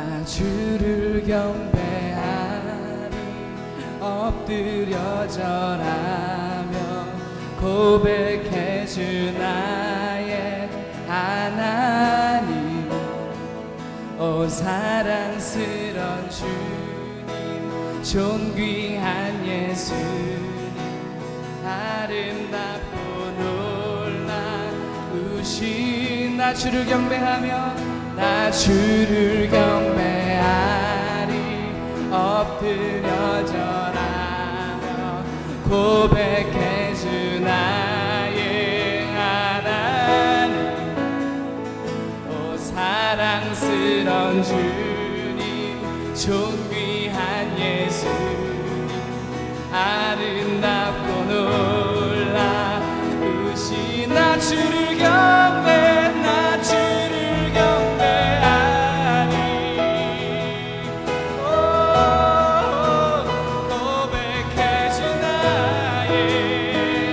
나 주를 경배하리 엎드려 절하며 고백해 주 나의 하나님. 오 사랑스런 주님 존귀한 예수님 아름답고 놀라우신 나 주를 경배하며 나 주를 경배하리 엎드려 절하며 고백해 주 나의 하나님. 오 사랑스런 주님 존귀한 예수님 아름답고 놀라우신 나 주를 경배 나 주를 경배하리. 오 고백해 주 나의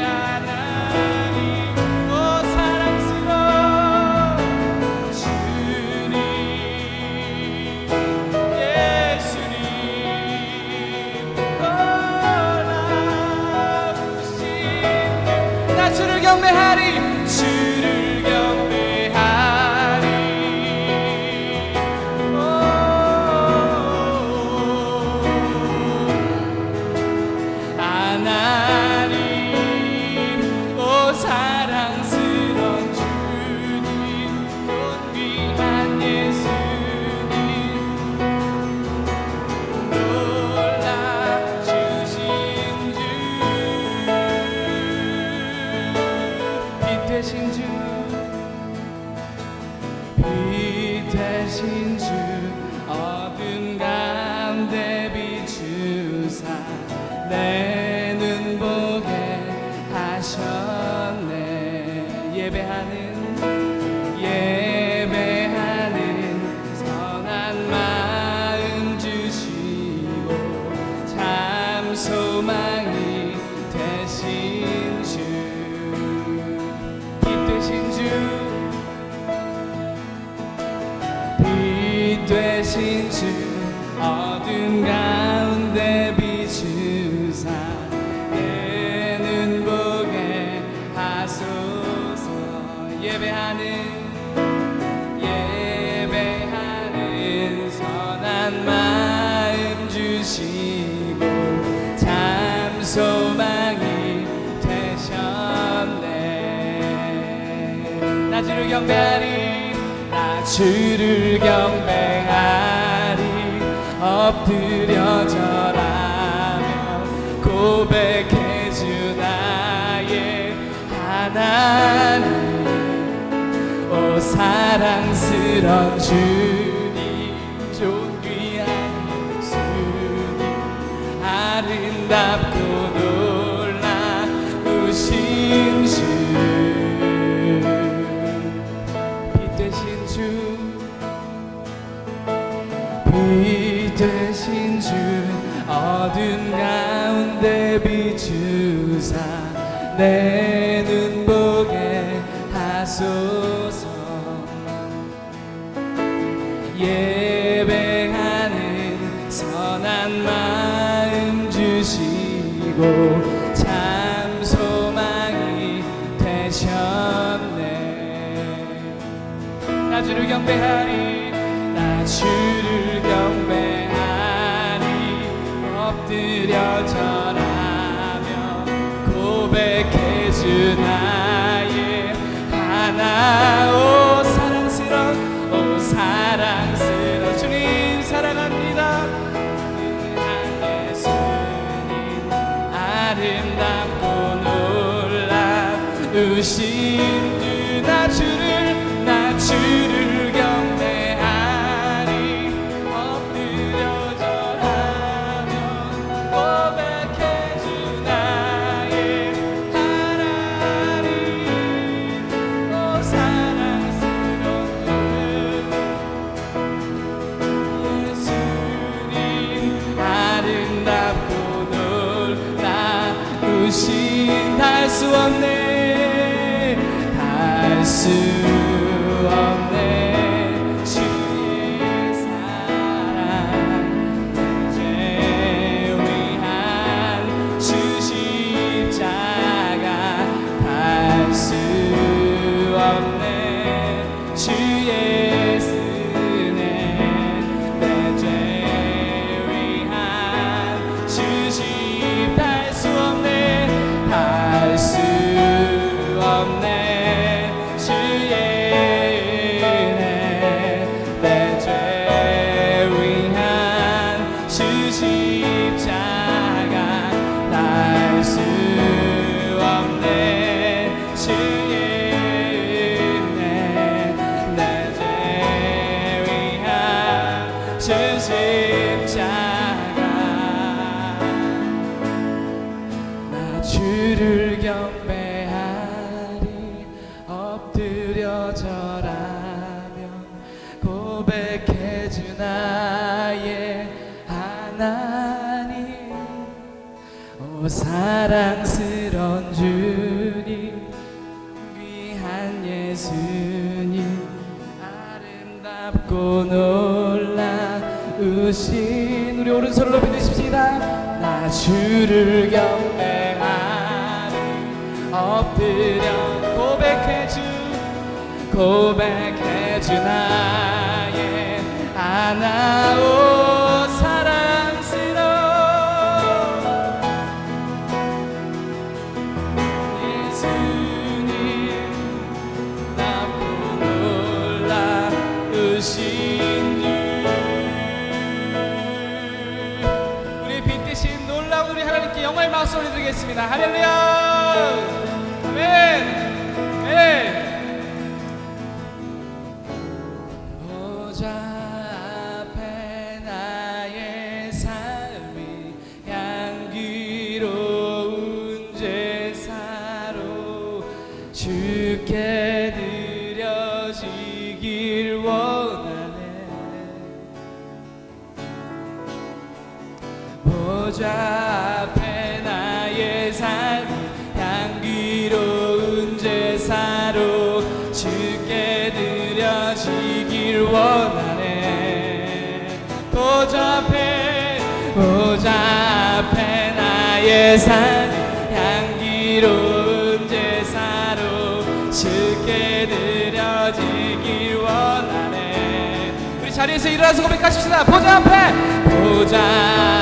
하나님. 오 사랑스러운 주님 예수님 놀라우신 나 주를 경배하리 주를 경배하리. 오 하나님. 오 사랑스러운 주님 존귀한 예수님 놀라주신 주 빛 되신 주 빛 되신 주 어둠 가운데 비추사 내 눈 보게 하셨네. 예배하는 선한 마음 주시고 참 소망이 되신 주 빛 되신 주 빛 되신 주 어둠 가운데 비추사 내 눈 보게 하소서. 예배하는 선한 마음 주시고 참 소망이 되셨네. 나 주를 경배하리 나 주를 경배하리 엎드려 절하며 고백해 주 나의 하나님. 오 사랑스런 주님 존귀한 예수님 아름답고 놀라우신 주 빛 되신 주 빛 되신 주 어둠 가운데 비추사 내 눈 보게 하소서. 예배하는 선한 마음 주시고 참 소망이 되셨네. 나 주를 경배하리 나 주를 경배하리 엎드려 절하며 고백해 주 나의 하나. 오 사랑스러운 주님 사랑합니다. 예수님 아름답고 놀라우신 주 나 주를 경배하리 엎드려 절하며 고백해 주 나의 하나님. 오 사랑스러운 예수님 아름답고 놀라우신 다 할 수 없네 다 할 수 없네 주의 사랑 주를 경배하리 엎드려 절하며 고백해 주 나의 하나님. 오 사랑스런 주님 귀한 예수님 아름답고 놀라우신 우리 오른손을 높이 드십시다. 나 주를 경배하리 엎드려 고백해 주 나의 하나. 오 사랑스러운 예수님 남고 놀라우신 주. 우리의 빛대신 놀라운 우리 하나님께 영광의 박수 올려드리겠습니다. 할렐루야. 아멘. 아멘. 보좌 앞에 나의 삶이 향기로운 제사로 주께 드려지길 원하네. 보좌 앞에 나의 삶이 향기로운 제사로 주께 드려지길 원하네. 보좌 앞에 나의 삶이 향기로운 제사로 주께 드려지길 원하네. 우리 자리에서 일어나서 고백하십시다. 보좌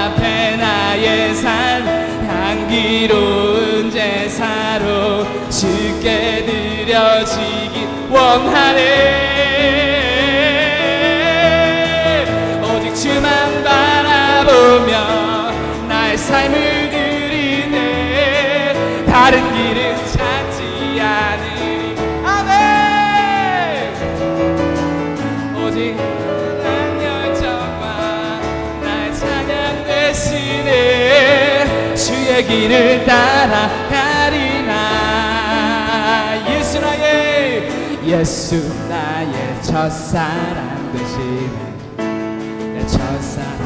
앞에 나의 삶 향기로운 제사로 주께 드려지길 원하네. 오직 주만 바라보며 나의 삶을 드리네. 다른 길은 찾지 않으리. 아멘. 오직 난 열정과 나의 찬양 대신에 주의 길을 따라가리라. 예수 나의 첫사랑 되시네. 내 첫사랑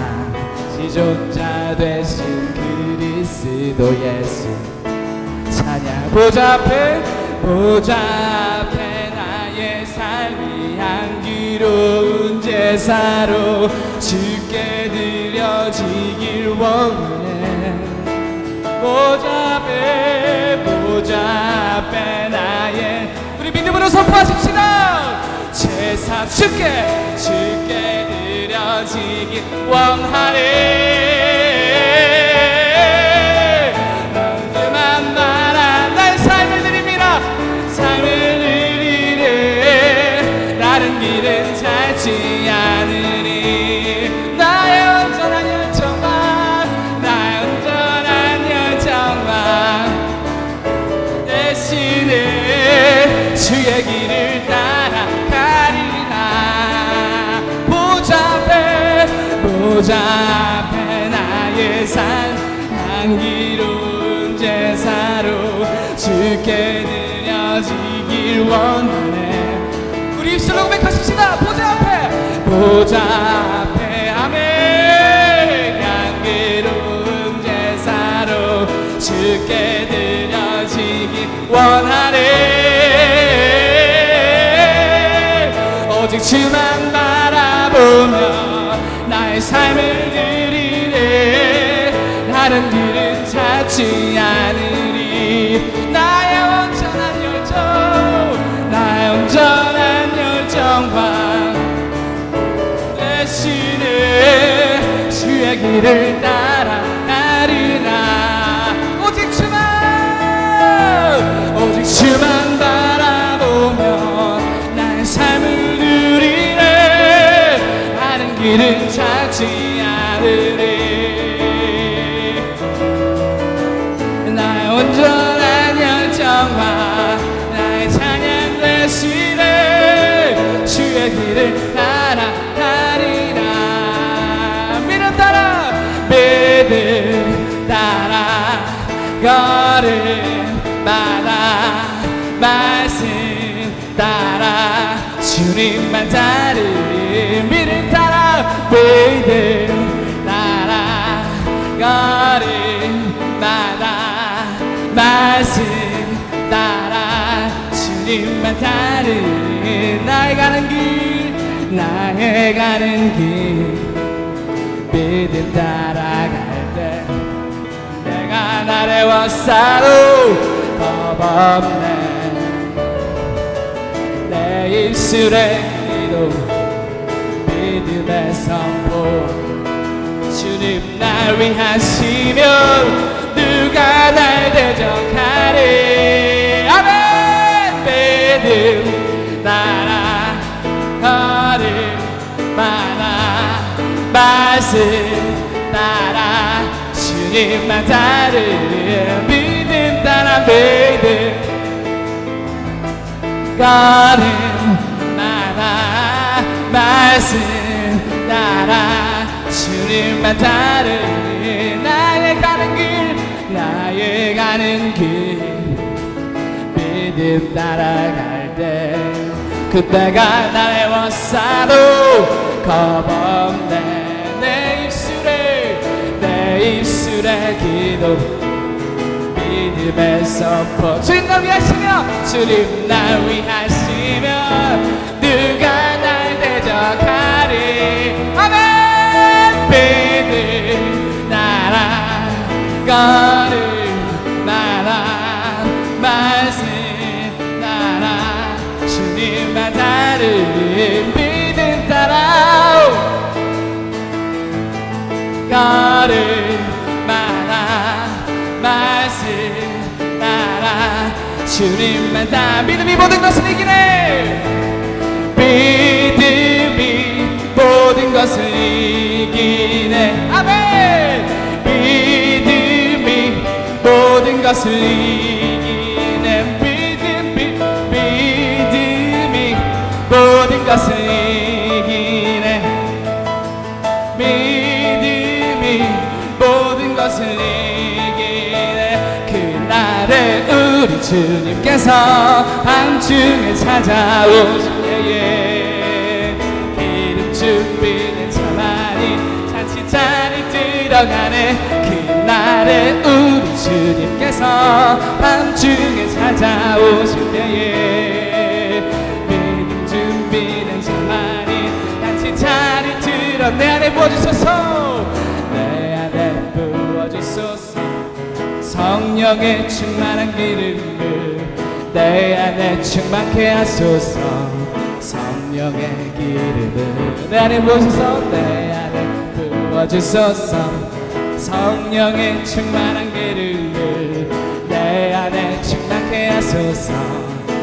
지존자 되신 그리스도 예수 찬양. 보좌 앞에 나의 삶이 향기로운 제사로 주께 드려지길 원해. 보좌 앞에 나의 우리 믿음으로 선포하십시다. 제사 주께 드려지길 원하네. 너만 바라 나의 삶을 드립니다. 삶을 드리네. 다른 길은 찾지 않으니 나의 온전한 열정만 대신에 주의 길을 따라가리라. 보좌 앞에 나의 삶 향기로운 제사로 주께 드려지길 원하네. 우리 입술로 고백하십시다. 보좌 앞에 아멘. 향기로운 제사로 주께 드려지길 원하네. 오직 주만 바라보며 나의 삶을 드리네. 다른 길은 찾지 않으리. 나의 온전한 열정과 대신에 주의 길을 따라가리라. 오직 주만 바라보며 나의 삶을 누리네. 다른 길은 찾지 않으리. 나의 온전한 열정과 나의 찬양 대신에 주의 길을 따라가리라. 믿음 따라 걸을 주님만 따르리 믿음 따라 믿음 따라가리 나라 말씀 따라 주님만 따르리 나의 가는 길 믿음 따라갈 때 내가 나래웠어도 겁없네 내 입술의 기도 믿음의 선포 주님 날 위하시면 누가 날 대적하리 아멘 믿음 따라가리 마나 말씀 따라 주님만 따르리 믿음 따라 믿음 가는 나라 말씀 따라 주님만 따르리 나의 가는 길 믿음 따라갈 때 그때가 나의 원사도 겁없네 내 입술의 기도 믿음의 선포 주님 날 위하시며 주님 날 위하시며 누가 날 대적하리 아멘 믿음 나라가리 나라 말씀 나라 주님만 따르리 믿음 따라 가리 마나 말씀 따라 주님만 따라 믿음이 모든 것을 이기네 믿음이 모든 것을 이기네 아멘 믿음이 모든 것을 이기네 믿음이 모든 것을 이기네 믿음이 모든 것을 이기네 그날에 우리 주님께서 밤중에 찾아오실 때에 기름 준비된 차만이 잔치자리 들어가네 그날에 우리 주님께서 밤중에 찾아오실 때에 믿음 준비된 차만이 잔치자리 들어 내 안에 부어주소서 내 안에 부어주소서 성령의 충만한 기름을 내 안에 충만케 하소서 성령의 기름을 내 안에 부어주소서 내 안에 부어주소서 성령의 충만한 기름을 내 안에 충만케 하소서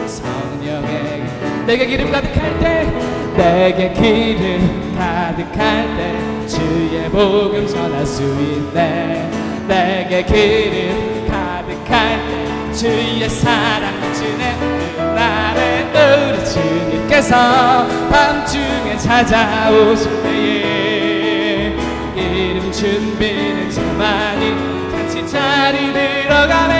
성령의 내게 기름 가득할 때 내게 기름 가득할 때 주의 복음 전할 수 있네 내게 기름 가득할 때 주의 사랑 넘치네 그날에 우리 주님께서 밤중에 찾아오실 때에 기름 준비는 자만이 잔치자리 들어가네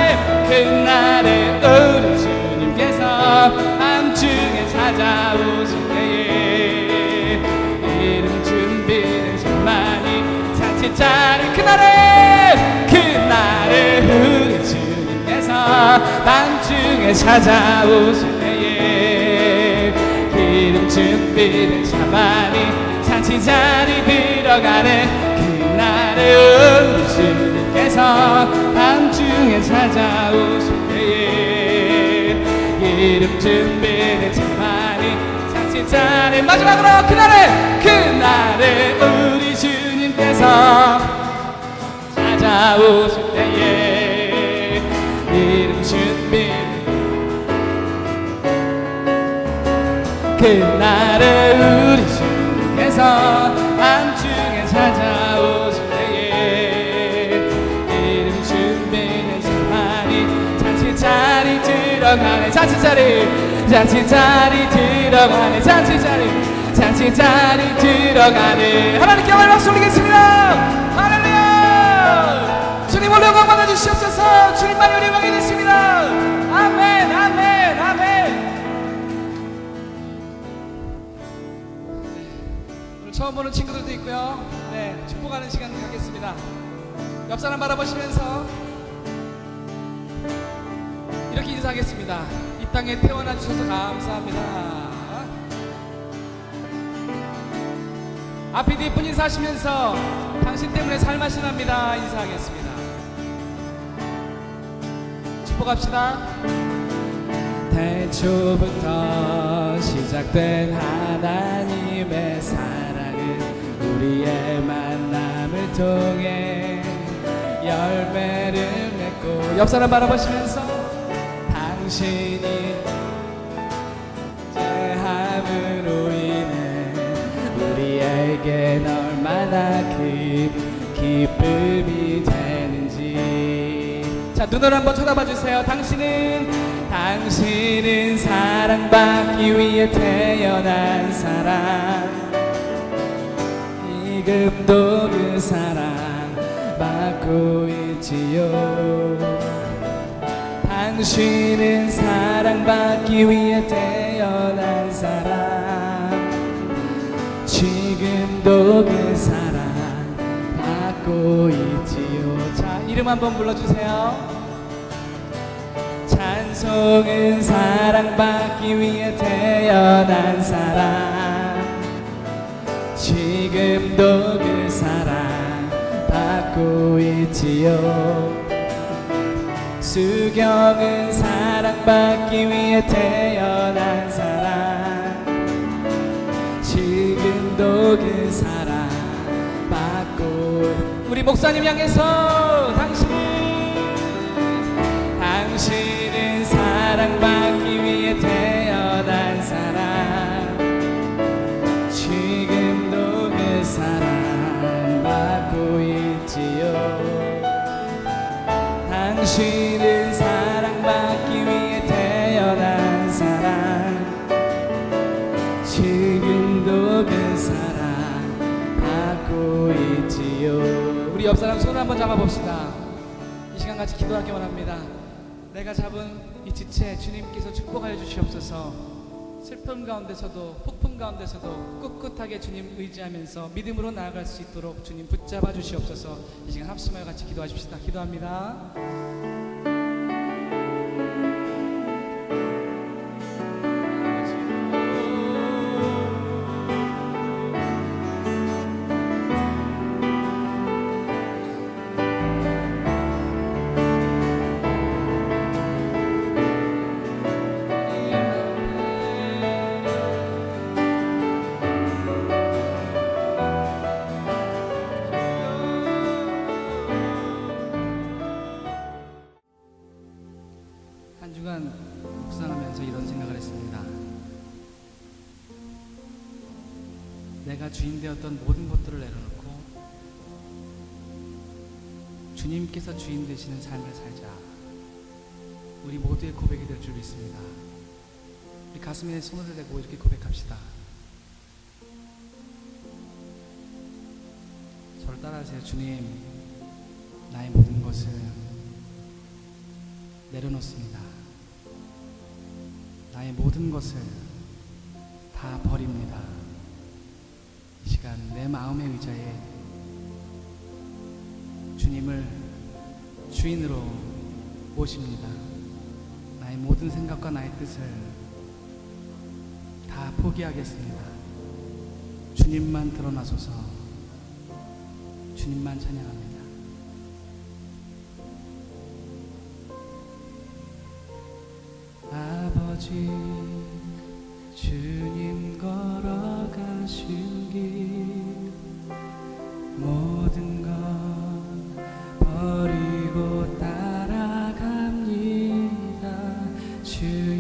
그날에 우리 주님께서 밤중에 찾아오실 때에 기름 준비는 자만이 잔치자리 그날에 우리 주님께서 밤중에 찾아오실 때에 기름 준비된 자만이 잔치자리 들어가네 그날에 우리 주님께서 밤중에 찾아오실 때에 기름 준비된 자만이 잔치자리 마지막으로 그날에 우리 주님께서 찾아오실 때에 기름 준비된 그날에 우리 주님께서 밤중에 찾아오실 때에 기름 준비된 자만이 잔치자리 들어가네 잔치자리 들어가네 잔치자리 들어가네 하나님께 영광을 박수 올리겠습니다 할렐루야 주님 올려 영광 받아주시옵소서 주님만이 우리 영광이 되십니다 아멘 아멘 아멘 이렇게 인사하겠습니다. 이 땅에 태어나 주셔서 감사합니다. 앞이 뒤뿐 인사하시면서 당신 때문에 살맛이 납니다. 인사하겠습니다. 축복합시다. 태초부터 시작된 하나님의 사랑은 우리의 만남을 통해 열매를 맺고, 옆 사람 바라보시면서 당신이 죄함으로 인해 우리에겐 얼마나 기쁨이 되는지. 자, 눈을 한번 쳐다봐 주세요. 당신은 사랑받기 위해 태어난 사람, 지금도 그 사랑 받고 있지요. 당신은 사랑받기 위해 태어난 사람, 지금도 그 사랑 받고 있지요. 자, 이름 한번 불러주세요. 찬송은 사랑받기 위해 태어난 사람, 지금도 그 사랑 받고 있지요. 수경은 사랑받기 위해 태어난 사람, 지금도 그 사랑 받고. 우리 목사님 향해서 당신은 사랑받기 위해 태어난 사람, 지금도 그 사랑 받고 있지요. 당신은 사랑받기 위해 태어난 사람, 지금도 그 사랑 받고 있지요. 우리 옆 사람 손을 한번 잡아봅시다. 이 시간 같이 기도하기 원합니다. 내가 잡은 이 지체 주님께서 축복하여 주시옵소서. 슬픔 가운데서도 폭풍 가운데서도 꿋꿋하게 주님 의지하면서 믿음으로 나아갈 수 있도록 주님 붙잡아 주시옵소서. 이 시간 합심하여 같이 기도하십시다. 기도합니다. 한 주간 묵상하면서 이런 생각을 했습니다. 내가 주인 되었던 모든 것들을 내려놓고 주님께서 주인 되시는 삶을 살자. 우리 모두의 고백이 될 줄 믿습니다. 우리 가슴에 손을 대고 이렇게 고백합시다. 저를 따라하세요. 주님, 나의 모든 것을 내려놓습니다. 나의 모든 것을 다 버립니다. 이 시간 내 마음의 의자에 주님을 주인으로 모십니다. 나의 모든 생각과 나의 뜻을 다 포기하겠습니다. 주님만 드러나소서. 주님만 찬양합니다. 아버지, 주님 걸어가신 길 모든 것 버리고 따라갑니다. 주의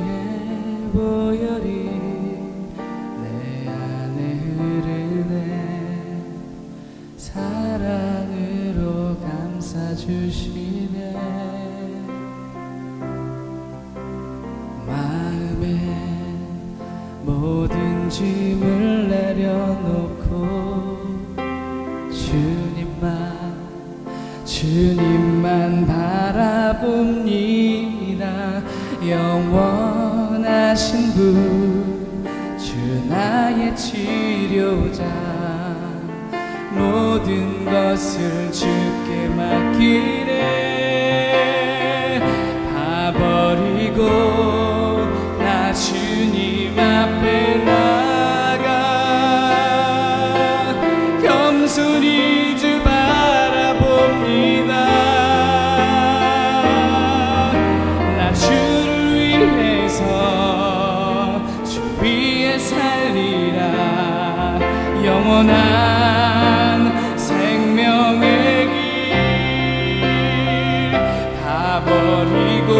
보혈이 내 안에 흐르네. 사랑으로 감싸주시네. 모든 짐을 내려놓고 주님만 바라봅니다. 영원하신 분, 주 나의 치료자. 모든 것을 주께 맡기네. 다 버리고 버리고 나 주님 앞에 나가 겸손히 주 바라봅니다. 나 주를 위해서 주 위에 살리라. 영원한 생명의 길 다 버리고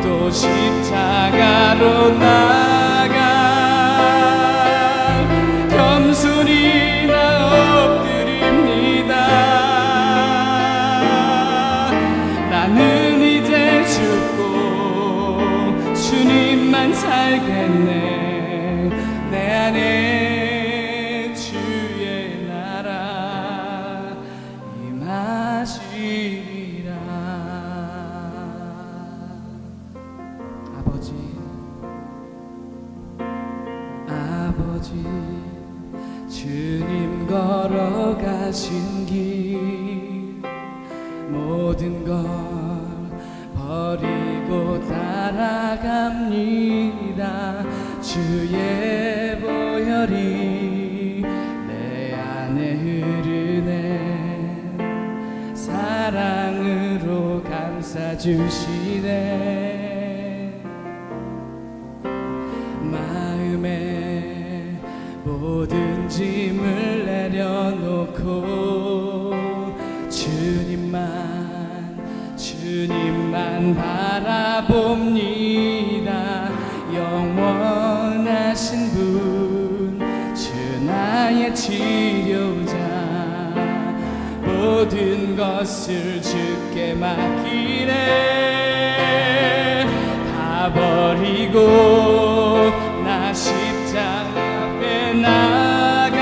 또 십자가로 나가 겸손히 나 엎드립니다. 나는 이제 죽고 주님만 살겠네. 내 안에 주의 나라 임하시리라. 아버지 주님 걸어가신 길 모든 걸 버리고 따라갑니다. 주의 보혈이 내 안에 흐르네. 사랑으로 감싸주시네. 마음에 모든 짐을 내려놓고 주님만 바라봅니다. 영원하신 분 주 나의 치료자. 모든 것을 주께 맡기네. 다 버리고 나 십자가 앞에 나가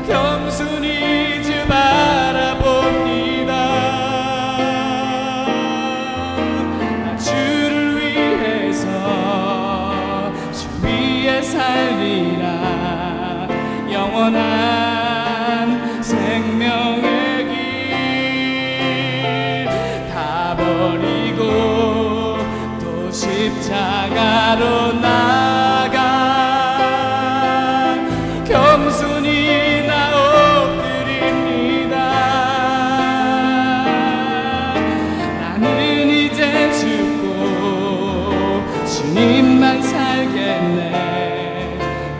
겸손히 주 바라봅니다. 나 주를 위해서 주 위에 살리라. 영원한 생명의 길 다 버리고 또 십자가로 나가 겸손히 나 엎드립니다. 나는 이제 죽고 주님만 살겠네.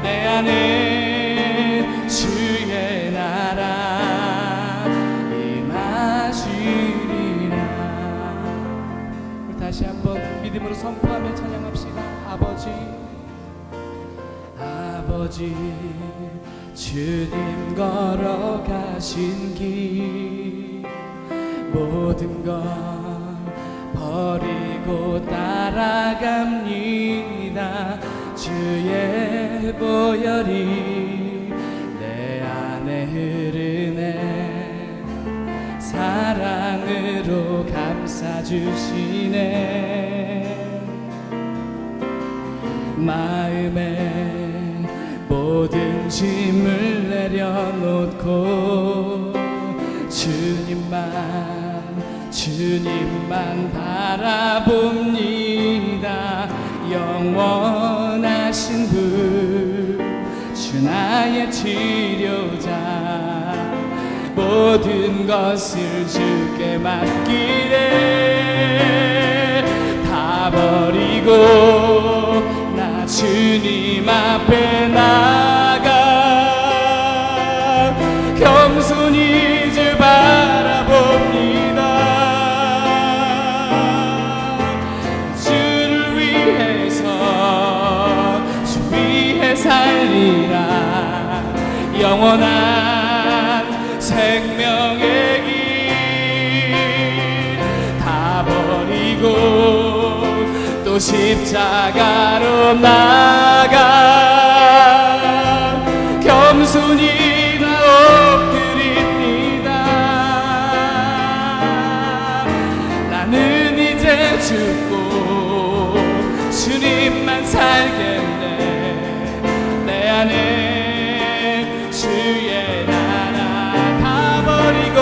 내 안에 주의 나라 임하시리라. 우리 다시 한번 믿음으로 선포하며 찬양합시다. 아버지 주님 걸어가신 길 모든 걸 버리고 따라갑니다. 주의 보혈이 내 안에 흐르네. 사랑으로 감싸주시네. 마음에 모든 짐을 내려놓고 주님만 바라봅니다. 영원하신 분 주 나의 치료자. 모든 것을 주께 맡기네. 다 버리고 나 주님 앞에 나가 겸손히 주 바라봅니다. 주를 위해서 주 위에 살리라. 영원한 생명의 길 다 버리고 또 십자가로 나가 겸손히 나 엎드립니다. 나는 이제 죽고 주님만 살겠네. 내 안에 주의 나라 다 버리고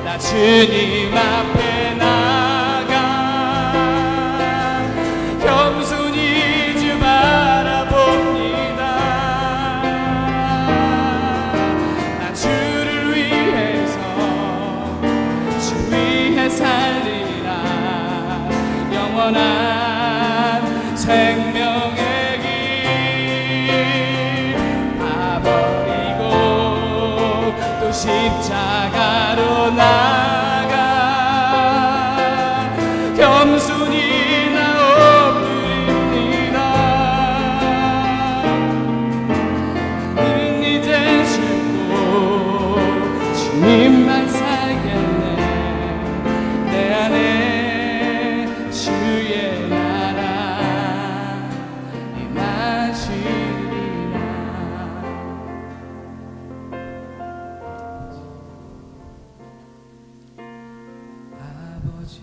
나 주님 앞에 나가 겸손히 주 바라봅니다. 나 주를 위해서 주 위해 살리라. 영원한 생명의 길 다 버리고 또 십자가로 나가 겸손히 나 엎드립니다. 나는 이제 죽고 주님만 살겠네. 내 안에 주의 나라 임하시리라. 아버지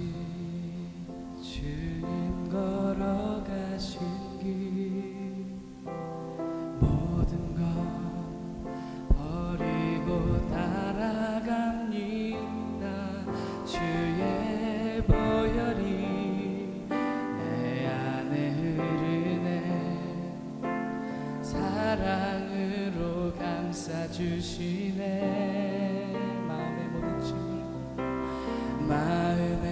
주님 걸어가신 길 모든 것 버리고 따라갑니다. 주의 보혈이 내 안에 흐르네. 사랑으로 감싸주시네. 마음의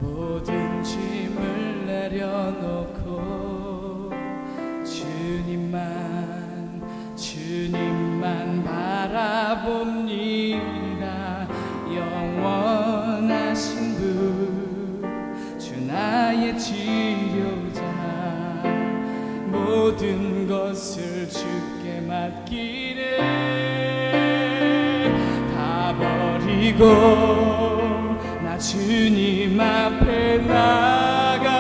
모든 짐을 내려놓고 주님만 바라봅니다. 영원하신 분 주 나의 치료자. 모든 것을 주께 맡기네. 다 버리고 나 주님 앞에 나가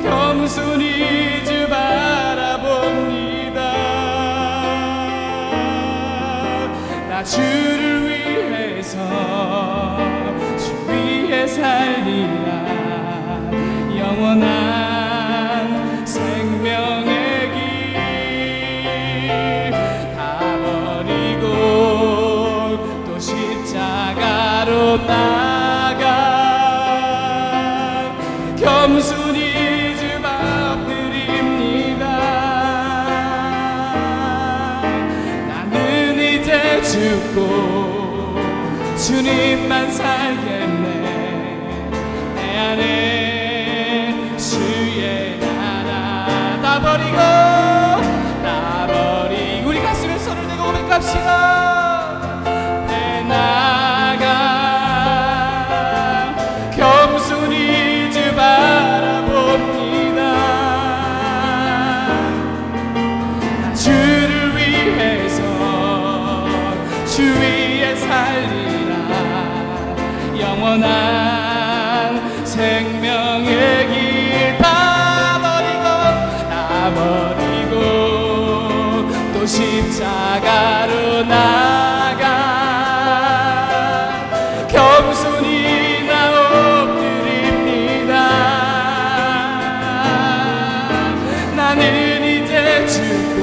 겸손히 주 바라봅니다. 나 주를 위해서 주 위해 살리라. 영원한 생명의 길 다 버리고 또 십자가로 나가 겸손히 주 앞드립니다. 나는 이제 죽고 주님만 살겠네. 내 안에 주의 나라 다 버리고 우리 가슴에 손을 대고 고백합시다. 내 나가 겸손히 주 바라봅니다. 나 주를 위해서 주 위에 살리라. 영원한 생명의 길 다 버리고 또 십자가로 나가 겸손히 나 엎드립니다. 나는 이제 죽고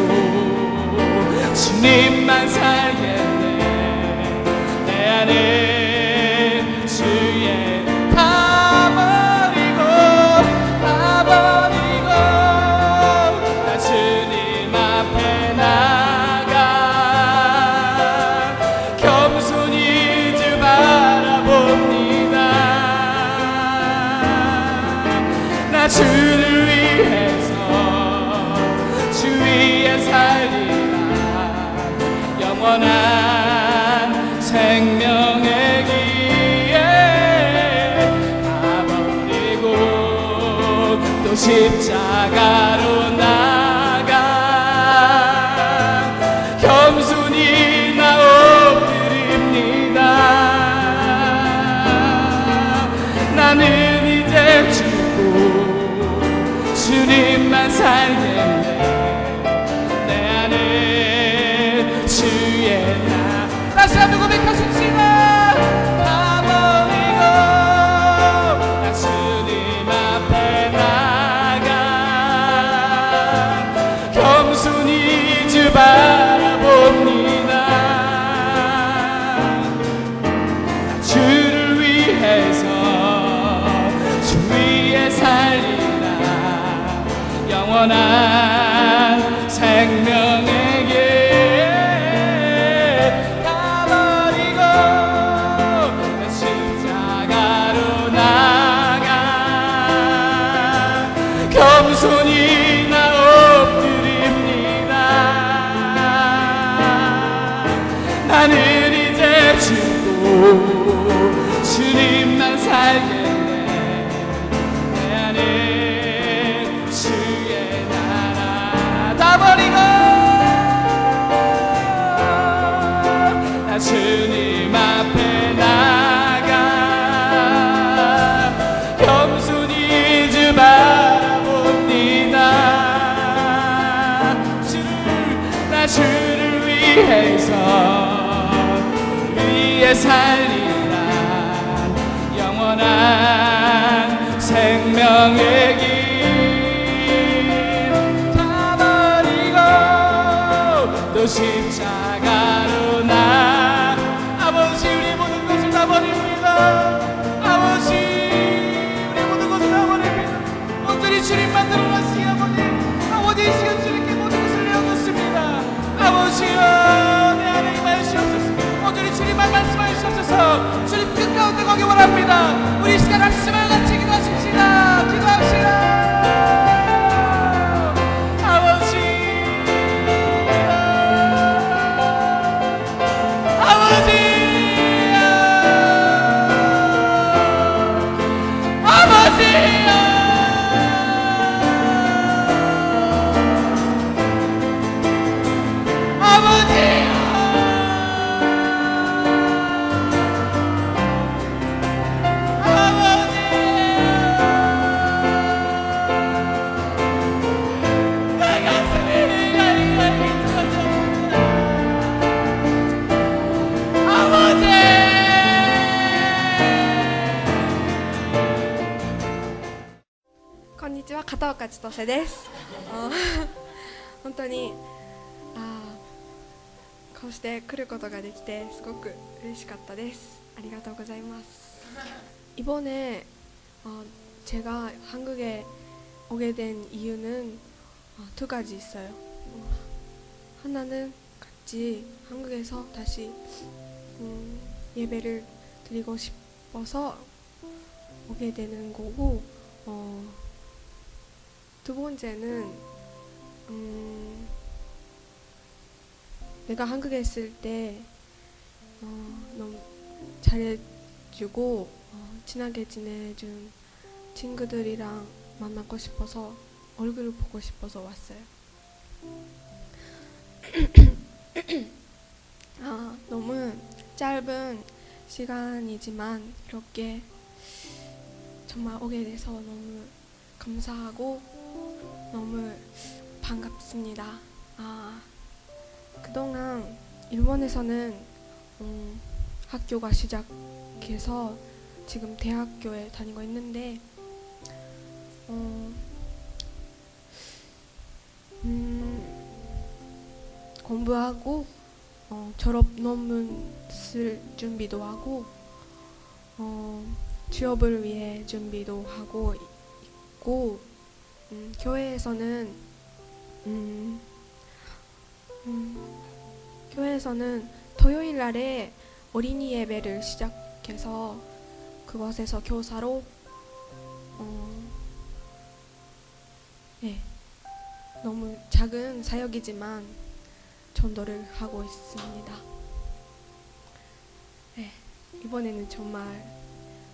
주님만 살겠네. 내 안에 주의 다 버리고 나 주님 앞에 나가 겸손히 주 바라봅니다. 나 주를 위해서 주 위에 살리라. 영원한 생명의 길에 다 버리고 또 십자가로 나가 겸손히 나 엎드립니다. 나는 이제 죽고 주님만 살겠네. 내 안에 주의 나 다시 한번 고백하십시다. 다 버리고 나 주님 앞에 나가 영원한 생명의 길 가버리고 십자가로 나가 겸손히 나 엎드립니다. 나는 이제 죽고 주님만 살겠네. 내 안에 주의 나라 다 버리고 나 주님 앞에 나가 겸손히 주 바라봅니다. 나 주를 위해서 위에 살리라. 영원한 생명의 길 다 버리고 또 십자가로 나 아버지 우리 모든 것을 다 버립니다. 아버지 우리 모든 것을 다 버립니다. 온전히 주님만 드러나시기 아버지 이 시간 주님께 모든 것을 내어놓습니다. 아버지여 내 안에 임하시옵소서. 온전히 주님만 말씀하시옵소서. 주님 뜻 가운데 가기 원합니다. 우리 이 시간 합심을 같이 기도하십시다. 기도합시다. 아버지 아버지こんにちは、片岡千歳です。本当にこうして来ることができてすごく嬉しかったです。ありがとうございます. 이번에 제가 한국에 오게 된 이유는 두 가지 있어요. 하나는 같이 한국에서 다시 예배를 드리고 싶어서 오게 되는 거고, 두 번째는 내가 한국에 있을 때 너무 잘해주고 친하게 지내준 친구들이랑 만나고 싶어서 얼굴을 보고 싶어서 왔어요. 너무 짧은 시간이지만 이렇게 정말 오게 돼서 너무 감사하고 너무 반갑습니다. 그동안 일본에서는 학교가 시작해서 지금 대학교에 다니고 있는데 공부하고 졸업 논문 쓸 준비도 하고 취업을 위해 준비도 하고 있고, 교회에서는 토요일 날에 어린이 예배를 시작해서 그곳에서 교사로 너무 작은 사역이지만 전도를 하고 있습니다. 이번에는 정말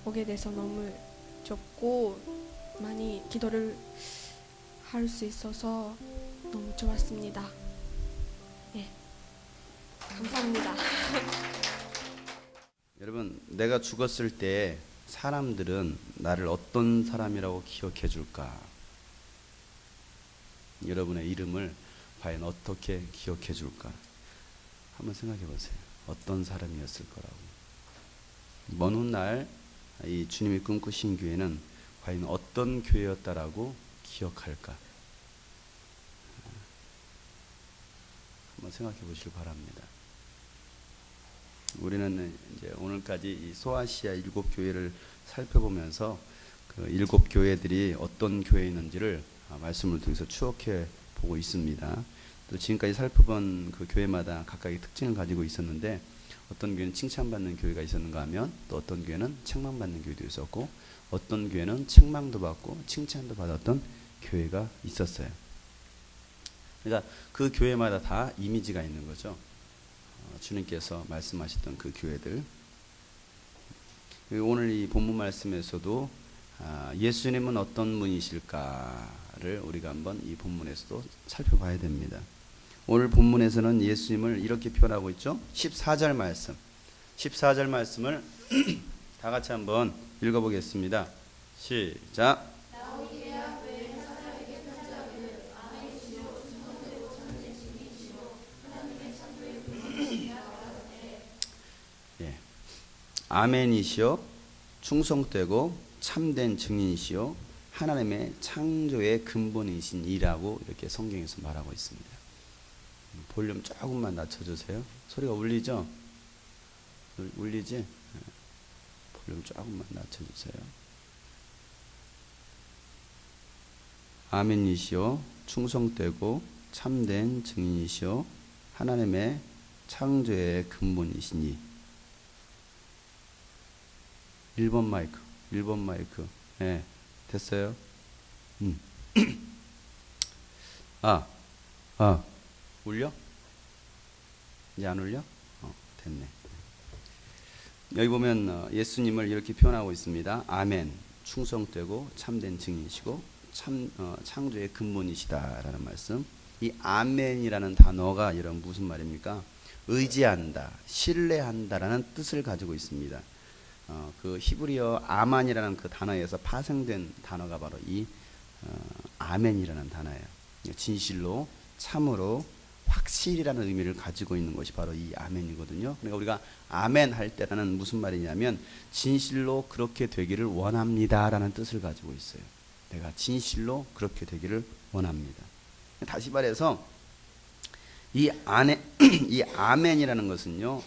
오게 돼서 너무 좋고 많이 기도를 할 수 있어서 너무 좋았습니다. 감사합니다. 여러분, 내가 죽었을 때 사람들은 나를 어떤 사람이라고 기억해 줄까? 여러분의 이름을 과연 어떻게 기억해 줄까? 한번 생각해 보세요. 어떤 사람이었을 거라고. 먼 훗날 이 주님이 꿈꾸신 교회는 과연 어떤 교회였다라고 기억할까? 한번 생각해 보시길 바랍니다. 우리는 이제 오늘까지 이 소아시아 7교회를 살펴보면서 그 7교회들이 어떤 교회였는지를 말씀을 통해서 추억해 보고 있습니다. 또 지금까지 살펴본 그 교회마다 각각의 특징을 가지고 있었는데 어떤 교회는 칭찬받는 교회가 있었는가 하면 또 어떤 교회는 책망받는 교회도 있었고 어떤 교회는 책망도 받고 칭찬도 받았던 교회가 있었어요. 그러니까 그 교회마다 다 이미지가 있는 거죠. 주님께서 말씀하셨던 그 교회들. 오늘 이 본문 말씀에서도 예수님은 어떤 분이실까를 우리가 한번 이 본문에서도 살펴봐야 됩니다. 오늘 본문에서는 예수님을 이렇게 표현하고 있죠. 14절 말씀. 14절 말씀을 다 같이 한번 읽어보겠습니다. 시작. 예. 아멘이시여 충성되고 참된 증인이시여 하나님의 창조의 근본이신 이라고 이렇게 성경에서 말하고 있습니다. 볼륨 조금만 낮춰주세요. 소리가 울리죠? 울리지? 볼륨 조금만 낮춰주세요. 아멘이시여 충성되고 참된 증인이시여 하나님의 창조의 근본이시니. 1번 마이크. 네, 됐어요? 울려? 이제 안 울려? 됐네. 여기 보면 예수님을 이렇게 표현하고 있습니다. 아멘, 충성되고 참된 증인이시고 창조의 근본이시다라는 말씀. 이 아멘이라는 단어가 여러분 무슨 말입니까? 의지한다, 신뢰한다라는 뜻을 가지고 있습니다. 그 히브리어 아만이라는 그 단어에서 파생된 단어가 바로 이 아멘이라는 단어예요. 진실로, 참으로, 확실이라는 의미를 가지고 있는 것이 바로 이 아멘이거든요. 그러니까 우리가 아멘 할 때라는 무슨 말이냐면 진실로 그렇게 되기를 원합니다라는 뜻을 가지고 있어요. 내가 진실로 그렇게 되기를 원합니다. 다시 말해서 이 아멘이라는 것은요,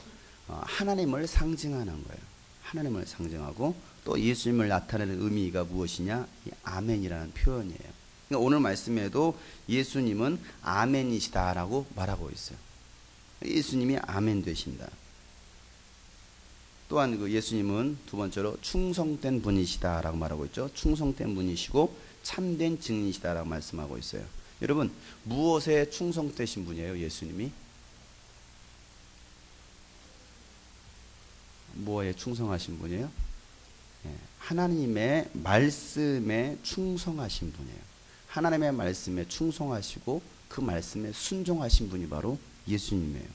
하나님을 상징하는 거예요. 하나님을 상징하고 또 예수님을 나타내는 의미가 무엇이냐? 이 아멘이라는 표현이에요. 그러니까 오늘 말씀에도 예수님은 아멘이시다라고 말하고 있어요. 예수님이 아멘 되신다. 또한 그 예수님은 두 번째로 충성된 분이시다라고 말하고 있죠. 충성된 분이시고 참된 증인이시다라고 말씀하고 있어요. 여러분, 무엇에 충성되신 분이에요? 예수님이 뭐에 충성하신 분이에요? 하나님의 말씀에 충성하신 분이에요. 하나님의 말씀에 충성하시고 그 말씀에 순종하신 분이 바로 예수님이에요.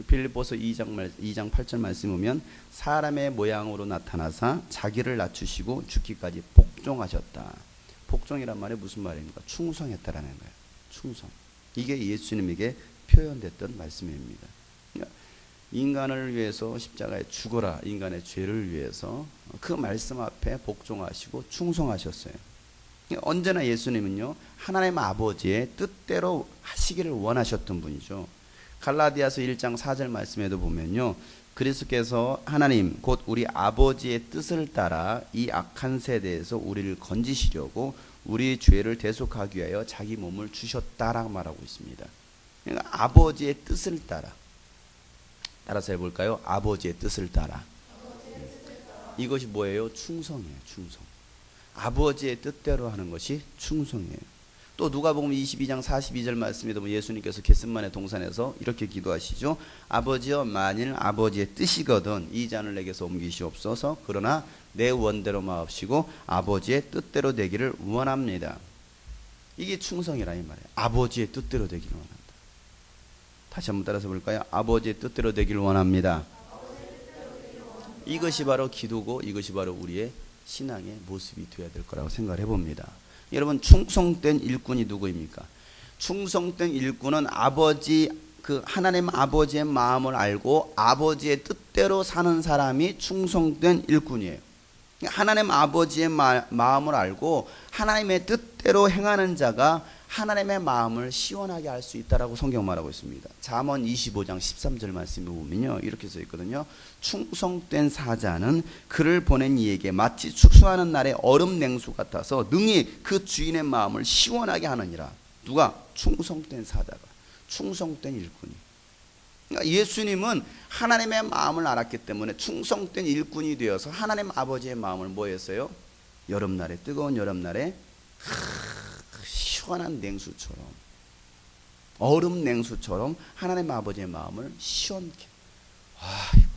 빌립보서 2장 8절 말씀 보면 사람의 모양으로 나타나사 자기를 낮추시고 죽기까지 복종하셨다. 복종이란 말이 무슨 말입니까? 충성했다라는 거예요. 충성. 이게 예수님에게 표현됐던 말씀입니다. 인간을 위해서 십자가에 죽어라, 인간의 죄를 위해서 그 말씀 앞에 복종하시고 충성하셨어요. 언제나 예수님은요, 하나님 아버지의 뜻대로 하시기를 원하셨던 분이죠. 갈라디아서 1장 4절 말씀에도 보면요, 그리스도께서 하나님 곧 우리 아버지의 뜻을 따라 이 악한 세대에서 우리를 건지시려고 우리 죄를 대속하기 위하여 자기 몸을 주셨다라고 말하고 있습니다. 그러니까 아버지의 뜻을 따라서 해볼까요? 아버지의 뜻을 따라. 이것이 뭐예요? 충성이에요. 충성. 아버지의 뜻대로 하는 것이 충성이에요. 또 누가복음 22장 42절 말씀에도 보면 예수님께서 겟세마네 동산에서 이렇게 기도하시죠. 아버지여, 만일 아버지의 뜻이거든 이 잔을 내게서 옮기시옵소서. 그러나 내 원대로 마옵시고 아버지의 뜻대로 되기를 원합니다. 이게 충성이라 이 말이에요. 아버지의 뜻대로 되기를 원한다. 다시 한번 따라서 볼까요? 아버지의 뜻대로 되기를 원합니다. 이것이 바로 기도고 이것이 바로 우리의 신앙의 모습이 되어야 될 거라고 생각을 해봅니다. 여러분, 충성된 일꾼이 누구입니까? 충성된 일꾼은 하나님 아버지의 마음을 알고 아버지의 뜻대로 사는 사람이 충성된 일꾼이에요. 하나님 아버지의 마음을 알고 하나님의 뜻대로 행하는 자가 하나님의 마음을 시원하게 할 수 있다라고 성경 말하고 있습니다. 잠언 25장 13절 말씀을 보면요, 이렇게 써 있거든요. 충성된 사자는 그를 보낸 이에게 마치 추수하는 날의 얼음 냉수 같아서 능히 그 주인의 마음을 시원하게 하느니라. 누가? 충성된 사자가, 충성된 일꾼이. 그러니까 예수님은 하나님의 마음을 알았기 때문에 충성된 일꾼이 되어서 하나님 아버지의 마음을 뭐 했어요? 여름날에, 뜨거운 여름날에 시원한 냉수처럼, 얼음 냉수처럼 하나님 아버지의 마음을 시원케. 이거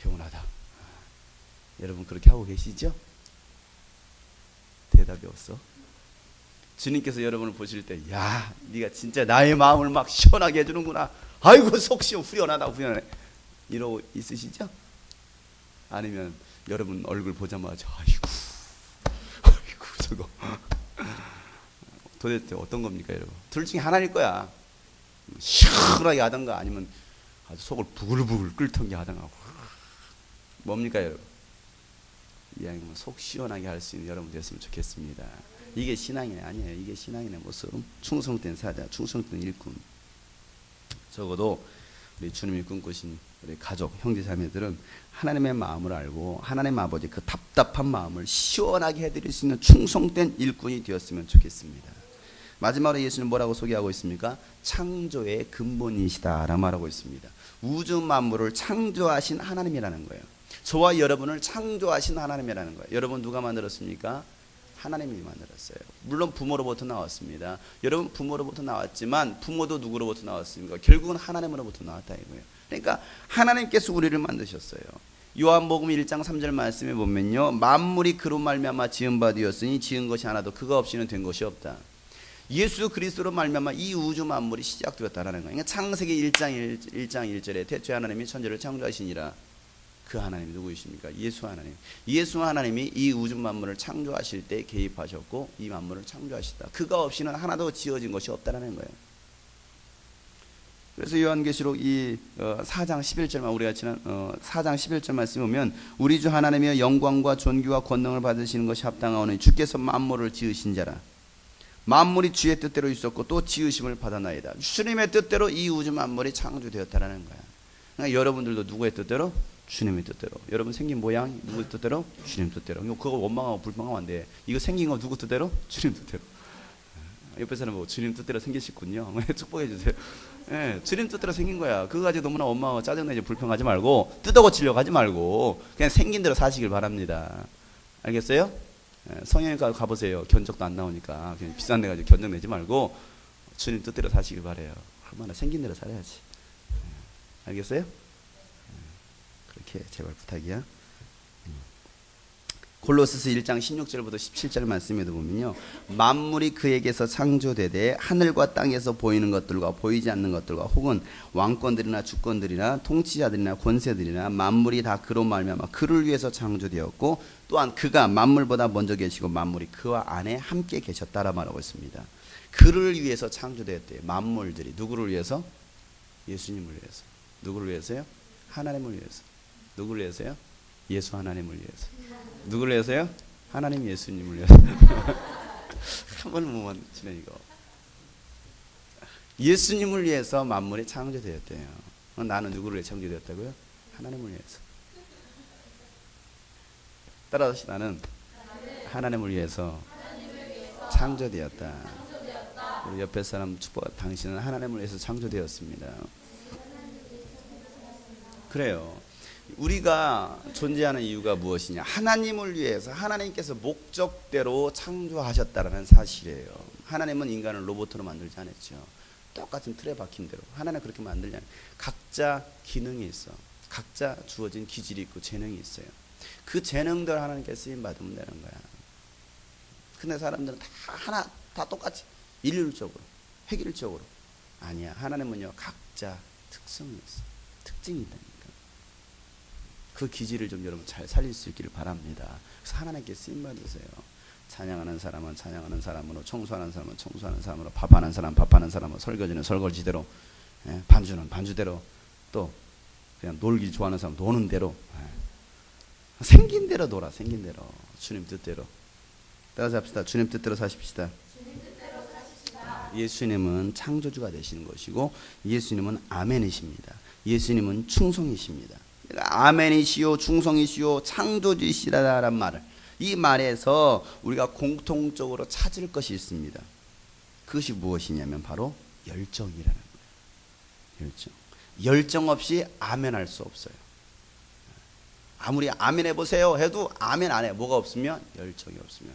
개운하다. 여러분 그렇게 하고 계시죠? 대답이 없어. 주님께서 여러분을 보실 때, 야, 네가 진짜 나의 마음을 막 시원하게 해주는구나. 아이고 속 시원, 후련하다, 후련해. 이러고 있으시죠? 아니면 여러분 얼굴 보자마자 아이고 저거 도대체 어떤 겁니까, 여러분? 둘 중에 하나일 거야. 시원하게 하던가 아니면 아주 속을 부글부글 끓던게 하던가. 뭡니까, 여러분? 이왕이면 속 시원하게 할 수 있는 여러분 됐으면 좋겠습니다. 이게 신앙이 아니에요. 이게 신앙의 모습. 충성된 사자, 충성된 일꾼. 적어도 우리 주님이 꿈꾸신 우리 가족, 형제 자매들은 하나님의 마음을 알고 하나님 아버지 그 답답한 마음을 시원하게 해드릴 수 있는 충성된 일꾼이 되었으면 좋겠습니다. 마지막으로 예수는 뭐라고 소개하고 있습니까? 창조의 근본이시다라고 말하고 있습니다. 우주 만물을 창조하신 하나님이라는 거예요. 저와 여러분을 창조하신 하나님이라는 거예요. 여러분 누가 만들었습니까? 하나님이 만들었어요. 물론 부모로부터 나왔습니다. 여러분 부모로부터 나왔지만 부모도 누구로부터 나왔습니까? 결국은 하나님으로부터 나왔다 이거예요. 그러니까 하나님께서 우리를 만드셨어요. 요한복음 1장 3절 말씀에 보면요, 만물이 그로 말미암아 지은 바 되었으니 지은 것이 하나도 그가 없이는 된 것이 없다. 예수 그리스도로 말미암아 이 우주 만물이 시작되었다라는 거예요. 그러니까 창세기 1장 1절에 태초에 하나님이 천지를 창조하시니라. 그 하나님이 누구이십니까? 예수 하나님. 예수 하나님이 이 우주 만물을 창조하실 때 개입하셨고 이 만물을 창조하시다. 그가 없이는 하나도 지어진 것이 없다라는 거예요. 그래서 요한계시록 이 4장 11절만 우리가 지난 4장 11절 말씀 보면 우리 주 하나님이여 영광과 존귀와 권능을 받으시는 것이 합당하오니 주께서 만물을 지으신 자라. 만물이 주의 뜻대로 있었고 또 지으심을 받아나이다. 주님의 뜻대로 이 우주 만물이 창조되었다라는 거야. 그러니까 여러분들도 누구의 뜻대로? 주님의 뜻대로. 여러분 생긴 모양 누구 뜻대로? 주님 뜻대로. 그거 원망하고 불평하면 안 돼. 이거 생긴 거 누구 뜻대로? 주님 뜻대로. 옆에 사람 뭐 주님 뜻대로 생기셨군요. 축복해 주세요. 예, 주님 뜻대로 생긴 거야. 그거 가지고 너무나 원망하고 짜증내지 불평하지 말고 뜯어고치려고 하지 말고 그냥 생긴 대로 사시길 바랍니다. 알겠어요? 예, 성형외과 가보세요. 견적도 안 나오니까 그냥 비싼 데 가지고 견적 내지 말고 주님 뜻대로 사시길 바래요. 얼마나 생긴 대로 살아야지. 예, 알겠어요? 그렇게 제발 부탁이야. 골로새서 1장 16절부터 17절 말씀에도 보면요, 만물이 그에게서 창조되되 하늘과 땅에서 보이는 것들과 보이지 않는 것들과 혹은 왕권들이나 주권들이나 통치자들이나 권세들이나 만물이 다 그로 말미암아 그를 위해서 창조되었고 또한 그가 만물보다 먼저 계시고 만물이 그와 안에 함께 계셨다라 말하고 있습니다. 그를 위해서 창조되었대요. 만물들이 누구를 위해서? 예수님을 위해서. 누구를 위해서요? 하나님을 위해서. 누구를 위해서요? 예수 하나님을 위해서. 누구를 위해서요? 하나님 예수님을 위해서. 한 번 보면 지내 이거. 예수님을 위해서 만물이 창조되었대요. 나는 누구를 위해 창조되었다고요? 하나님을 위해서. 따라서 나는 하나님을 위해서 창조되었다. 우리 옆에 사람 축복. 당신은 하나님을 위해서 창조되었습니다. 그래요. 우리가 존재하는 이유가 무엇이냐? 하나님을 위해서 하나님께서 목적대로 창조하셨다는 사실이에요. 하나님은 인간을 로봇으로 만들지 않았죠. 똑같은 틀에 박힌 대로. 하나님은 그렇게 만들지 않아요. 각자 기능이 있어. 각자 주어진 기질이 있고 재능이 있어요. 그 재능들 하나님께 쓰임 받으면 되는 거야. 근데 사람들은 다 똑같이 일률적으로, 획일적으로. 아니야. 하나님은요, 각자 특성이 있어. 특징이 있다니까. 그 기질을 좀 여러분 잘 살릴 수 있기를 바랍니다. 그래서 하나님께 쓰임 받으세요. 찬양하는 사람은 찬양하는 사람으로, 청소하는 사람은 청소하는 사람으로, 밥하는 사람은 밥하는 사람으로, 설거지는 설거지대로, 반주는 반주대로, 또 그냥 놀기 좋아하는 사람 노는 대로, 생긴 대로 놀아. 생긴 대로. 주님 뜻대로. 따라서 합시다. 주님 뜻대로 사십시다. 예수님은 창조주가 되시는 것이고 예수님은 아멘이십니다. 예수님은 충성이십니다. 그러니까 아멘이시오 충성이시오 창조주시라는 말을 이 말에서 우리가 공통적으로 찾을 것이 있습니다. 그것이 무엇이냐면 바로 열정이라는 거예요. 열정 없이 아멘할 수 없어요. 아무리 아멘 해보세요 해도 아멘 안 해. 뭐가 없으면? 열정이 없으면.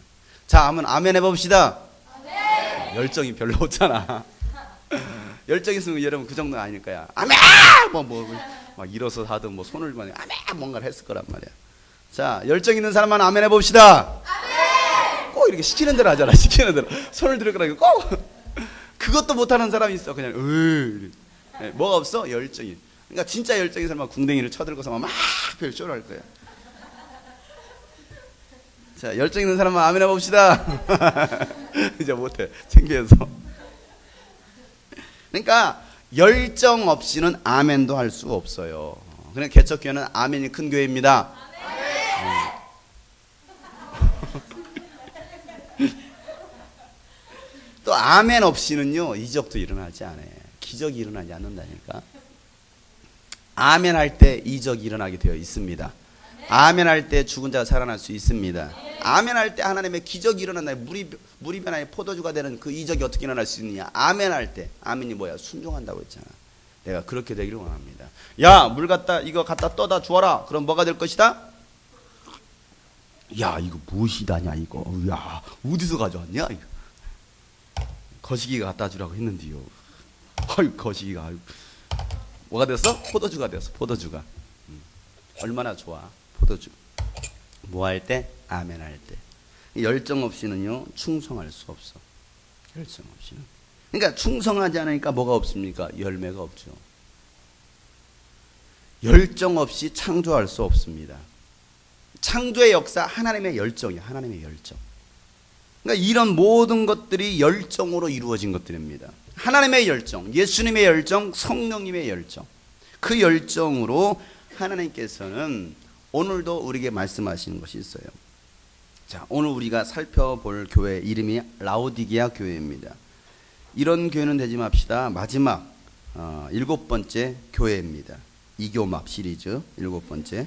자, 한번 아멘 해봅시다. 아멘. 열정이 별로 없잖아. 열정 있으면 여러분 그 정도는 아닐 거야. 아멘! 막 일어서 하든 뭐 손을 막 아멘! 뭔가를 했을 거란 말이야. 자, 열정 있는 사람만 아멘 해봅시다. 아멘! 꼭 이렇게 시키는 대로 하잖아. 시키는 대로. 손을 들을 거라고 꼭. 그것도 못하는 사람이 있어. 그냥 뭐가 없어? 열정이. 그러니까 진짜 열정인 사람은 궁뎅이를 쳐들고서 막 별쇼를 할 거야. 자, 열정 있는 사람만 아멘 해봅시다. 이제 못해. 창피해서. 그러니까 열정 없이는 아멘도 할 수 없어요. 그러니까 개척교회는 아멘이 큰 교회입니다. 또 아멘 없이는요 이적도 일어나지 않아요. 기적이 일어나지 않는다니까. 아멘 할 때 이적이 일어나게 되어 있습니다. 아멘 할 때 죽은 자가 살아날 수 있습니다. 아멘 할 때 하나님의 기적이 일어난다. 물이 변하여 포도주가 되는 그 이적이 어떻게 일어날 수 있느냐. 아멘 할 때. 아멘이 뭐야? 순종한다고 했잖아. 내가 그렇게 되기를 원합니다. 야, 물 갖다 이거 갖다 떠다 주어라. 그럼 뭐가 될 것이다? 야, 이거 무엇이다냐 이거. 야, 어디서 가져왔냐 이거. 거시기가 갖다 주라고 했는데요. 아유, 거시기가 아유. 뭐가 됐어? 포도주가 됐어. 포도주가. 얼마나 좋아. 포도주. 뭐 할 때? 아멘 할 때. 열정 없이는요 충성할 수 없어. 열정 없이는. 그러니까 충성하지 않으니까 뭐가 없습니까? 열매가 없죠. 열정 없이 창조할 수 없습니다. 창조의 역사 하나님의 열정이야. 하나님의 열정. 그러니까 이런 모든 것들이 열정으로 이루어진 것들입니다. 하나님의 열정, 예수님의 열정, 성령님의 열정. 그 열정으로 하나님께서는 오늘도 우리에게 말씀하시는 것이 있어요. 자, 오늘 우리가 살펴볼 교회 이름이 라오디게아 교회입니다. 이런 교회는 되지 맙시다. 마지막 7번째 교회입니다. 이교막 시리즈 7번째.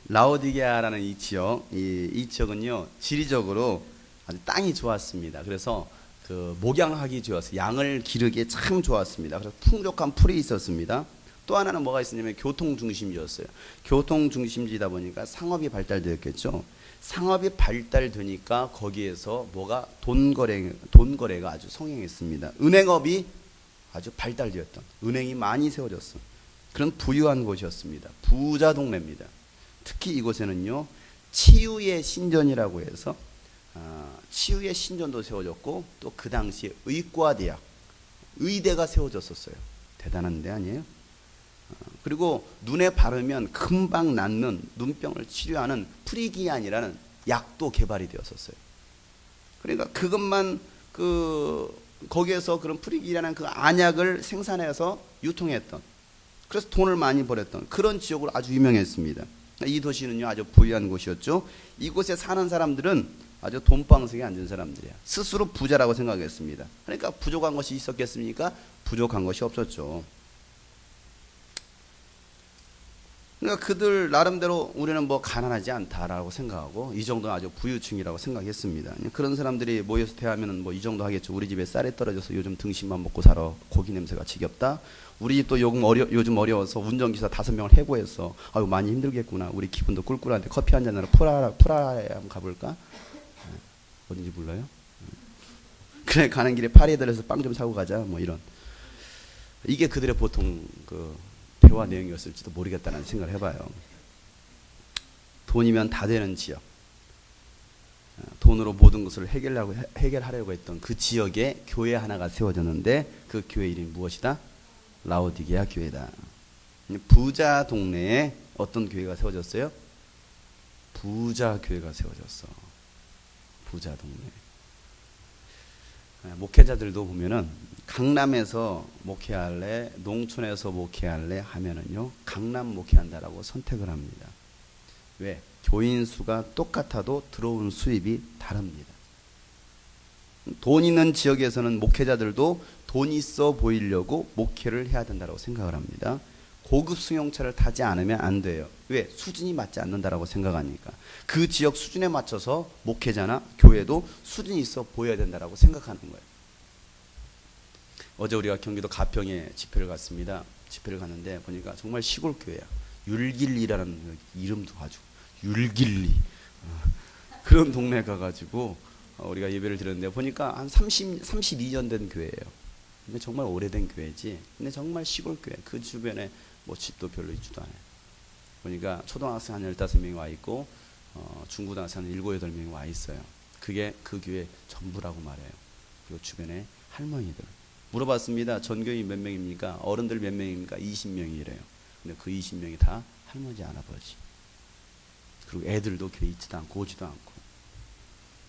라오디게아라는 이 지역, 이 지역은요 지리적으로 아주 땅이 좋았습니다. 그래서 그 목양하기 좋았어요. 양을 기르기에 참 좋았습니다. 그래서 풍족한 풀이 있었습니다. 또 하나는 뭐가 있었냐면 교통 중심지였어요. 교통 중심지다 보니까 상업이 발달되었겠죠. 상업이 발달되니까 거기에서 뭐가 돈거래가 아주 성행했습니다. 은행업이 아주 발달되었던, 은행이 많이 세워졌어. 그런 부유한 곳이었습니다. 부자 동네입니다. 특히 이곳에는요 치유의 신전이라고 해서 치유의 신전도 세워졌고 또 그 당시에 의과대학, 의대가 세워졌었어요. 대단한 데 아니에요? 그리고 눈에 바르면 금방 낫는 눈병을 치료하는 프리기안이라는 약도 개발이 되었었어요. 그러니까 그것만 거기에서 그런 프리기안이라는 그 안약을 생산해서 유통했던, 그래서 돈을 많이 벌였던 그런 지역으로 아주 유명했습니다. 이 도시는요 아주 부유한 곳이었죠. 이곳에 사는 사람들은 아주 돈방석에 앉은 사람들이야. 스스로 부자라고 생각했습니다. 그러니까 부족한 것이 있었겠습니까? 부족한 것이 없었죠. 그러니까 그들 나름대로 우리는 뭐 가난하지 않다라고 생각하고 이 정도는 아주 부유층이라고 생각했습니다. 그런 사람들이 모여서 대하면 뭐 이 정도 하겠죠. 우리 집에 쌀이 떨어져서 요즘 등심만 먹고 살아. 고기 냄새가 지겹다. 우리 집도 요즘 어려워서 운전기사 5명을 해고했어. 아유 많이 힘들겠구나. 우리 기분도 꿀꿀한데 커피 한 잔으로 프라하에 한번 가볼까? 어딘지 몰라요? 그래 가는 길에 파리에 들려서 빵 좀 사고 가자. 뭐 이런. 이게 그들의 보통 그 대화 내용이었을지도 모르겠다는 생각을 해봐요. 돈이면 다 되는 지역, 돈으로 모든 것을 해결하려고 했던 그 지역에 교회 하나가 세워졌는데 그 교회 이름이 무엇이다? 라오디게아 교회다. 부자 동네에 어떤 교회가 세워졌어요? 부자 교회가 세워졌어. 부자 동네. 목회자들도 보면은 강남에서 목회할래, 농촌에서 목회할래 하면은요 강남 목회한다라고 선택을 합니다. 왜? 교인 수가 똑같아도 들어오는 수입이 다릅니다. 돈 있는 지역에서는 목회자들도 돈 있어 보이려고 목회를 해야 된다고 생각을 합니다. 고급 승용차를 타지 않으면 안 돼요. 왜? 수준이 맞지 않는다라고 생각하니까. 그 지역 수준에 맞춰서 목회자나 교회도 수준이 있어 보여야 된다라고 생각하는 거예요. 어제 우리가 경기도 가평에 집회를 갔습니다. 집회를 갔는데 보니까 정말 시골 교회야. 율길리라는 이름도 가지고 율길리 그런 동네 가가지고 우리가 예배를 드렸는데 보니까 한 32년 된 교회예요. 근데 정말 오래된 교회지. 근데 정말 시골 교회. 그 주변에 뭐 집도 별로 있지도 않아요. 보니까 초등학생 한 15명이 와 있고 중고등학생 한 7, 8명이 와 있어요. 그게 그 교회 전부라고 말해요. 그리고 주변에 할머니들. 물어봤습니다. 전교인 몇 명입니까? 어른들 몇 명입니까? 20명이래요. 근데 그 20명이 다 할머니, 할아버지. 그리고 애들도 교회 있지도 않고 오지도 않고.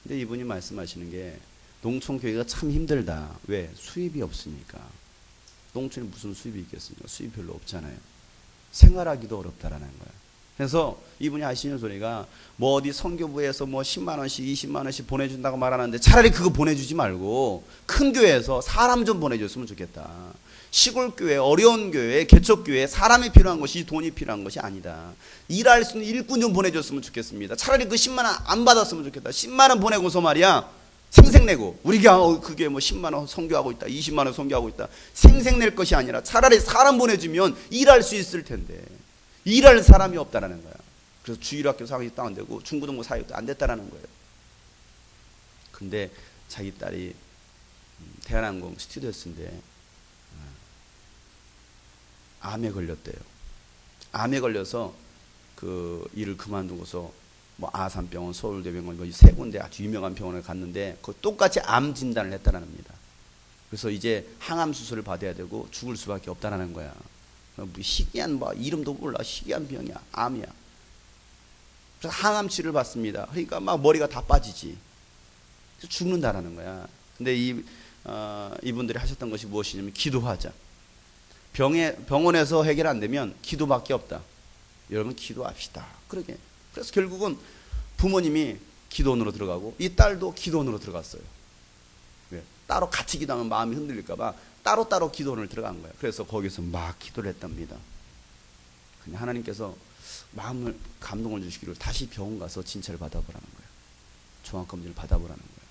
근데 이분이 말씀하시는 게 농촌 교회가 참 힘들다. 왜? 수입이 없으니까. 농촌에 무슨 수입이 있겠습니까? 수입 별로 없잖아요. 생활하기도 어렵다라는 거예요. 그래서 이분이 하시는 소리가 뭐 어디 선교부에서 뭐 10만 원씩 20만 원씩 보내준다고 말하는데 차라리 그거 보내주지 말고 큰 교회에서 사람 좀 보내줬으면 좋겠다. 시골 교회, 어려운 교회, 개척 교회 사람이 필요한 것이 돈이 필요한 것이 아니다. 일할 수 있는 일꾼 좀 보내줬으면 좋겠습니다. 차라리 그 10만 원 안 받았으면 좋겠다. 10만 원 보내고서 말이야 생색내고 우리가 그게 뭐 10만 원 선교하고 있다, 20만 원 선교하고 있다 생색낼 것이 아니라 차라리 사람 보내주면 일할 수 있을 텐데 일할 사람이 없다라는 거야. 그래서 주일학교 사학이 다운되고 중고등부 사학도 안 됐다라는 거예요. 근데 자기 딸이 대한항공 스튜어디스인데 암에 걸렸대요. 암에 걸려서 그 일을 그만두고서 뭐 아산병원, 서울대병원 뭐 세 군데 아주 유명한 병원에 갔는데 그 똑같이 암 진단을 했다는 겁니다. 그래서 이제 항암 수술을 받아야 되고 죽을 수밖에 없다라는 거야. 희귀한 뭐 이름도 몰라. 희귀한 병이야. 암이야. 그래서 항암 치료를 받습니다. 그러니까 막 머리가 다 빠지지. 죽는다라는 거야. 근데 이분들이 하셨던 것이 무엇이냐면 기도하자. 병원에서 해결 안 되면 기도밖에 없다. 여러분 기도합시다. 그러게. 그래서 결국은 부모님이 기도원으로 들어가고 이 딸도 기도원으로 들어갔어요. 왜? 따로 같이 기도하면 마음이 흔들릴까 봐 따로따로 기도원을 들어간 거예요. 그래서 거기서 막 기도를 했답니다. 근데 하나님께서 마음을 감동을 주시기를 다시 병원 가서 진찰을 받아보라는 거예요. 종합검진을 받아보라는 거예요.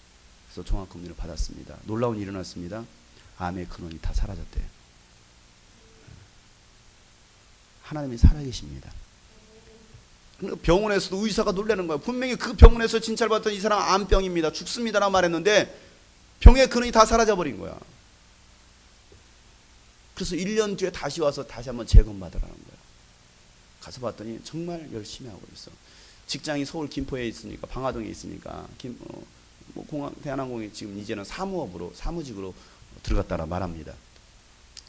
그래서 종합검진을 받았습니다. 놀라운 일이 일어났습니다. 암의 근원이 다 사라졌대요. 하나님이 살아계십니다. 병원에서도 의사가 놀라는 거예요. 분명히 그 병원에서 진찰받던 이 사람 암병입니다. 죽습니다라고 말했는데 병의 근원이 다 사라져버린 거야. 그래서 1년 뒤에 다시 와서 다시 한번 재검받으라는 거야. 가서 봤더니 정말 열심히 하고 있어. 직장이 서울 김포에 있으니까 방화동에 있으니까 대한항공이 지금 이제는 사무직으로 들어갔다라 말합니다.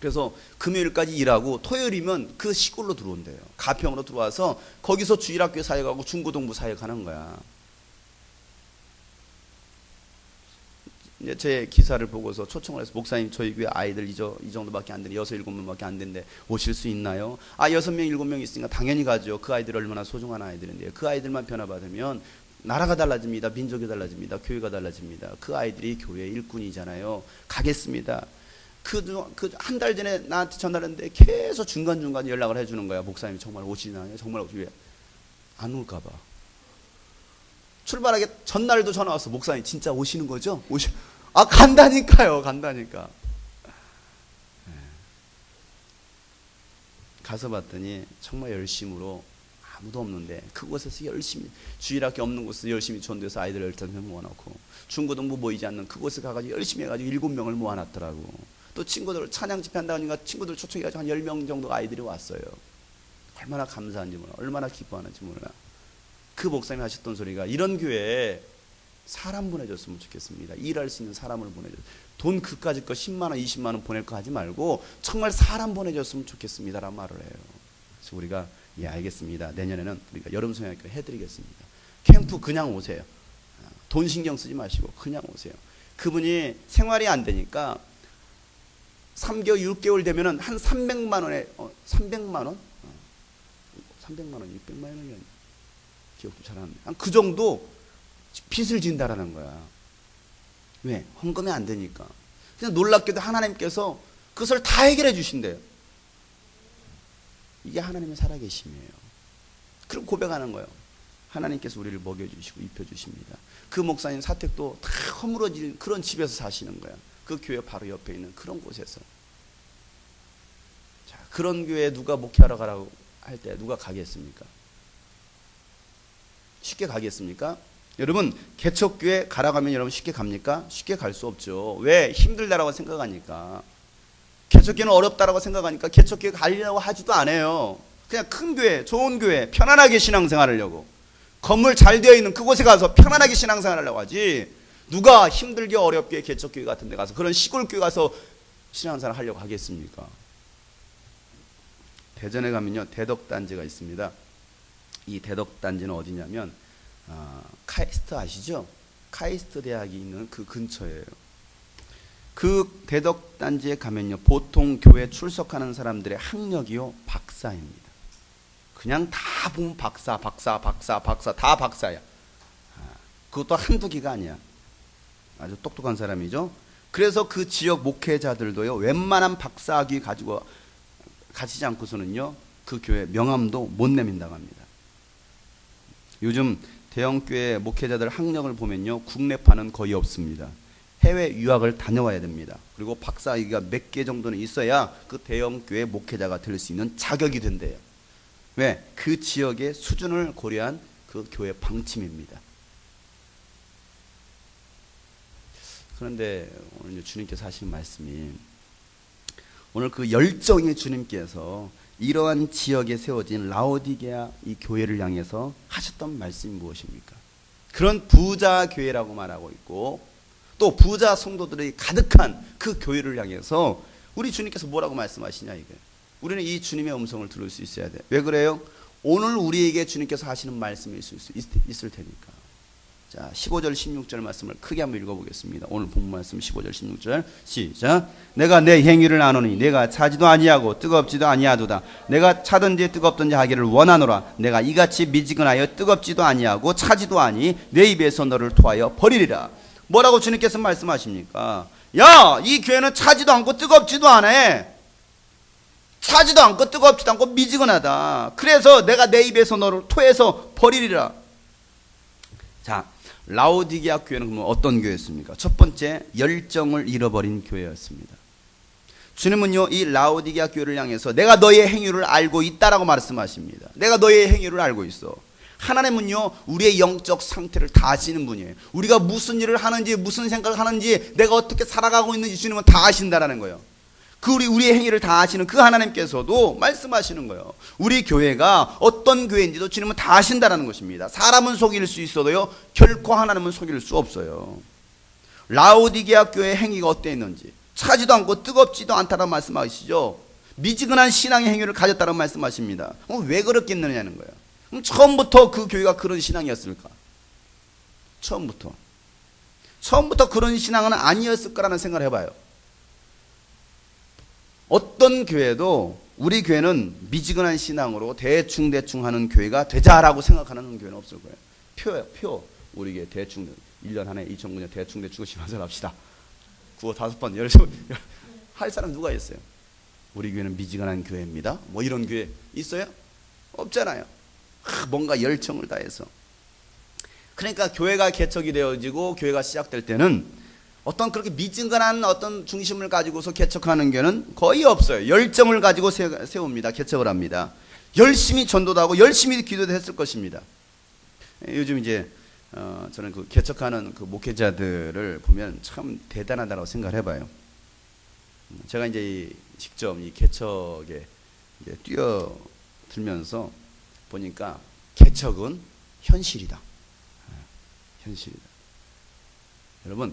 그래서 금요일까지 일하고 토요일이면 그 시골로 들어온대요. 가평으로 들어와서 거기서 주일학교 사역하고 중고등부 사역하는 거야. 이제 제 기사를 보고서 초청을 해서 목사님 저희 교회 아이들 이 정도밖에 안 되는데 6, 7명밖에 안 되는데 오실 수 있나요? 6명, 7명 있으니까 당연히 가죠. 그 아이들 얼마나 소중한 아이들인데요. 그 아이들만 변화받으면 나라가 달라집니다. 민족이 달라집니다. 교회가 달라집니다. 그 아이들이 교회 일꾼이잖아요. 가겠습니다. 한 달 전에 나한테 전화를 했는데 계속 중간중간 연락을 해주는 거야. 목사님 정말 오시나요? 정말 오시나요? 안 올까봐. 출발하기 전날도 전화 왔어. 목사님 진짜 오시는 거죠? 간다니까요. 간다니까. 가서 봤더니 정말 열심으로 아무도 없는데 그곳에서 열심히 주일학교 없는 곳에서 열심히 전도해서 아이들 15명 모아놓고 중고등부 모이지 않는 그곳에 가가지고 열심히 해가지고 7명을 모아놨더라고. 또 친구들 찬양 집회 한다니까 친구들 초청해가지고 한 10명 정도 아이들이 왔어요. 얼마나 감사한지 몰라. 얼마나 기뻐하는지 몰라. 그 목사님이 하셨던 소리가 이런 교회에 사람 보내줬으면 좋겠습니다. 일할 수 있는 사람을 보내줬으면 돈 그까짓 거 10만 원 20만 원 보낼 거 하지 말고 정말 사람 보내줬으면 좋겠습니다 라는 말을 해요. 그래서 우리가 알겠습니다. 내년에는 우리가 여름 성형학교 해드리겠습니다. 캠프 그냥 오세요. 돈 신경 쓰지 마시고 그냥 오세요. 그분이 생활이 안 되니까 3개월 6개월 되면은 한 300만 원에 300만 원? 300만 원 600만 원이 기억도 잘 안 나. 그 정도 빚을 진다라는 거야. 왜? 헌금이 안 되니까. 그냥 놀랍게도 하나님께서 그것을 다 해결해 주신대요. 이게 하나님의 살아계심이에요. 그럼 고백하는 거예요. 하나님께서 우리를 먹여주시고 입혀주십니다. 그 목사님 사택도 다 허물어진 그런 집에서 사시는 거야. 그 교회 바로 옆에 있는 그런 곳에서. 자, 그런 교회에 누가 목회하러 가라고 할 때 누가 가겠습니까? 쉽게 가겠습니까? 여러분, 개척교회 가라고 하면 여러분 쉽게 갑니까? 쉽게 갈 수 없죠. 왜? 힘들다라고 생각하니까. 개척교회는 어렵다라고 생각하니까 개척교회 가려고 하지도 않아요. 그냥 큰 교회, 좋은 교회, 편안하게 신앙생활하려고. 건물 잘 되어 있는 그곳에 가서 편안하게 신앙생활하려고 하지. 누가 힘들게 어렵게 개척교회 같은 데 가서 그런 시골교회 가서 신앙생활 하려고 하겠습니까? 대전에 가면요 대덕단지가 있습니다. 이 대덕단지는 어디냐면 카이스트 아시죠? 카이스트 대학이 있는 그 근처예요. 그 대덕단지에 가면요 보통 교회 출석하는 사람들의 학력이요 박사입니다. 그냥 다 보면 박사 다 박사야. 그것도 한두 기가 아니야. 아주 똑똑한 사람이죠. 그래서 그 지역 목회자들도요 웬만한 박사학위 가지지 않고서는요 그 교회 명함도 못 내민다고 합니다. 요즘 대형교회 목회자들 학력을 보면요 국내파는 거의 없습니다. 해외 유학을 다녀와야 됩니다. 그리고 박사학위가 몇 개 정도는 있어야 그 대형교회 목회자가 될 수 있는 자격이 된대요. 왜? 그 지역의 수준을 고려한 그 교회 방침입니다. 그런데 오늘 주님께서 하신 말씀이 오늘 그 열정의 주님께서 이러한 지역에 세워진 라오디게아 이 교회를 향해서 하셨던 말씀이 무엇입니까? 그런 부자 교회라고 말하고 있고 또 부자 성도들이 가득한 그 교회를 향해서 우리 주님께서 뭐라고 말씀하시냐 이거예요. 우리는 이 주님의 음성을 들을 수 있어야 돼. 왜 그래요? 오늘 우리에게 주님께서 하시는 말씀이 있을 테니까. 자, 15절 16절 말씀을 크게 한번 읽어보겠습니다. 오늘 본문 말씀 15절 16절 시작. 내가 내 행위를 아노니 내가 차지도 아니하고 뜨겁지도 아니하도다. 내가 차든지 뜨겁든지 하기를 원하노라. 내가 이같이 미지근하여 뜨겁지도 아니하고 차지도 아니 내 입에서 너를 토하여 버리리라. 뭐라고 주님께서 말씀하십니까? 야, 이 교회는 차지도 않고 뜨겁지도 않아. 차지도 않고 뜨겁지도 않고 미지근하다. 그래서 내가 내 입에서 너를 토해서 버리리라. 자, 라오디게아 교회는 그러면 어떤 교회였습니까? 첫 번째, 열정을 잃어버린 교회였습니다. 주님은요 이 라오디게아 교회를 향해서 내가 너의 행위를 알고 있다라고 말씀하십니다. 내가 너의 행위를 알고 있어. 하나님은요 우리의 영적 상태를 다 아시는 분이에요. 우리가 무슨 일을 하는지 무슨 생각을 하는지 내가 어떻게 살아가고 있는지 주님은 다 아신다라는 거예요. 그 우리의 행위를 다 아시는 그 하나님께서도 말씀하시는 거예요. 우리 교회가 어떤 교회인지도 주님은 다 아신다라는 것입니다. 사람은 속일 수 있어도요 결코 하나님은 속일 수 없어요. 라오디게아 교회의 행위가 어땠는지 차지도 않고 뜨겁지도 않다라는 말씀하시죠. 미지근한 신앙의 행위를 가졌다는 말씀하십니다. 왜 그렇겠느냐는 거예요. 그럼 처음부터 그 교회가 그런 신앙이었을까? 처음부터 그런 신앙은 아니었을 거라는 생각을 해봐요. 어떤 교회도 우리 교회는 미지근한 신앙으로 대충 하는 교회가 되자라고 생각하는 교회는 없을 거예요. 표예요, 표. 우리 교회 대충 1년 한 해 2009년 대충 심화설 합시다. 9호 5번 열심히 할 사람 누가 있어요? 우리 교회는 미지근한 교회입니다. 뭐 이런 교회 있어요? 없잖아요. 뭔가 열정을 다해서. 그러니까 교회가 개척이 되어지고 교회가 시작될 때는 어떤 그렇게 미지근한 어떤 중심을 가지고서 개척하는 교회는 거의 없어요. 열정을 가지고 세웁니다. 개척을 합니다. 열심히 전도도 하고 열심히 기도도 했을 것입니다. 요즘 이제 저는 그 개척하는 그 목회자들을 보면 참 대단하다고 생각을 해봐요. 제가 이제 직접 이 개척에 이제 뛰어들면서 보니까 개척은 현실이다. 현실이다. 여러분,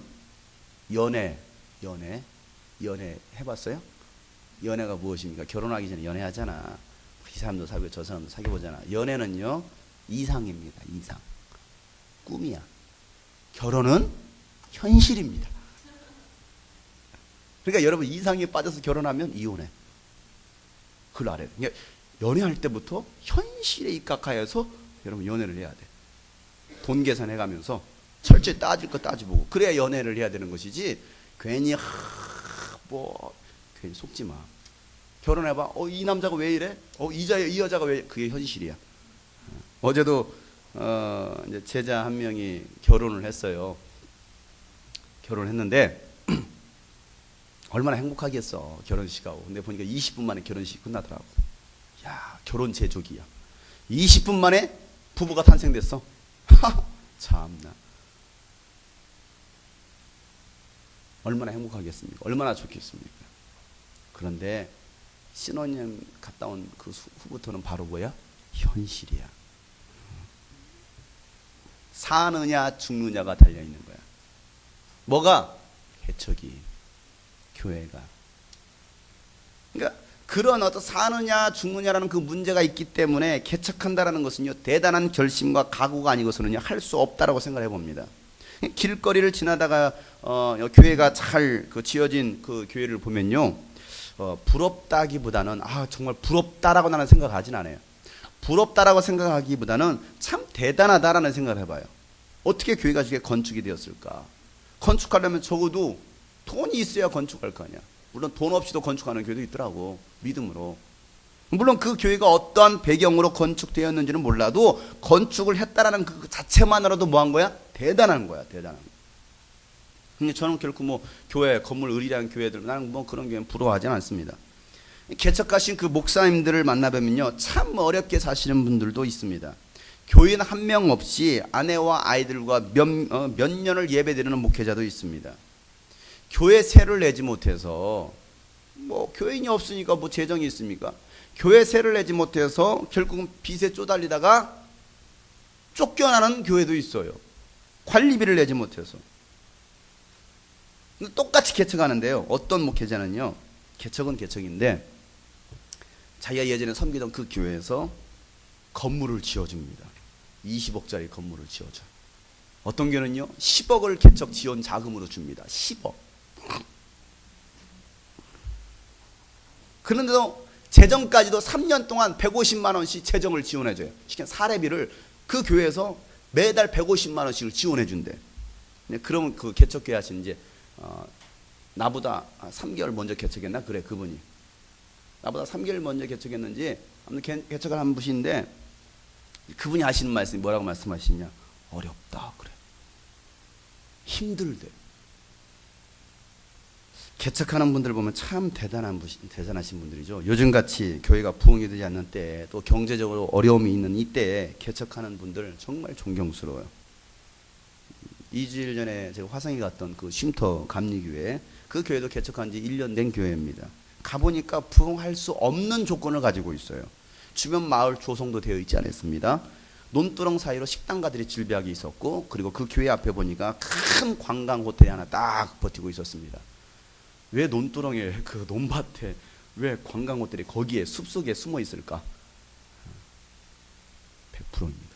연애 해봤어요? 연애가 무엇입니까? 결혼하기 전에 연애하잖아. 이 사람도 사귀고 저 사람도 사귀어보잖아. 연애는요 이상입니다. 이상. 꿈이야. 결혼은 현실입니다. 그러니까 여러분 이상에 빠져서 결혼하면 이혼해. 그걸 알아야 돼. 그러니까 연애할 때부터 현실에 입각하여서 여러분 연애를 해야 돼. 돈 계산해가면서 철저히 따질 거 따지보고 그래야 연애를 해야 되는 것이지 괜히 뭐 괜히 속지 마. 결혼해봐. 이 남자가 왜 이래? 이 여자가 왜? 그게 현실이야. 어제도 이제 제자 한 명이 결혼을 했어요. 결혼했는데 얼마나 행복하겠어 결혼식하고. 근데 보니까 20분 만에 결혼식이 끝나더라고. 야, 결혼 제조기야. 20분 만에 부부가 탄생됐어. 참나. 얼마나 행복하겠습니까? 얼마나 좋겠습니까? 그런데 신혼여행 갔다 온 그 후부터는 바로 뭐야? 현실이야. 사느냐 죽느냐가 달려있는 거야. 뭐가? 개척이, 교회가. 그러니까 그런 어떤 사느냐 죽느냐라는 그 문제가 있기 때문에 개척한다라는 것은요, 대단한 결심과 각오가 아니고서는요 할 수 없다라고 생각을 해봅니다. 길거리를 지나다가 교회가 잘 지어진 그 교회를 보면요, 부럽다기보다는 정말 부럽다라고 나는 생각하진 않아요. 부럽다라고 생각하기보다는 참 대단하다라는 생각을 해봐요. 어떻게 교회가 저게 건축이 되었을까? 건축하려면 적어도 돈이 있어야 건축할 거 아니야. 물론 돈 없이도 건축하는 교회도 있더라고, 믿음으로. 물론 그 교회가 어떠한 배경으로 건축되었는지는 몰라도 건축을 했다라는 그 자체만으로도 뭐 한 거야? 대단한 거야, 대단한 거야. 근데 저는 결코 뭐 교회, 건물 의리한 교회들, 나는 뭐 그런 교회는 부러워하지 않습니다. 개척하신 그 목사님들을 만나보면요, 참 어렵게 사시는 분들도 있습니다. 교인 한 명 없이 아내와 아이들과 몇 년을 예배드리는 목회자도 있습니다. 교회 세를 내지 못해서, 뭐 교인이 없으니까 뭐 재정이 있습니까? 교회 세를 내지 못해서 결국은 빚에 쪼달리다가 쫓겨나는 교회도 있어요. 관리비를 내지 못해서. 똑같이 개척하는데요, 어떤 목회자는요, 개척은 개척인데 자기가 예전에 섬기던 그 교회에서 건물을 지어줍니다. 20억짜리 건물을 지어줘. 어떤 교회는요 10억을 개척 지원 자금으로 줍니다. 10억. 그런데도 재정까지도 3년 동안 150만 원씩 재정을 지원해줘요. 사례비를 그 교회에서 매달 150만 원씩을 지원해준대. 그러면 그 개척교회 하신 이제 나보다 3개월 먼저 개척했나? 그래, 그분이. 나보다 3개월 먼저 개척했는지 아무튼 개척을 한 분인데 그분이 하시는 말씀이 뭐라고 말씀하시냐? 어렵다 그래. 힘들대. 개척하는 분들 보면 참 대단하신 분들이죠. 요즘같이 교회가 부흥이 되지 않는 때, 또 경제적으로 어려움이 있는 이때에 개척하는 분들 정말 존경스러워요. 2주일 전에 제가 화성에 갔던 그 쉼터 감리교회, 그 교회도 개척한 지 1년 된 교회입니다. 가보니까 부흥할 수 없는 조건을 가지고 있어요. 주변 마을 조성도 되어 있지 않았습니다. 논두렁 사이로 식당가들이 질비하게 있었고, 그리고 그 교회 앞에 보니까 큰 관광 호텔이 하나 딱 버티고 있었습니다. 왜 논두렁에, 그 논밭에 왜 관광 호텔이 거기에 숲속에 숨어 있을까? 100%입니다.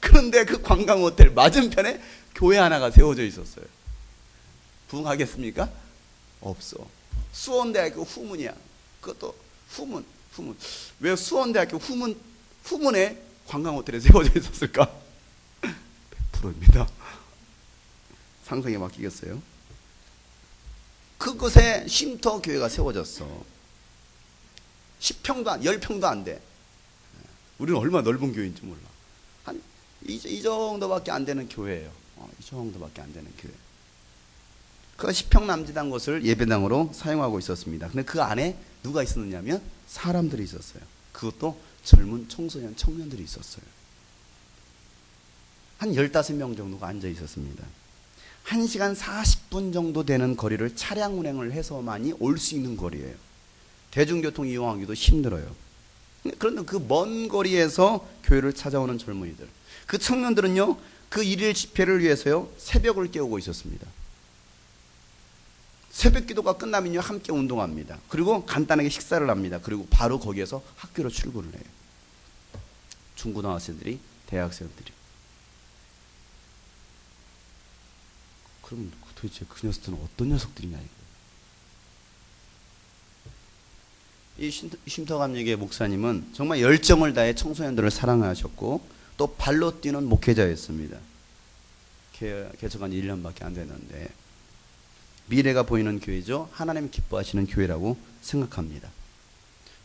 그런데 그 관광 호텔 맞은편에 교회 하나가 세워져 있었어요. 부흥하겠습니까? 없어. 수원대학교 후문이야. 그것도 후문. 왜 수원대학교 후문에 관광호텔에 세워져 있었을까? 100%입니다. 상상에 맡기겠어요? 그곳에 쉼터 교회가 세워졌어. 10평도 10평도 안 돼. 우리는 얼마나 넓은 교회인지 몰라. 한 이 정도밖에 안 되는 교회예요. 이 정도밖에 안 되는 교회. 그 10평 남짓한 곳을 예배당으로 사용하고 있었습니다. 근데 그 안에 누가 있었느냐면 사람들이 있었어요. 그것도 젊은 청소년, 청년들이 있었어요. 한 15명 정도가 앉아 있었습니다. 1시간 40분 정도 되는 거리를 차량 운행을 해서만이 올 수 있는 거리예요. 대중교통 이용하기도 힘들어요. 그런데 그 먼 거리에서 교회를 찾아오는 젊은이들, 그 청년들은요, 그 일일 집회를 위해서요 새벽을 깨우고 있었습니다. 새벽 기도가 끝나면요 함께 운동합니다. 그리고 간단하게 식사를 합니다. 그리고 바로 거기에서 학교로 출근을 해요. 중고등학생들이, 대학생들이. 그럼 도대체 그 녀석들은 어떤 녀석들이냐 이거. 이 쉼터 감리교회 목사님은 정말 열정을 다해 청소년들을 사랑하셨고, 또 발로 뛰는 목회자였습니다. 개척한 지 1년밖에 안 됐는데 미래가 보이는 교회죠. 하나님이 기뻐하시는 교회라고 생각합니다.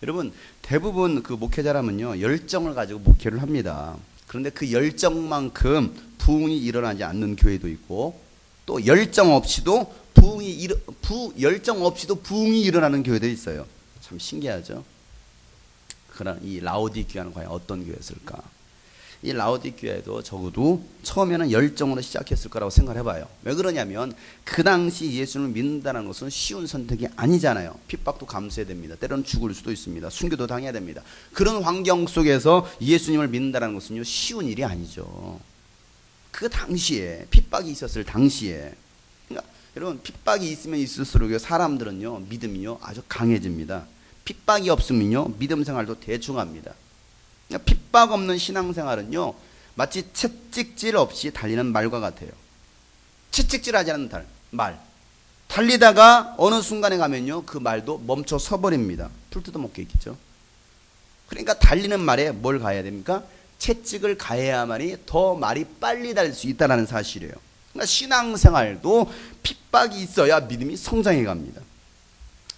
여러분, 대부분 그 목회자라면요, 열정을 가지고 목회를 합니다. 그런데 그 열정만큼 부흥이 일어나지 않는 교회도 있고, 또 열정 없이도 부흥이 일어나는 교회도 있어요. 참 신기하죠. 그러나 이 라오디게아는 과연 어떤 교회였을까? 이 라오디게아도 적어도 처음에는 열정으로 시작했을 거라고 생각을 해봐요. 왜 그러냐면 그 당시 예수님을 믿는다는 것은 쉬운 선택이 아니잖아요. 핍박도 감수해야 됩니다. 때로는 죽을 수도 있습니다. 순교도 당해야 됩니다. 그런 환경 속에서 예수님을 믿는다는 것은요, 쉬운 일이 아니죠. 그 당시에 핍박이 있었을 당시에, 그러니까 여러분, 핍박이 있으면 있을수록 사람들은요, 믿음이요 아주 강해집니다. 핍박이 없으면요, 믿음 생활도 대충 합니다. 그러니까 핍박 없는 신앙생활은요, 마치 채찍질 없이 달리는 말과 같아요. 채찍질하지 않는 말. 달리다가 어느 순간에 가면요, 그 말도 멈춰 서버립니다. 풀 뜯어먹게 있겠죠. 그러니까 달리는 말에 뭘 가해야 됩니까? 채찍을 가해야만이 더 말이 빨리 달릴 수 있다는 사실이에요. 그러니까 신앙생활도 핍박이 있어야 믿음이 성장해 갑니다.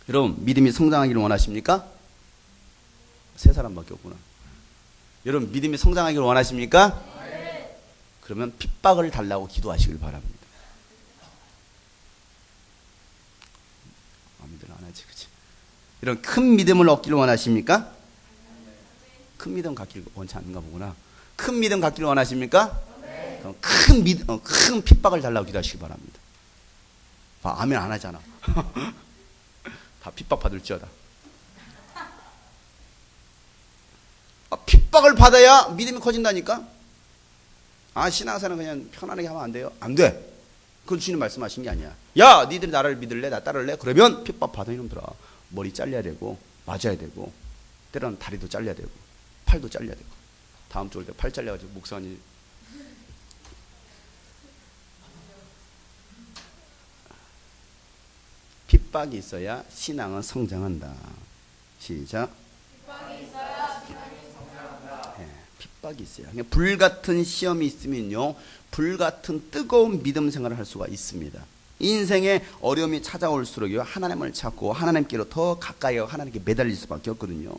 여러분, 믿음이 성장하기를 원하십니까? 세 사람밖에 없구나. 여러분, 믿음이 성장하기를 원하십니까? 네. 그러면 핍박을 달라고 기도하시길 바랍니다. 아무들 안 하지, 그치? 이런 큰 믿음을 얻기를 원하십니까? 큰 믿음 갖기를 원치 않는가 보구나. 큰 믿음 갖기를 원하십니까? 네. 그럼 큰 핍박을 달라고 기도하시기 바랍니다. 아멘 안 하잖아. 다 핍박 받을지어다. 핍박을 받아야 믿음이 커진다니까? 신앙생활은 그냥 편안하게 하면 안 돼요? 안 돼. 그건 주님 말씀하신 게 아니야. 야, 니들이 나를 믿을래? 나 따를래? 그러면 핍박 받아, 이놈들아. 머리 잘려야 되고, 맞아야 되고, 때로는 다리도 잘려야 되고, 팔도 잘려야 되고. 다음 주 올 때 팔 잘려가지고 목사님. 핍박이 있어야 신앙은 성장한다. 시작. 핍박이 있어야 신앙이 성장한다. 네, 핍박이 있어요. 그러니까 불같은 시험이 있으면요, 불같은 뜨거운 믿음 생활을 할 수가 있습니다. 인생에 어려움이 찾아올수록요, 하나님을 찾고 하나님께로 더 가까이 하고 하나님께 매달릴 수밖에 없거든요.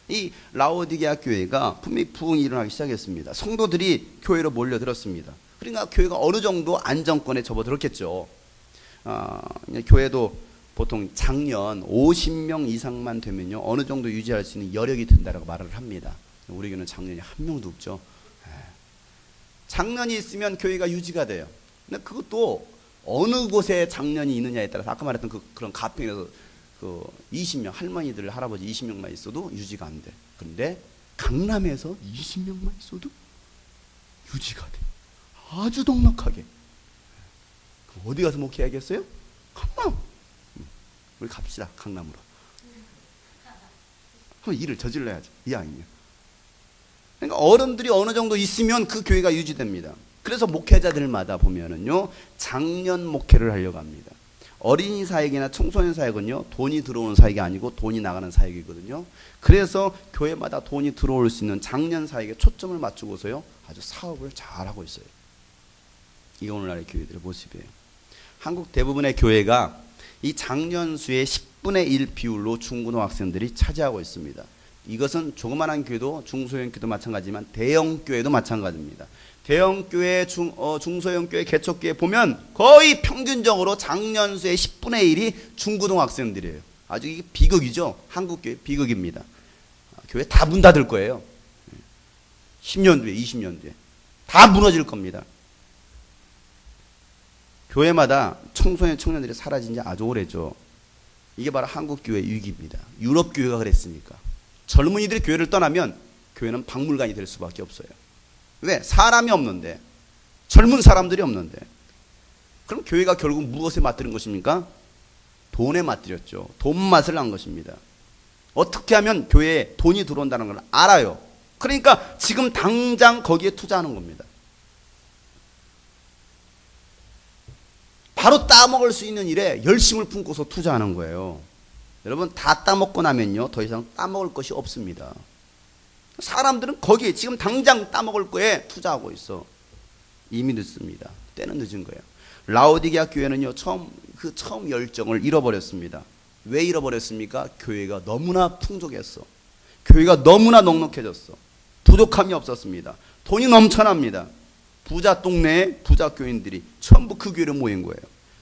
이 라오디게아 교회가 분명히 부흥이 일어나기 시작했습니다. 성도들이 교회로 몰려들었습니다. 그러니까 교회가 어느 정도 안정권에 접어들었겠죠. 교회도 보통 작년 50명 이상만 되면요, 어느 정도 유지할 수 있는 여력이 든다라고 말을 합니다. 우리 교회는 작년이 한 명도 없죠. 작년이 있으면 교회가 유지가 돼요. 근데 그것도 어느 곳에 작년이 있느냐에 따라서, 아까 말했던 그런 가평에서 20명, 할머니들, 할아버지 20명만 있어도 유지가 안 돼. 그런데 강남에서 20명만 있어도 유지가 돼. 아주 넉넉하게. 어디 가서 목회하겠어요? 강남. 우리 갑시다, 강남으로. 한번 일을 저질러야죠, 이왕이면. 그러니까 어른들이 어느 정도 있으면 그 교회가 유지됩니다. 그래서 목회자들마다 보면은요, 장년 목회를 하려고 합니다. 어린이 사역이나 청소년 사역은요, 돈이 들어오는 사역이 아니고 돈이 나가는 사역이거든요. 그래서 교회마다 돈이 들어올 수 있는 장년 사역에 초점을 맞추고서요, 아주 사업을 잘 하고 있어요. 이게 오늘날의 교회들의 모습이에요. 한국 대부분의 교회가 이 장년 수의 10분의 1 비율로 중고등학생들이 차지하고 있습니다. 이것은 조그마한 교회도 중소형 교회도 마찬가지지만 대형 교회도 마찬가지입니다. 대형 교회, 중소형 교회, 개척교회 보면 거의 평균적으로 장년 수의 10분의 1이 중고등학생들이에요. 아주 이게 비극이죠. 한국 교회 비극입니다. 교회 다 문 닫을 거예요. 10년 뒤에, 20년 뒤에 다 무너질 겁니다. 교회마다 청소년 청년들이 사라진 지 아주 오래죠. 이게 바로 한국 교회의 위기입니다. 유럽 교회가 그랬으니까. 젊은이들이 교회를 떠나면 교회는 박물관이 될 수밖에 없어요. 왜? 사람이 없는데, 젊은 사람들이 없는데. 그럼 교회가 결국 무엇에 맞들인 것입니까? 돈에 맞들였죠. 돈 맛을 한 것입니다. 어떻게 하면 교회에 돈이 들어온다는 걸 알아요. 그러니까 지금 당장 거기에 투자하는 겁니다. 바로 따먹을 수 있는 일에 열심을 품고서 투자하는 거예요. 여러분, 다 따먹고 나면요, 더 이상 따먹을 것이 없습니다. 사람들은 거기에 지금 당장 따먹을 거에 투자하고 있어. 이미 늦습니다. 때는 늦은 거예요. 라오디게아 교회는요, 처음 열정을 잃어버렸습니다. 왜 잃어버렸습니까? 교회가 너무나 풍족했어. 교회가 너무나 넉넉해졌어. 부족함이 없었습니다. 돈이 넘쳐납니다. 부자 동네에 부자 교인들이 전부 그 교회로 모인 거예요.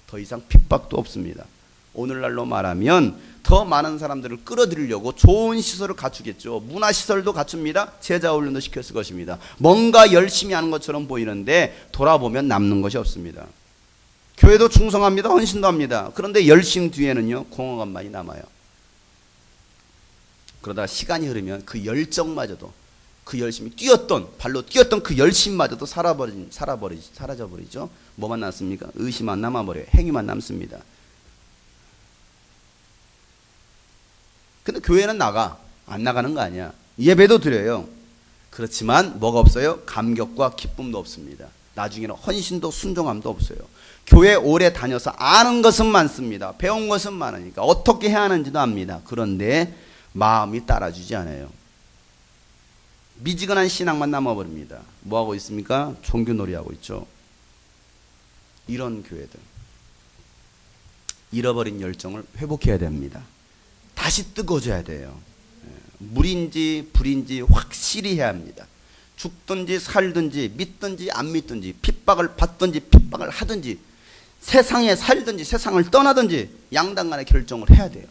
더 이상 핍박도 없습니다. 오늘날로 말하면 더 많은 사람들을 끌어들이려고 좋은 시설을 갖추겠죠. 문화시설도 갖춥니다. 제자훈련도 시켰을 것입니다. 뭔가 열심히 하는 것처럼 보이는데 돌아보면 남는 것이 없습니다. 교회도 충성합니다. 헌신도 합니다. 그런데 열심 뒤에는요, 공허감만이 남아요. 그러다 시간이 흐르면 그 열정마저도, 그 열심히 발로 뛰었던 그 열심마저도 사라져버리죠. 뭐만 남습니까? 의심만 남아버려요. 행위만 남습니다. 근데 교회는 안 나가는 거 아니야. 예배도 드려요. 그렇지만 뭐가 없어요? 감격과 기쁨도 없습니다. 나중에는 헌신도 순종함도 없어요. 교회 오래 다녀서 아는 것은 많습니다. 배운 것은 많으니까 어떻게 해야 하는지도 압니다. 그런데 마음이 따라주지 않아요. 미지근한 신앙만 남아버립니다. 뭐하고 있습니까? 종교놀이 하고 있죠. 이런 교회들, 잃어버린 열정을 회복해야 됩니다. 다시 뜨거워져야 돼요. 물인지 불인지 확실히 해야 합니다. 죽든지 살든지 믿든지 안 믿든지 핍박을 받든지 핍박을 하든지 세상에 살든지 세상을 떠나든지 양당간의 결정을 해야 돼요.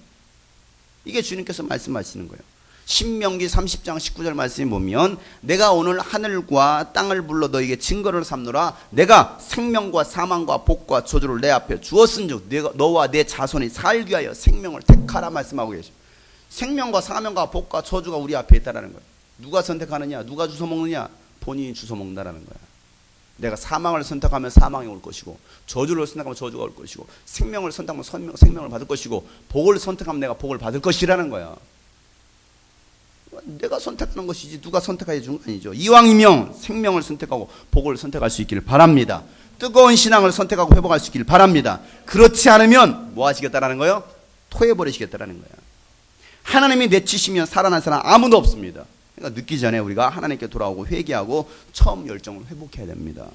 이게 주님께서 말씀하시는 거예요. 신명기 30장 19절 말씀에 보면 내가 오늘 하늘과 땅을 불러 너에게 증거를 삼노라. 내가 생명과 사망과 복과 저주를 내 앞에 주었은즉 너와 내 자손이 살기 위하여 생명을 택하라 말씀하고 계십니다. 생명과 사명과 복과 저주가 우리 앞에 있다는 거예요. 누가 선택하느냐? 누가 주워 먹느냐? 본인이 주워 먹는다는 거야. 내가 사망을 선택하면 사망이 올 것이고, 저주를 선택하면 저주가 올 것이고, 생명을 선택하면 생명을 받을 것이고, 복을 선택하면 내가 복을 받을 것이라는 거야. 내가 선택하는 것이지 누가 선택해 준 건 아니죠. 이왕이면 생명을 선택하고 복을 선택할 수 있기를 바랍니다. 뜨거운 신앙을 선택하고 회복할 수 있기를 바랍니다. 그렇지 않으면 뭐 하시겠다라는 거예요? 토해버리시겠다라는 거야. 하나님이 내치시면 살아난 사람 아무도 없습니다. 그러니까 늦기 전에 우리가 하나님께 돌아오고 회개하고 처음 열정을 회복해야 됩니다.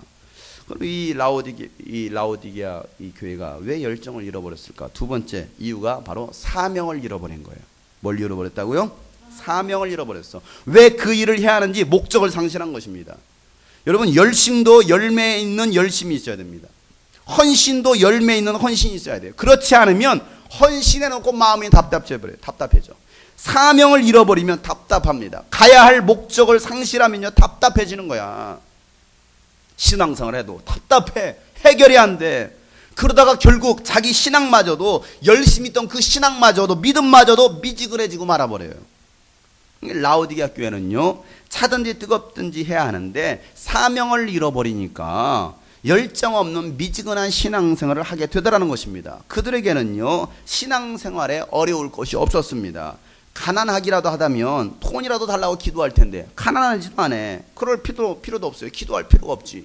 그럼 이 라오디게아 이 교회가 왜 열정을 잃어버렸을까? 두 번째 이유가 바로 사명을 잃어버린 거예요. 뭘 잃어버렸다고요? 사명을 잃어버렸어. 왜 그 일을 해야 하는지 목적을 상실한 것입니다. 여러분, 열심도 열매 있는 열심이 있어야 됩니다. 헌신도 열매 있는 헌신이 있어야 돼요. 그렇지 않으면 헌신해놓고 마음이 답답해져. 사명을 잃어버리면 답답합니다. 가야 할 목적을 상실하면요 답답해지는 거야. 신앙생활 해도 답답해. 해결이 안 돼. 그러다가 결국 자기 신앙마저도, 열심히 있던 그 신앙마저도, 믿음마저도 미지근해지고 말아버려요. 라오디게아 교회는요, 차든지 뜨겁든지 해야 하는데 사명을 잃어버리니까 열정 없는 미지근한 신앙생활을 하게 되더라는 것입니다. 그들에게는요, 신앙생활에 어려울 것이 없었습니다. 가난하기라도 하다면 돈이라도 달라고 기도할 텐데 가난하지도 않아. 그럴 필요도 없어요. 기도할 필요가 없지.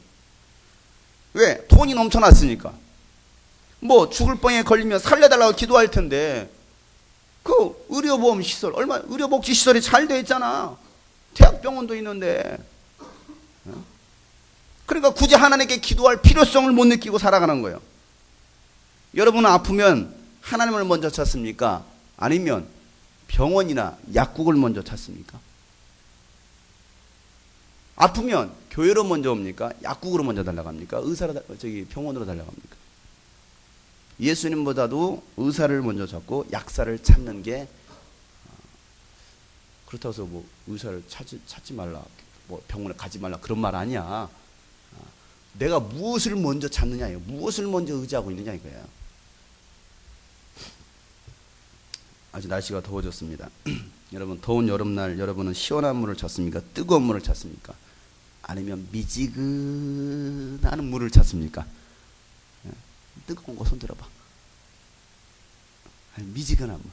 왜? 돈이 넘쳐났으니까. 뭐 죽을 뻔에 걸리면 살려달라고 기도할 텐데 그 의료보험 시설, 의료복지 시설이 잘 돼 있잖아. 대학병원도 있는데. 그러니까 굳이 하나님께 기도할 필요성을 못 느끼고 살아가는 거예요. 여러분은 아프면 하나님을 먼저 찾습니까? 아니면 병원이나 약국을 먼저 찾습니까? 아프면 교회로 먼저 옵니까? 약국으로 먼저 달려갑니까? 병원으로 달려갑니까? 예수님보다도 의사를 먼저 찾고 약사를 찾는 게, 그렇다고 해서 뭐 의사를 찾지 말라, 뭐 병원에 가지 말라 그런 말 아니야. 내가 무엇을 먼저 찾느냐예요. 무엇을 먼저 의지하고 있느냐 이거야. 아주 날씨가 더워졌습니다. 여러분, 더운 여름날 여러분은 시원한 물을 찾습니까? 뜨거운 물을 찾습니까? 아니면 미지근한 물을 찾습니까? 뜨거운 거 손 들어봐. 미지근한 물,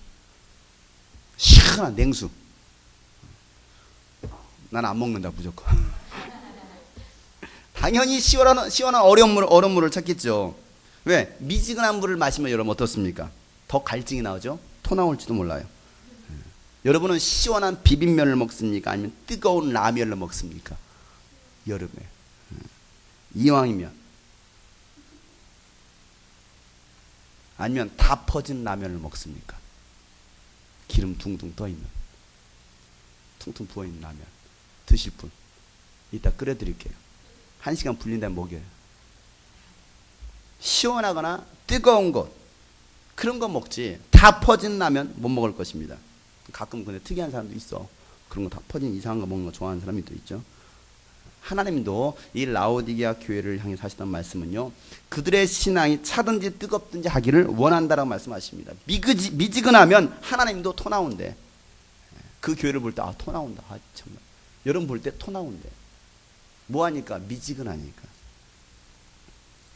시원한 냉수. 난 안 먹는다 무조건. 당연히 시원한 얼음 물을 찾겠죠. 왜? 미지근한 물을 마시면 여러분 어떻습니까? 더 갈증이 나오죠. 토 나올지도 몰라요. 여러분은 시원한 비빔면을 먹습니까? 아니면 뜨거운 라면을 먹습니까? 여름에. 이왕이면. 아니면 다 퍼진 라면을 먹습니까? 기름 둥둥 떠있는, 퉁퉁 부어있는 라면 드실 분 이따 끓여드릴게요. 1시간 불린 다음에 먹여요. 시원하거나 뜨거운 것, 그런 거 먹지 다 퍼진 라면 못 먹을 것입니다. 가끔 근데 특이한 사람도 있어. 그런 거 다 퍼진 이상한 거 먹는 거 좋아하는 사람이 또 있죠. 하나님도 이 라오디게아 교회를 향해 하시던 말씀은요, 그들의 신앙이 차든지 뜨겁든지 하기를 원한다라고 말씀하십니다. 미지근하면 하나님도 토 나온대. 그 교회를 볼 때 아, 토 나온다. 아, 정말. 여러분 볼 때 토 나온대. 뭐하니까? 미지근하니까.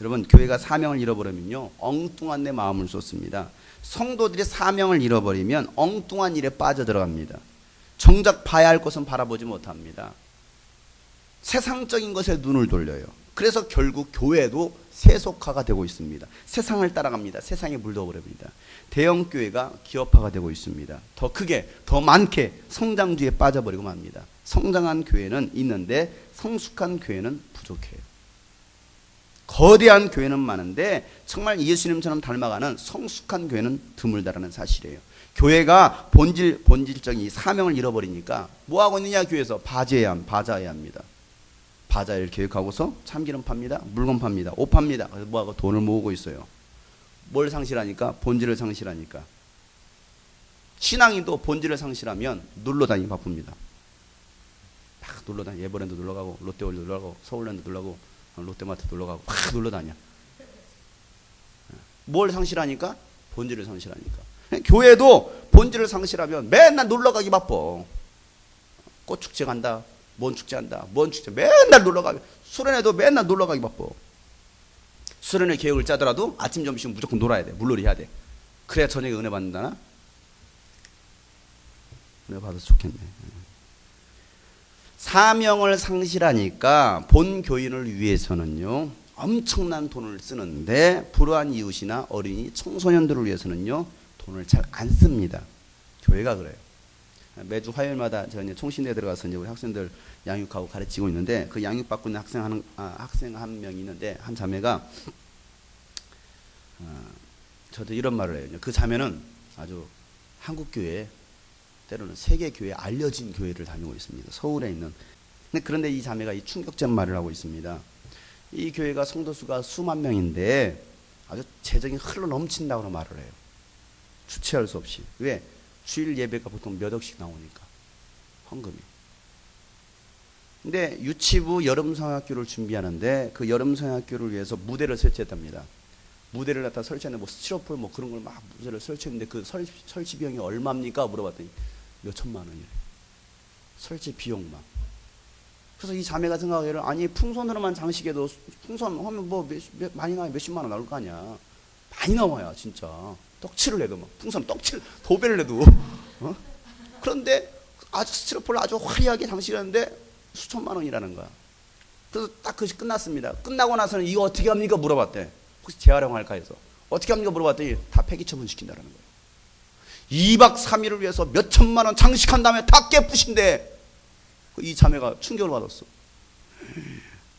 여러분, 교회가 사명을 잃어버리면요, 엉뚱한 데 마음을 쏟습니다. 성도들이 사명을 잃어버리면 엉뚱한 일에 빠져들어갑니다. 정작 봐야 할 것은 바라보지 못합니다. 세상적인 것에 눈을 돌려요. 그래서 결국 교회도 세속화가 되고 있습니다. 세상을 따라갑니다. 세상에 물들어버립니다. 대형 교회가 기업화가 되고 있습니다. 더 크게, 더 많게 성장주의에 빠져버리고 맙니다. 성장한 교회는 있는데 성숙한 교회는 부족해요. 거대한 교회는 많은데 정말 예수님처럼 닮아가는 성숙한 교회는 드물다라는 사실이에요. 교회가 본질적인 사명을 잃어버리니까 뭐하고 있느냐, 교회에서 바자해야 합니다. 바자회를 계획하고서 참기름 팝니다. 물건 팝니다. 옷 팝니다. 그래서 뭐하고 돈을 모으고 있어요. 뭘 상실하니까? 본질을 상실하니까. 신앙인도 본질을 상실하면 놀러 다니기 바쁩니다. 막 놀러 다니. 에버랜드 놀러 가고, 롯데월드 놀러 가고, 서울랜드 놀러 가고, 롯데마트 놀러 가고, 막 놀러 다녀. 뭘 상실하니까? 본질을 상실하니까. 교회도 본질을 상실하면 맨날 놀러 가기 바빠. 꽃축제 간다. 뭔 축제 한다. 뭔 축제. 맨날 놀러 가기. 수련회도 맨날 놀러 가기 바빠. 수련회 계획을 짜더라도 아침 점심 무조건 놀아야 돼. 물놀이 해야 돼. 그래야 저녁에 은혜 받는다나? 은혜 받아서 좋겠네. 사명을 상실하니까 본 교인을 위해서는요, 엄청난 돈을 쓰는데 불우한 이웃이나 어린이, 청소년들을 위해서는요, 돈을 잘 안 씁니다. 교회가 그래요. 매주 화요일마다 제가 이제 총신대에 들어가서 이제 우리 학생들 양육하고 가르치고 있는데, 그 양육받고 있는 학생 한 명이 있는데, 한 자매가 저도 이런 말을 해요. 그 자매는 아주 한국 교회, 때로는 세계 교회에 알려진 교회를 다니고 있습니다. 서울에 있는. 그런데 이 자매가 이 충격적 말을 하고 있습니다. 이 교회가 성도 수가 수만 명인데 아주 재정이 흘러 넘친다고 말을 해요. 주체할 수 없이. 왜? 주일 예배가 보통 몇 억씩 나오니까, 헌금이. 근데 유치부 여름성학교를 준비하는데 그 여름성학교를 위해서 무대를 설치했답니다. 무대를 갖다 설치했는데 뭐 스티로폴 뭐 그런 걸 막 무대를 설치했는데 그 설치 비용이 얼마입니까? 물어봤더니 몇 천만 원이래. 설치 비용만. 그래서 이 자매가 생각하기를, 아니 풍선으로만 장식해도, 풍선 하면 뭐 많이 나와요. 몇십만 원 나올 거 아니야. 많이 나와요 진짜. 떡칠을 해도 막 풍선 떡칠 도배를 해도 그런데 아주 스티로폴 아주 화려하게 장식하는데 수천만 원이라는 거야. 그래서 딱 그것이 끝났습니다. 끝나고 나서는 이거 어떻게 합니까? 물어봤대. 혹시 재활용할까 해서. 어떻게 합니까? 물어봤더니 다 폐기 처분시킨다는 거예요. 2박 3일을 위해서 몇 천만 원 장식한 다음에 다 깨부신데, 이 자매가 충격을 받았어.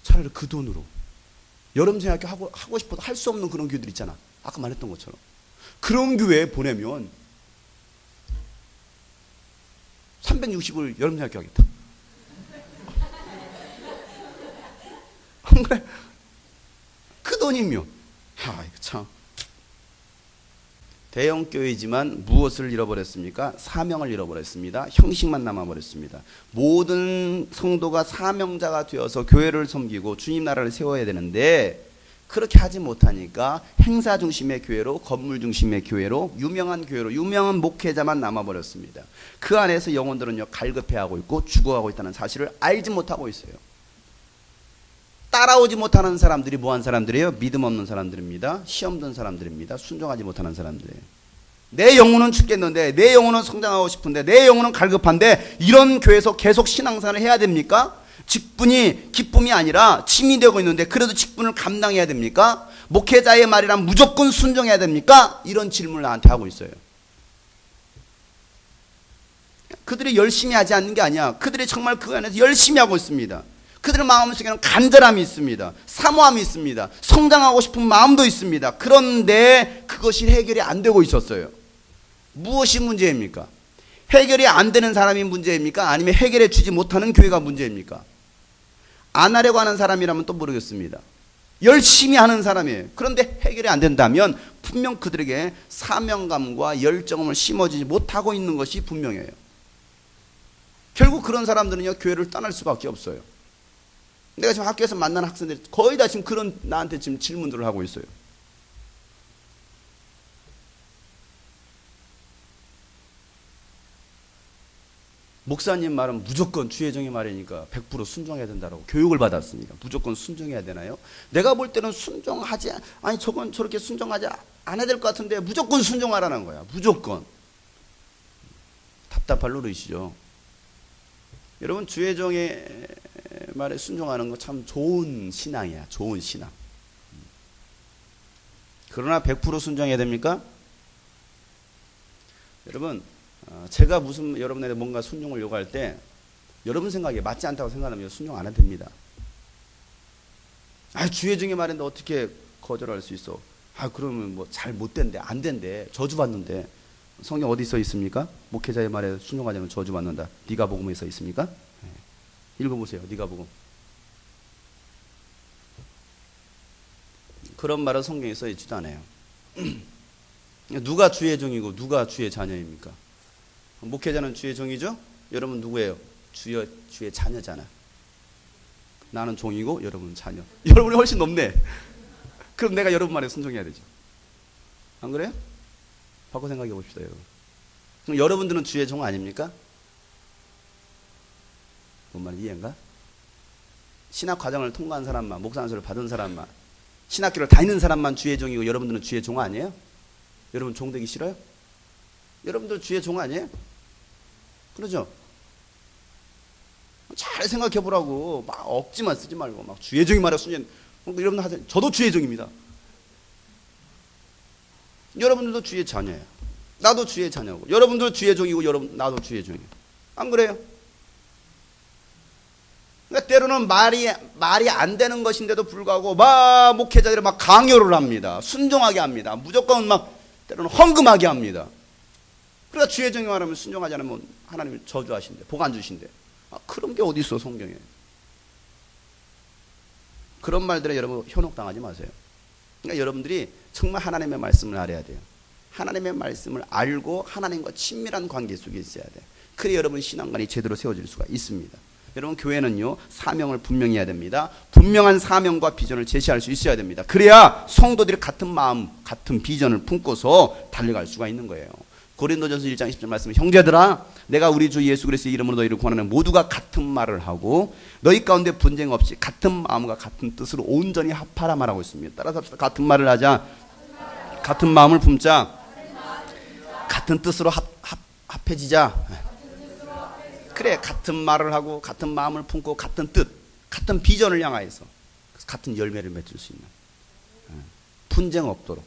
차라리 그 돈으로 여름생활교 하고 싶어도 할 수 없는 그런 교회들 있잖아. 아까 말했던 것처럼. 그런 교회에 보내면 360을 여름생활교 하겠다. 그래. 그 돈이면, 야, 이거 참. 대형 교회지만 무엇을 잃어버렸습니까? 사명을 잃어버렸습니다. 형식만 남아버렸습니다. 모든 성도가 사명자가 되어서 교회를 섬기고 주님 나라를 세워야 되는데 그렇게 하지 못하니까 행사 중심의 교회로, 건물 중심의 교회로, 유명한 교회로, 유명한 목회자만 남아버렸습니다. 그 안에서 영혼들은요, 갈급해하고 있고 죽어가고 있다는 사실을 알지 못하고 있어요. 따라오지 못하는 사람들이 뭐한 사람들이에요? 믿음 없는 사람들입니다. 시험 든 사람들입니다. 순종하지 못하는 사람들이에요. 내 영혼은 죽겠는데, 내 영혼은 성장하고 싶은데, 내 영혼은 갈급한데 이런 교회에서 계속 신앙생활을 해야 됩니까? 직분이 기쁨이 아니라 짐이 되고 있는데 그래도 직분을 감당해야 됩니까? 목회자의 말이란 무조건 순종해야 됩니까? 이런 질문을 나한테 하고 있어요. 그들이 열심히 하지 않는 게 아니야. 그들이 정말 그 안에서 열심히 하고 있습니다. 그들의 마음속에는 간절함이 있습니다. 사모함이 있습니다. 성장하고 싶은 마음도 있습니다. 그런데 그것이 해결이 안 되고 있었어요. 무엇이 문제입니까? 해결이 안 되는 사람이 문제입니까? 아니면 해결해 주지 못하는 교회가 문제입니까? 안 하려고 하는 사람이라면 또 모르겠습니다. 열심히 하는 사람이에요. 그런데 해결이 안 된다면 분명 그들에게 사명감과 열정을 심어주지 못하고 있는 것이 분명해요. 결국 그런 사람들은요, 교회를 떠날 수밖에 없어요. 내가 지금 학교에서 만나는 학생들이 거의 다 지금 그런 나한테 지금 질문들을 하고 있어요. 목사님 말은 무조건 주혜정의 말이니까 100% 순종해야 된다고 교육을 받았으니까 무조건 순종해야 되나요? 내가 볼 때는 순종하지, 아니 저건 저렇게 순종하지 안 해야 될 것 같은데 무조건 순종하라는 거야. 무조건. 답답할 노릇이죠. 여러분, 주혜정의 말에 순종하는 거 참 좋은 신앙이야. 좋은 신앙. 그러나 100% 순종해야 됩니까? 여러분, 제가 무슨 여러분에게 뭔가 순종을 요구할 때 여러분 생각에 맞지 않다고 생각하면 순종 안 해도 됩니다. 주혜정의 말인데 어떻게 거절할 수 있어? 그러면 뭐 잘 못 된대, 안 된대, 저주받는데. 성경 어디 써 있습니까? 목회자의 말에 순종하자면 저주받는다. 니가복음에 써 있습니까? 읽어보세요. 니가복음. 그런 말은 성경에 써 있지도 않아요. 누가 주의 종이고 누가 주의 자녀입니까? 목회자는 주의 종이죠? 여러분 누구예요? 주의 자녀잖아. 나는 종이고 여러분은 자녀. 여러분이 훨씬 높네. 그럼 내가 여러분 말에 순종해야 되죠. 안 그래요? 바꿔 생각해 봅시다, 여러분. 그럼 여러분들은 주의 종 아닙니까? 뭔 말인지 이해인가? 신학 과정을 통과한 사람만, 목사 안수를 받은 사람만, 신학교를 다니는 사람만 주의 종이고 여러분들은 주의 종 아니에요? 여러분 종 되기 싫어요? 여러분들 주의 종 아니에요? 그러죠? 잘 생각해 보라고. 막 억지만 쓰지 말고 막 주의 종이 말해 순전. 여러분들 하세요. 저도 주의 종입니다. 여러분들도 주의 자녀예요. 나도 주의 자녀고. 여러분도 주의 종이고 나도 주의 종이에요. 안 그래요? 그러니까 때로는 말이 안 되는 것인데도 불구하고 막 목회자들이 막 강요를 합니다. 순종하게 합니다. 무조건 막 때로는 헌금하게 합니다. 그러니까 주의 종이 말하면 순종하지 않으면 하나님이 저주하신대, 복 안 주신대. 그런 게 어디 있어 성경에. 그런 말들에 여러분 현혹당하지 마세요. 그러니까 여러분들이 정말 하나님의 말씀을 알아야 돼요. 하나님의 말씀을 알고 하나님과 친밀한 관계 속에 있어야 돼요. 그래야 여러분 신앙관이 제대로 세워질 수가 있습니다. 여러분 교회는요, 사명을 분명히 해야 됩니다. 분명한 사명과 비전을 제시할 수 있어야 됩니다. 그래야 성도들이 같은 마음, 같은 비전을 품고서 달려갈 수가 있는 거예요. 고린도전서 1장 10절 말씀에 형제들아, 내가 우리 주 예수 그리스도의 이름으로 너희를 구하는 모두가 같은 말을 하고 너희 가운데 분쟁 없이 같은 마음과 같은 뜻으로 온전히 합하라 말하고 있습니다. 따라서 합시다. 같은 말을 하자. 같은 마음을 품자. 같은 뜻으로 합해지자. 그래, 같은 말을 하고 같은 마음을 품고 같은 뜻, 같은 비전을 향하여서 같은 열매를 맺을 수 있는, 분쟁 없도록.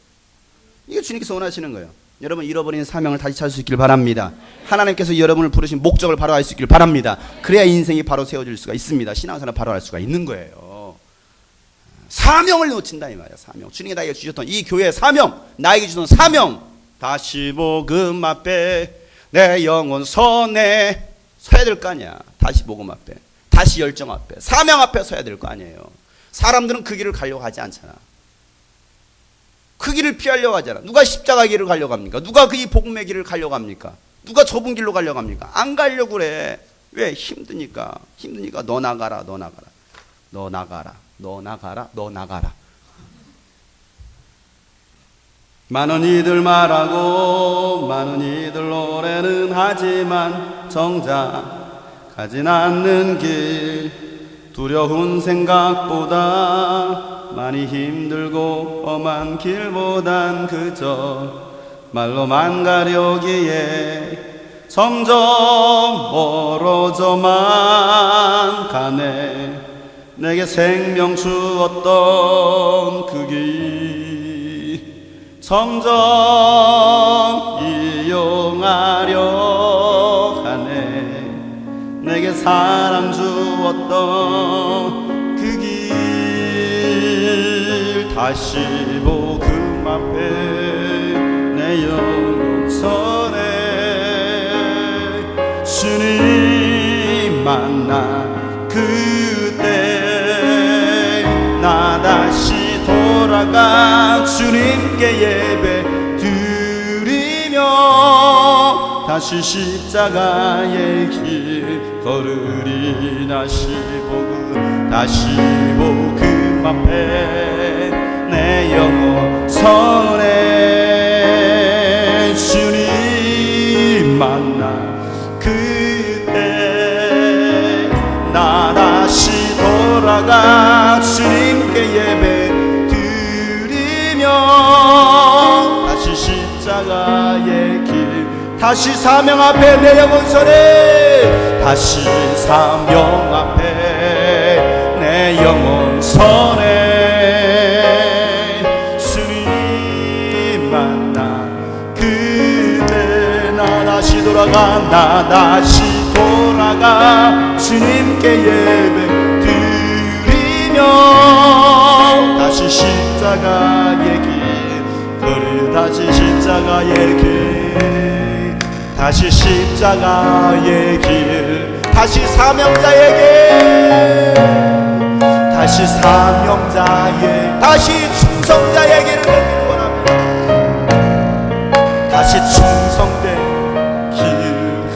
이게 주님께서 원하시는 거예요. 여러분 잃어버린 사명을 다시 찾을 수 있길 바랍니다. 하나님께서 여러분을 부르신 목적을 바로 알 수 있길 바랍니다. 그래야 인생이 바로 세워질 수가 있습니다. 신앙생활을 바로 할 수가 있는 거예요. 사명을 놓친다 이 말이야. 사명. 주님이 나에게 주셨던 이 교회의 사명, 나에게 주셨던 사명. 다시 복음 앞에 내 영혼 선에 서야 될 거 아니야. 다시 복음 앞에, 다시 열정 앞에, 사명 앞에 서야 될 거 아니에요. 사람들은 그 길을 가려고 하지 않잖아. 그 길을 피하려고 하잖아. 누가 십자가 길을 가려고 합니까? 누가 그 이 복음의 길을 가려고 합니까? 누가 좁은 길로 가려고 합니까? 안 가려고 그래. 왜? 힘드니까. 너 나가라. 많은 이들 말하고 많은 이들 노래는 하지만 정작 가진 않는 길, 두려운 생각보다 많이 힘들고 험한 길보단 그저 말로만 가려기에 점점 멀어져만 가네. 내게 생명 주었던 그 길 점점 이용하려 하네. 내게 사랑 주었던 그 길 다시 복음 앞에 내 영혼선에 주님 만나 그때 나 다시 돌아가 주님께 예배 드리며 다시 십자가의 길 걸으리. 다시 복음 앞에 내 영혼선에 주님 만나 그때 나 다시 돌아가 주님께 예배 드리며 다시 십자가의 길 다시 사명 앞에 내 영혼선에 다시 사명 앞에 내 영혼선에 주님 만나 그때 나 다시 돌아가 주님께 예배 드리며 다시 십자가의 길 걸으 다시 십자가의 길 다시 십자가의 길 다시 사명자에게 다시 충성자의 길을 걷기를 원합니다. 다시 충성된 길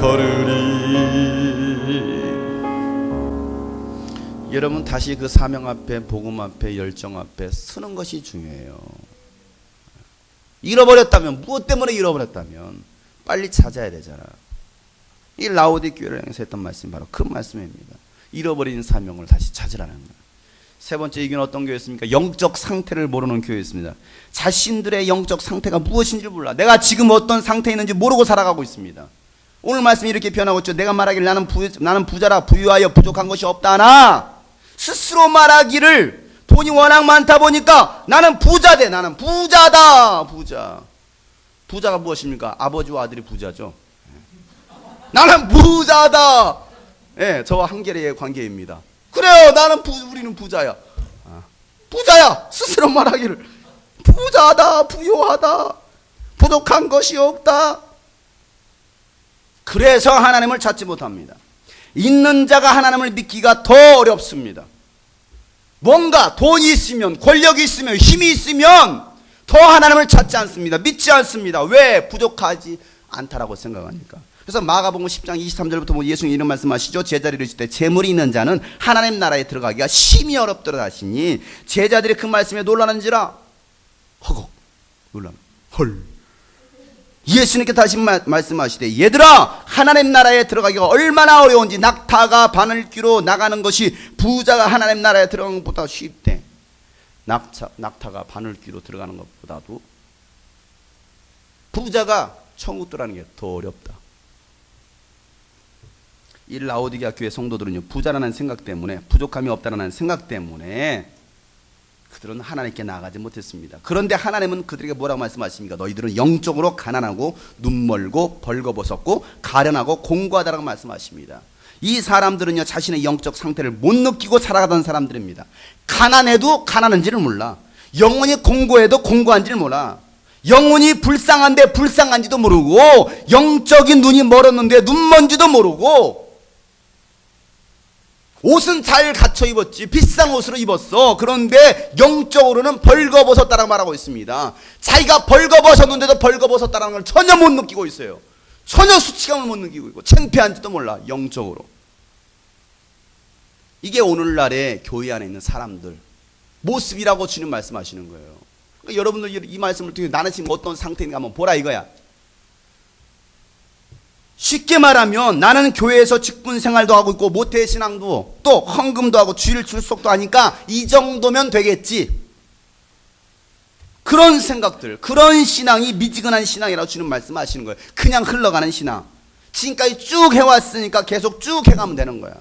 걸으리. 여러분 다시 그 사명 앞에 복음 앞에 열정 앞에 서는 것이 중요해요. 잃어버렸다면 무엇 때문에 잃어버렸다면 빨리 찾아야 되잖아. 이 라오디게아를 향해서 했던 말씀이 바로 그 말씀입니다. 잃어버린 사명을 다시 찾으라는 거예요. 세 번째 이교는 어떤 교회였습니까? 영적 상태를 모르는 교회였습니다. 자신들의 영적 상태가 무엇인지 몰라. 내가 지금 어떤 상태에 있는지 모르고 살아가고 있습니다. 오늘 말씀이 이렇게 변하고 있죠. 내가 말하기를 나는 부자라 부유하여 부족한 것이 없다 하나 스스로 말하기를 돈이 워낙 많다 보니까 나는 부자대. 나는 부자다. 부자가 무엇입니까? 아버지와 아들이 부자죠. 나는 부자다. 예, 저와 한계의 관계입니다. 그래요. 우리는 부자야. 부자야. 스스로 말하기를 부자다. 부유하다. 부족한 것이 없다. 그래서 하나님을 찾지 못합니다. 있는 자가 하나님을 믿기가 더 어렵습니다. 뭔가 돈이 있으면 권력이 있으면 힘이 있으면 더 하나님을 찾지 않습니다. 믿지 않습니다. 왜? 부족하지 않다라고 생각하니까. 그래서 마가복음 10장 23절부터 보면 예수님 이런 말씀하시죠. 제자들이 이르실 때 재물이 있는 자는 하나님 나라에 들어가기가 심히 어렵더라 하시니 제자들이 그 말씀에 놀라는지라 허걱 놀라는 헐. 예수님께 다시 말씀하시되 얘들아 하나님 나라에 들어가기가 얼마나 어려운지 낙타가 바늘귀로 나가는 것이 부자가 하나님 나라에 들어가는 것보다 쉽대. 낙타가 바늘귀로 들어가는 것보다도 부자가 천국 들어가는 게 더 어렵다. 이 라오디게아 교회 성도들은요 부자라는 생각 때문에 부족함이 없다라는 생각 때문에 그들은 하나님께 나아가지 못했습니다. 그런데 하나님은 그들에게 뭐라고 말씀하십니까? 너희들은 영적으로 가난하고 눈멀고 벌거벗었고 가련하고 공고하다라고 말씀하십니다. 이 사람들은요 자신의 영적 상태를 못 느끼고 살아가던 사람들입니다. 가난해도 가난한지를 몰라. 영혼이 공고해도 공고한지를 몰라. 영혼이 불쌍한데 불쌍한지도 모르고 영적인 눈이 멀었는데 눈먼지도 모르고 옷은 잘 갖춰 입었지 비싼 옷으로 입었어. 그런데 영적으로는 벌거벗었다라고 말하고 있습니다. 자기가 벌거벗었는데도 벌거벗었다라는 걸 전혀 못 느끼고 있어요. 전혀 수치감을 못 느끼고 있고 창피한지도 몰라. 영적으로. 이게 오늘날의 교회 안에 있는 사람들 모습이라고 주님 말씀하시는 거예요. 그러니까 여러분들 이 말씀을 통해 나는 지금 어떤 상태인가 한번 보라 이거야. 쉽게 말하면 나는 교회에서 직분 생활도 하고 있고 모태 신앙도 또 헌금도 하고 주일 출석도 하니까 이 정도면 되겠지. 그런 생각들, 그런 신앙이 미지근한 신앙이라고 주님 말씀하시는 거예요. 그냥 흘러가는 신앙. 지금까지 쭉 해왔으니까 계속 쭉 해가면 되는 거야.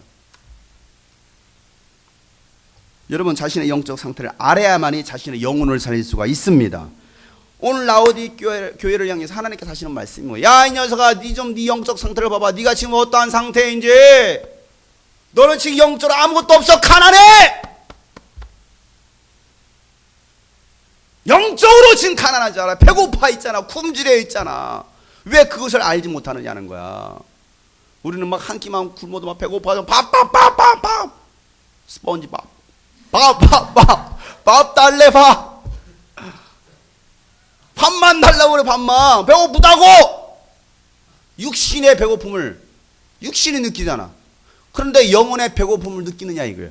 여러분 자신의 영적 상태를 알아야만이 자신의 영혼을 살릴 수가 있습니다. 오늘 라오디게아 교회를 향해서 하나님께서 하시는 말씀이 뭐예요? 야 이 녀석아 네 영적 상태를 봐봐. 네가 지금 어떠한 상태인지 너는 지금 영적으로 아무것도 없어. 가난해. 영적으로 지금 가난하잖아. 배고파 있잖아. 굶주려 있잖아. 왜 그것을 알지 못하느냐는 거야. 우리는 막 한 끼만 굶어도 막 배고파서 밥 스펀지밥 밥 달래. 밥만 달라고 그래. 밥만. 배고프다고. 육신의 배고픔을 육신이 느끼잖아. 그런데 영혼의 배고픔을 느끼느냐 이거예요.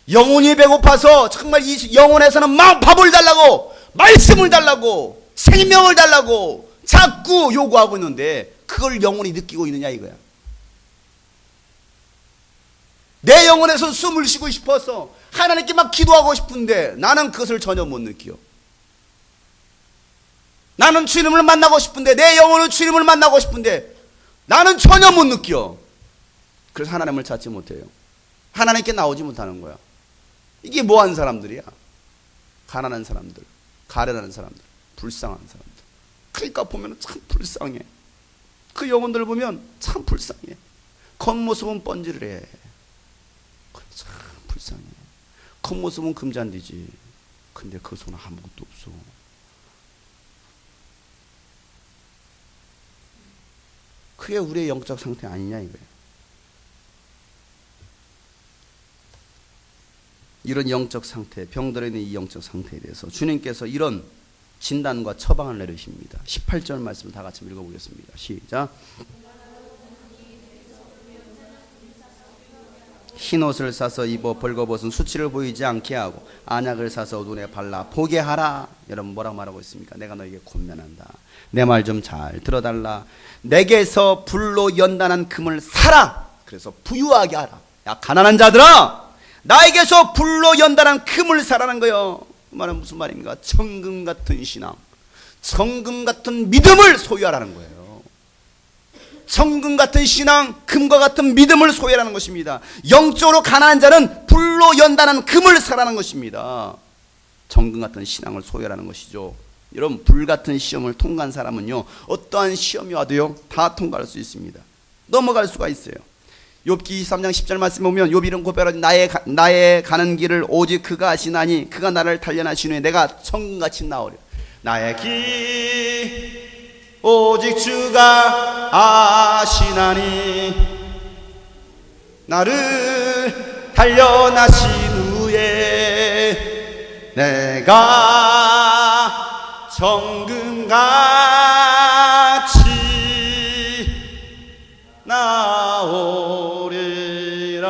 영혼이 배고파서 정말 이 영혼에서는 막 밥을 달라고, 말씀을 달라고, 생명을 달라고 자꾸 요구하고 있는데 그걸 영혼이 느끼고 있느냐 이거야. 내 영혼에서 숨을 쉬고 싶어서 하나님께 막 기도하고 싶은데 나는 그것을 전혀 못 느껴. 나는 주님을 만나고 싶은데, 내 영혼은 주님을 만나고 싶은데 나는 전혀 못 느껴. 그래서 하나님을 찾지 못해요. 하나님께 나오지 못하는 거야. 이게 뭐하는 사람들이야? 가난한 사람들, 가련한 사람들, 불쌍한 사람들. 그러니까 보면 참 불쌍해. 그 영혼들 보면 참 불쌍해. 겉모습은 번지르해. 참 불쌍해. 겉모습은 금잔디지. 근데 그 손은 아무것도 없어. 그게 우리의 영적 상태 아니냐 이거예요. 이런 영적 상태, 병들어 있는 이 영적 상태에 대해서 주님께서 이런 진단과 처방을 내리십니다. 18절 말씀을 다 같이 읽어보겠습니다. 시작. 흰옷을 사서 입어 벌거벗은 수치를 보이지 않게 하고 안약을 사서 눈에 발라 보게 하라. 여러분 뭐라고 말하고 있습니까? 내가 너에게 권면한다. 내 말 좀 잘 들어달라. 내게서 불로 연단한 금을 사라. 그래서 부유하게 하라. 야 가난한 자들아, 나에게서 불로 연단한 금을 사라는 거예요. 그 말은 무슨 말입니까? 정금 같은 신앙, 정금 같은 믿음을 소유하라는 거예요. 정금 같은 신앙, 금과 같은 믿음을 소유하라는 것입니다. 영적으로 가난한 자는 불로 연단한 금을 사라는 것입니다. 정금 같은 신앙을 소유하라는 것이죠. 여러분, 불 같은 시험을 통과한 사람은요, 어떠한 시험이 와도요 다 통과할 수 있습니다. 넘어갈 수가 있어요. 욥기 23장 10절 말씀 보면 욥이 이런 고백을 하죠. 나의 가는 길을 오직 그가 아시나니 그가 나를 단련하시니 내가 정금같이 나오려. 나의 길 오직 주가 아시나니 나를 단련하신 후에 내가 정금같이 나오리라.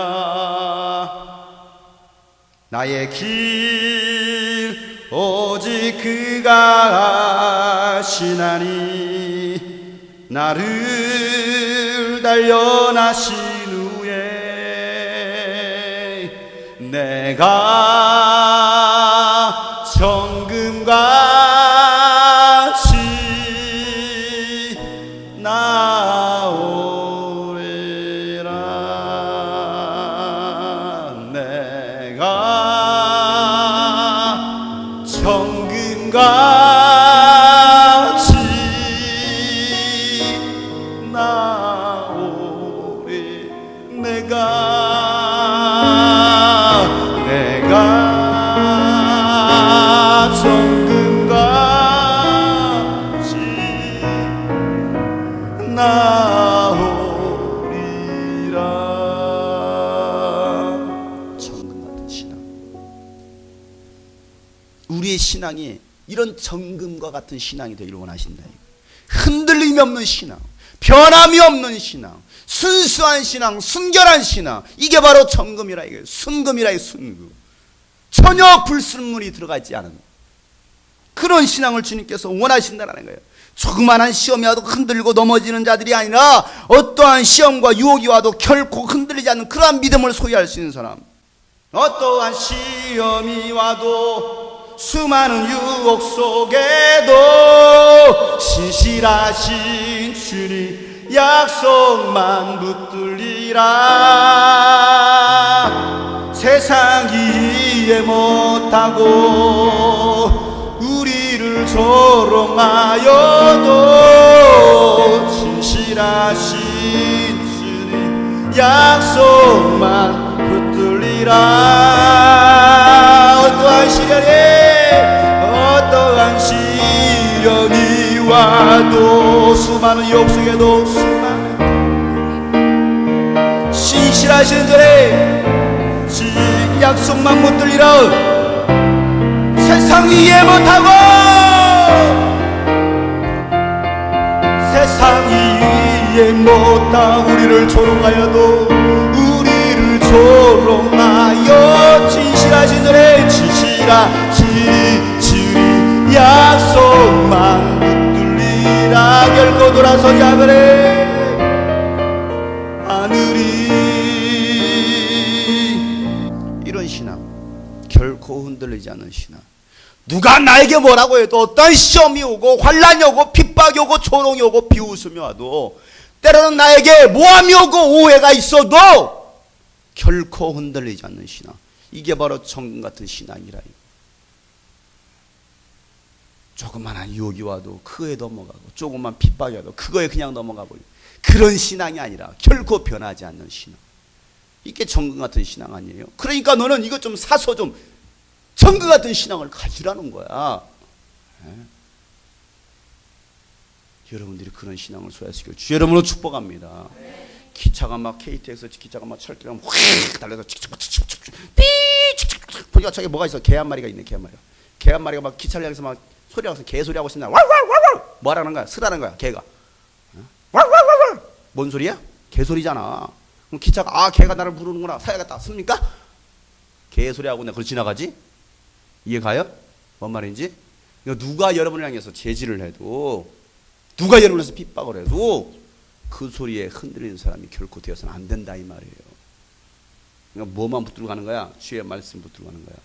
나의 길 오직 그가 아시나니 나를 단련하신 후에 내가 정금같이 나오리라. 내가 정금같이 나오리. 내가 정금같이 나오리라. 정금 같은 신앙. 우리의 신앙이 이런 정금과 같은 신앙이 되기를 원하신다. 흔들림이 없는 신앙, 변함이 없는 신앙, 순수한 신앙, 순결한 신앙, 이게 바로 정금이라 이거예요. 순금이라 이 순금. 전혀 불순물이 들어가 있지 않은 그런 신앙을 주님께서 원하신다는 거예요. 조그만한 시험이 와도 흔들고 넘어지는 자들이 아니라 어떠한 시험과 유혹이 와도 결코 흔들리지 않는 그러한 믿음을 소유할 수 있는 사람. 어떠한 시험이 와도 수많은 유혹 속에도 신실하신 주님 약속만 붙들리라. 세상이 이해 못하고 우리를 조롱하여도 신실하신 주님 약속만 붙들리라. 어떠한 시련이 와도 수많은 욕 속에도 수많은 신실하신 전에 약속만 붙들리라. 세상이 이해 못하고 세상이 이해 못하고 우리를 조롱하여 진실하신 전에 진실히 약속만 붙들리라. 결코 돌아서지 않으리. 이런 신앙, 결코 흔들리지 않는 신앙. 누가 나에게 뭐라고 해도, 어떤 시험이 오고 환난이 오고 핍박이 오고 조롱이 오고 비웃음이 와도, 때로는 나에게 모함이 오고 오해가 있어도 결코 흔들리지 않는 신앙. 이게 바로 정금 같은 신앙이라. 조그마한 유혹이 와도 그거에 넘어가고, 조그만 핍박이 와도 그거에 그냥 넘어가고, 그런 신앙이 아니라 결코 변하지 않는 신앙. 이게 정금 같은 신앙 아니에요? 그러니까 너는 이거 좀 사서 좀 정금 같은 신앙을 가지라는 거야. 여러분들이 그런 신앙을 소화시켜 주 여러분으로 축복합니다. 기차가 막 KTX 기차가 막 철길을 확 달려서 보니까 저기 뭐가 있어? 개 한 마리가 있네. 개 한 마리가 막 기차를 향해서 막 소리하고 개소리 하고 있습니다. 뭐라는 거야? 쓰라는 거야. 개가. 뭔 소리야? 개소리잖아. 그럼 기차가 개가 나를 부르는구나. 사야겠다. 씁니까? 개소리 하고 내가 그걸 지나가지? 이해 가요? 뭔 말인지? 누가 여러분을 향해서 제지를 해도, 누가 여러분을 해서 핍박을 해도 그 소리에 흔들리는 사람이 결코 되어서는 안 된다 이 말이에요. 그러니까 뭐만 붙들고 가는 거야? 주의 말씀 붙들고 가는 거야.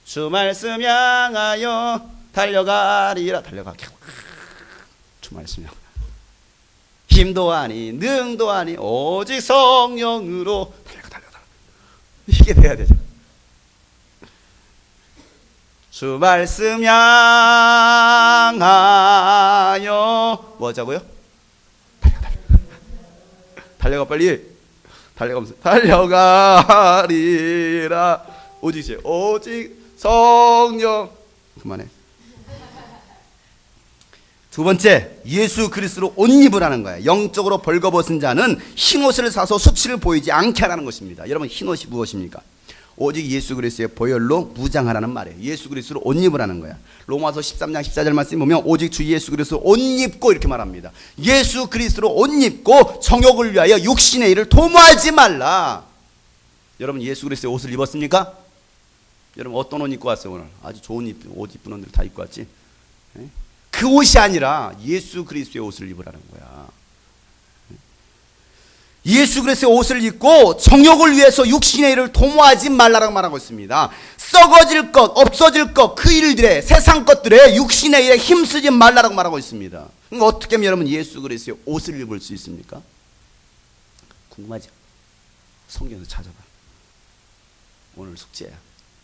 주 말씀 향하여 달려가리라. 달려가. 주 말씀 향하여. 힘도 아니 능도 아니 오직 성령으로 달려가. 이게 돼야 되죠. 주 말씀 향하여 뭐자고요? 달려가 빨리. 달려가면서 달려가리라. 오직 성령. 그만해. 두 번째, 예수 그리스도로 옷 입으라는 거야. 영적으로 벌거벗은 자는 흰옷을 사서 수치를 보이지 않게 하라는 것입니다. 여러분, 흰옷이 무엇입니까? 오직 예수 그리스도의 보혈로 무장하라는 말이에요. 예수 그리스도로 옷 입으라는 거야. 로마서 13장 14절 말씀 보면 오직 주 예수 그리스도 옷 입고 이렇게 말합니다. 예수 그리스도로 옷 입고 정욕을 위하여 육신의 일을 도모하지 말라. 여러분, 예수 그리스도의 옷을 입었습니까? 여러분, 어떤 옷 입고 왔어요 오늘? 아주 좋은 옷 입은 옷들 다 입고 왔지? 그 옷이 아니라 예수 그리스도의 옷을 입으라는 거야. 예수 그리스도의 옷을 입고 정욕을 위해서 육신의 일을 도모하지 말라라고 말하고 있습니다. 썩어질 것, 없어질 것, 그 일들에, 세상 것들에, 육신의 일에 힘쓰지 말라라고 말하고 있습니다. 그러니까 어떻게 하면 여러분 예수 그리스도의 옷을 입을 수 있습니까? 궁금하죠? 성경에서 찾아봐. 오늘 숙제야.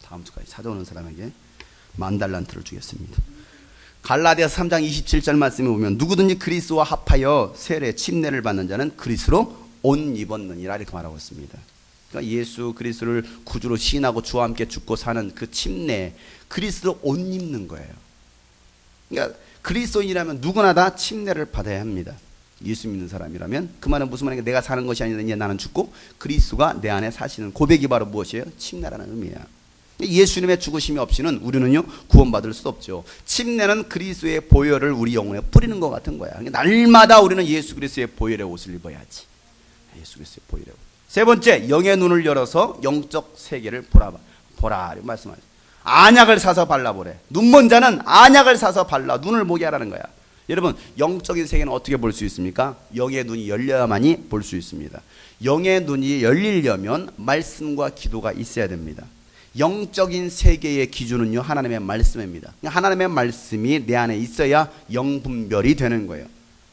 다음 주까지 찾아오는 사람에게 10,000달란트를 주겠습니다. 갈라디아서 3장 27절 말씀에 보면 누구든지 그리스도와 합하여 세례 침례를 받는 자는 그리스도로 옷 입었느니라 이렇게 말하고 있습니다. 그러니까 예수 그리스도를 구주로 시인하고 주와 함께 죽고 사는 그 침례, 그리스도로 옷 입는 거예요. 그러니까 그리스도인이라면 누구나 다 침례를 받아야 합니다. 예수 믿는 사람이라면. 그 말은 무슨 말인가? 내가 사는 것이 아니라 이제 나는 죽고 그리스도가 내 안에 사시는 고백이 바로 무엇이에요? 침례라는 의미야. 예수님의 죽으심이 없이는 우리는요 구원받을 수 없죠. 침례는 그리스도의 보혈을 우리 영혼에 뿌리는 것 같은 거야. 날마다 우리는 예수 그리스도의 보혈의 옷을 입어야지. 예수 그리스도의 보혈의 옷. 세 번째, 영의 눈을 열어서 영적 세계를 보라 말씀하죠. 안약을 사서 발라보래. 눈먼 자는 안약을 사서 발라 눈을 보게 하라는 거야. 여러분, 영적인 세계는 어떻게 볼 수 있습니까? 영의 눈이 열려야만이 볼 수 있습니다. 영의 눈이 열리려면 말씀과 기도가 있어야 됩니다. 영적인 세계의 기준은요 하나님의 말씀입니다. 하나님의 말씀이 내 안에 있어야 영분별이 되는 거예요.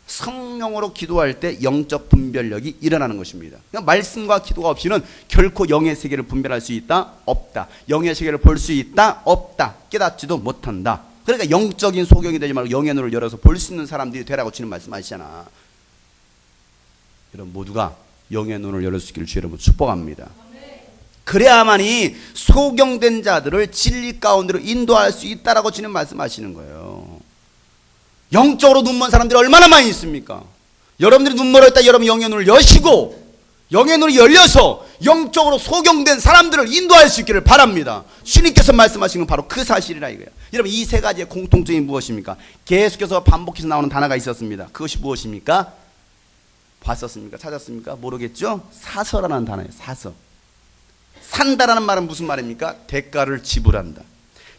성령으로 기도할 때 영적 분별력이 일어나는 것입니다. 그러니까 말씀과 기도가 없이는 결코 영의 세계를 분별할 수 있다? 없다. 영의 세계를 볼 수 있다? 없다. 깨닫지도 못한다. 그러니까 영적인 소경이 되지 말고 영의 눈을 열어서 볼 수 있는 사람들이 되라고 주님 말씀하시잖아. 여러분 모두가 영의 눈을 열을 수 있기를 주 여러분 축복합니다. 그래야만이 소경된 자들을 진리 가운데로 인도할 수 있다라고 주님 말씀하시는 거예요. 영적으로 눈먼 사람들이 얼마나 많이 있습니까? 여러분들이 눈 멀었다 여러분 영의 눈을 여시고 영의 눈이 열려서 영적으로 소경된 사람들을 인도할 수 있기를 바랍니다. 주님께서 말씀하시는 건 바로 그 사실이라 이거예요. 여러분 이 세 가지의 공통점이 무엇입니까? 계속해서 반복해서 나오는 단어가 있었습니다. 그것이 무엇입니까? 봤었습니까? 찾았습니까? 모르겠죠? 사서라는 단어예요. 사서. 산다라는 말은 무슨 말입니까? 대가를 지불한다.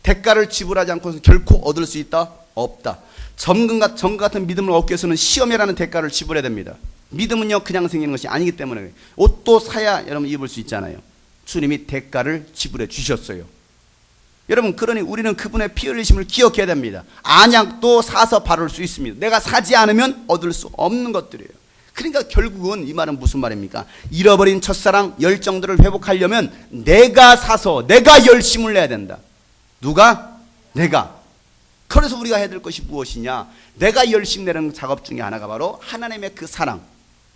대가를 지불하지 않고서 결코 얻을 수 있다? 없다. 점 같은 믿음을 얻기 위해서는 시험이라는 대가를 지불해야 됩니다. 믿음은요 그냥 생기는 것이 아니기 때문에 옷도 사야 여러분 입을 수 있잖아요. 주님이 대가를 지불해 주셨어요. 여러분 그러니 우리는 그분의 피 흘리심을 기억해야 됩니다. 안약도 사서 바를 수 있습니다. 내가 사지 않으면 얻을 수 없는 것들이에요. 그러니까 결국은 이 말은 무슨 말입니까? 잃어버린 첫사랑 열정들을 회복하려면 내가 사서 내가 열심을 내야 된다. 누가? 내가. 그래서 우리가 해야 될 것이 무엇이냐? 내가 열심 내는 작업 중에 하나가 바로 하나님의 그 사랑,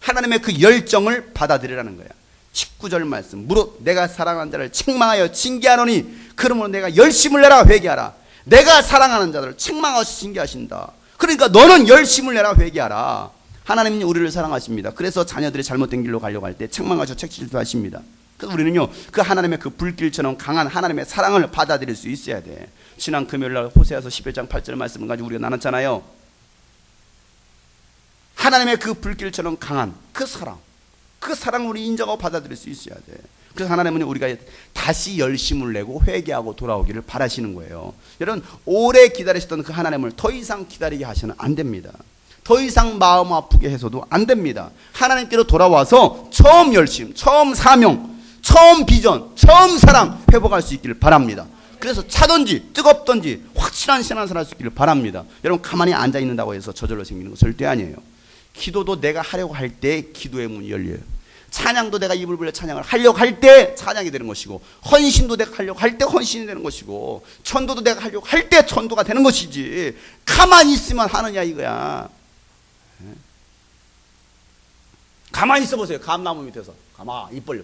하나님의 그 열정을 받아들이라는 거야. 19절 말씀, 무릇 내가 사랑하는 자를 책망하여 징계하노니 그러므로 내가 열심을 내라 회개하라. 내가 사랑하는 자들을 책망하시 징계하신다. 그러니까 너는 열심을 내라 회개하라. 하나님은 우리를 사랑하십니다. 그래서 자녀들이 잘못된 길로 가려고 할 때 책망하셔 책질도 하십니다. 그래서 우리는요 그 하나님의 그 불길처럼 강한 하나님의 사랑을 받아들일 수 있어야 돼. 지난 금요일날 호세아서 11장 8절 말씀을 가지고 우리가 나눴잖아요. 하나님의 그 불길처럼 강한 그 사랑을 우리 인정하고 받아들일 수 있어야 돼. 그래서 하나님은 우리가 다시 열심을 내고 회개하고 돌아오기를 바라시는 거예요. 여러분 오래 기다리셨던 그 하나님을 더 이상 기다리게 하시면 안 됩니다. 더 이상 마음 아프게 해서도 안 됩니다. 하나님께로 돌아와서 처음 열심, 처음 사명, 처음 비전, 처음 사랑 회복할 수 있기를 바랍니다. 그래서 차든지 뜨겁든지 확실한 신앙생활 할 수 있기를 바랍니다. 여러분 가만히 앉아 있는다고 해서 저절로 생기는 거 절대 아니에요. 기도도 내가 하려고 할 때 기도의 문이 열려요. 찬양도 내가 입을 벌려 찬양을 하려고 할 때 찬양이 되는 것이고, 헌신도 내가 하려고 할 때 헌신이 되는 것이고, 천도도 내가 하려고 할 때 천도가 되는 것이지 가만히 있으면 하느냐 이거야. 가만히 있어 보세요. 감나무 밑에서 가만히 입 벌려.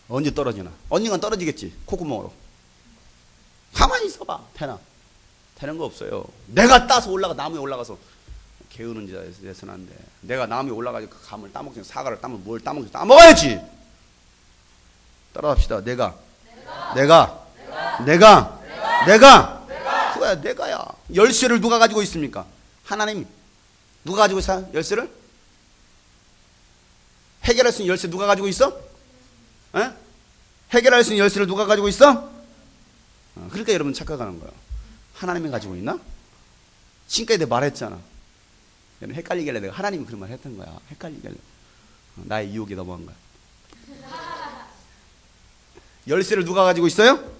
언제 떨어지나? 언젠간 떨어지겠지. 콧구멍으로. 가만히 있어봐. 되는 거 없어요. 내가 따서 나무에 올라가서 개우는 자에서 돼서는 안 돼. 내가 나무에 올라가서 그 감을 따먹지, 사과를 따먹지, 뭘 따먹지, 따먹어야지. 따라합시다. 내가. 그거야, 내가야. 열쇠를 누가 가지고 있습니까? 하나님. 누가 가지고 있어? 열쇠를? 해결할 수 있는 열쇠 누가 가지고 있어? 에? 해결할 수 있는 열쇠를 누가 가지고 있어? 그러니까 여러분 착각하는 거야. 하나님이 가지고 있나? 지금까지 내가 말했잖아. 헷갈리게 하려 내가 하나님이 그런 말 했던 거야. 헷갈리게 하려. 나의 유혹에 넘어간 거야. 열쇠를 누가 가지고 있어요?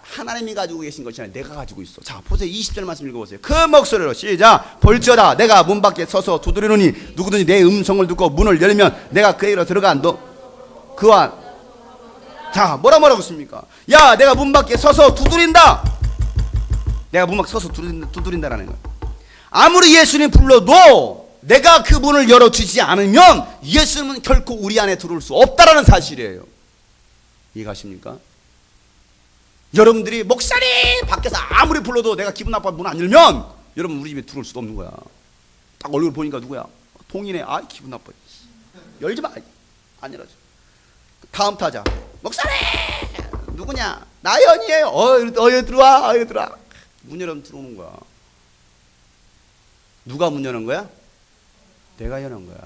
하나님이 가지고 계신 것이 아니라 내가 가지고 있어. 자, 보세요. 20절 말씀 읽어보세요. 큰 목소리로 시작. 볼지어다 내가 문 밖에 서서 두드리노니 누구든지 내 음성을 듣고 문을 열면 내가 그에게로 들어가 그와 자 뭐라고 했습니까? 야 내가 문 밖에 서서 두드린다. 내가 문 밖에 서서 두드린다라는 거야. 아무리 예수님 불러도 내가 그 문을 열어주지 않으면 예수님은 결코 우리 안에 들어올 수 없다라는 사실이에요. 이해가십니까? 여러분들이 목사님 밖에서 아무리 불러도 내가 기분 나빠 문 안 열면 여러분 우리 집에 들어올 수도 없는 거야. 딱 얼굴 보니까 누구야? 동이네. 아 기분 나빠. 열지 마. 안 열어줘. 다음 타자. 목사님 누구냐? 나연이에요. 들어와. 문 열면 들어오는 거야. 누가 문 여는 거야? 내가 여는 거야.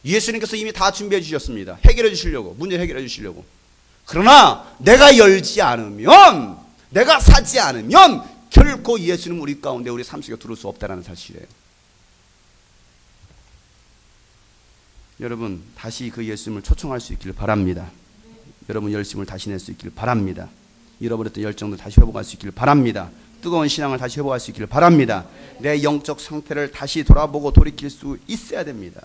예수님께서 이미 다 준비해 주셨습니다. 해결해 주시려고. 문제 해결해 주시려고. 그러나 내가 열지 않으면, 내가 사지 않으면 결코 예수는 우리 가운데 우리 삶 속에 들어올 수 없다는 사실이에요. 여러분 다시 그 예수님을 초청할 수 있기를 바랍니다. 여러분 열심을 다시 낼 수 있기를 바랍니다. 잃어버렸던 열정도 다시 회복할 수 있기를 바랍니다. 뜨거운 신앙을 다시 회복할 수 있기를 바랍니다. 내 영적 상태를 다시 돌아보고 돌이킬 수 있어야 됩니다.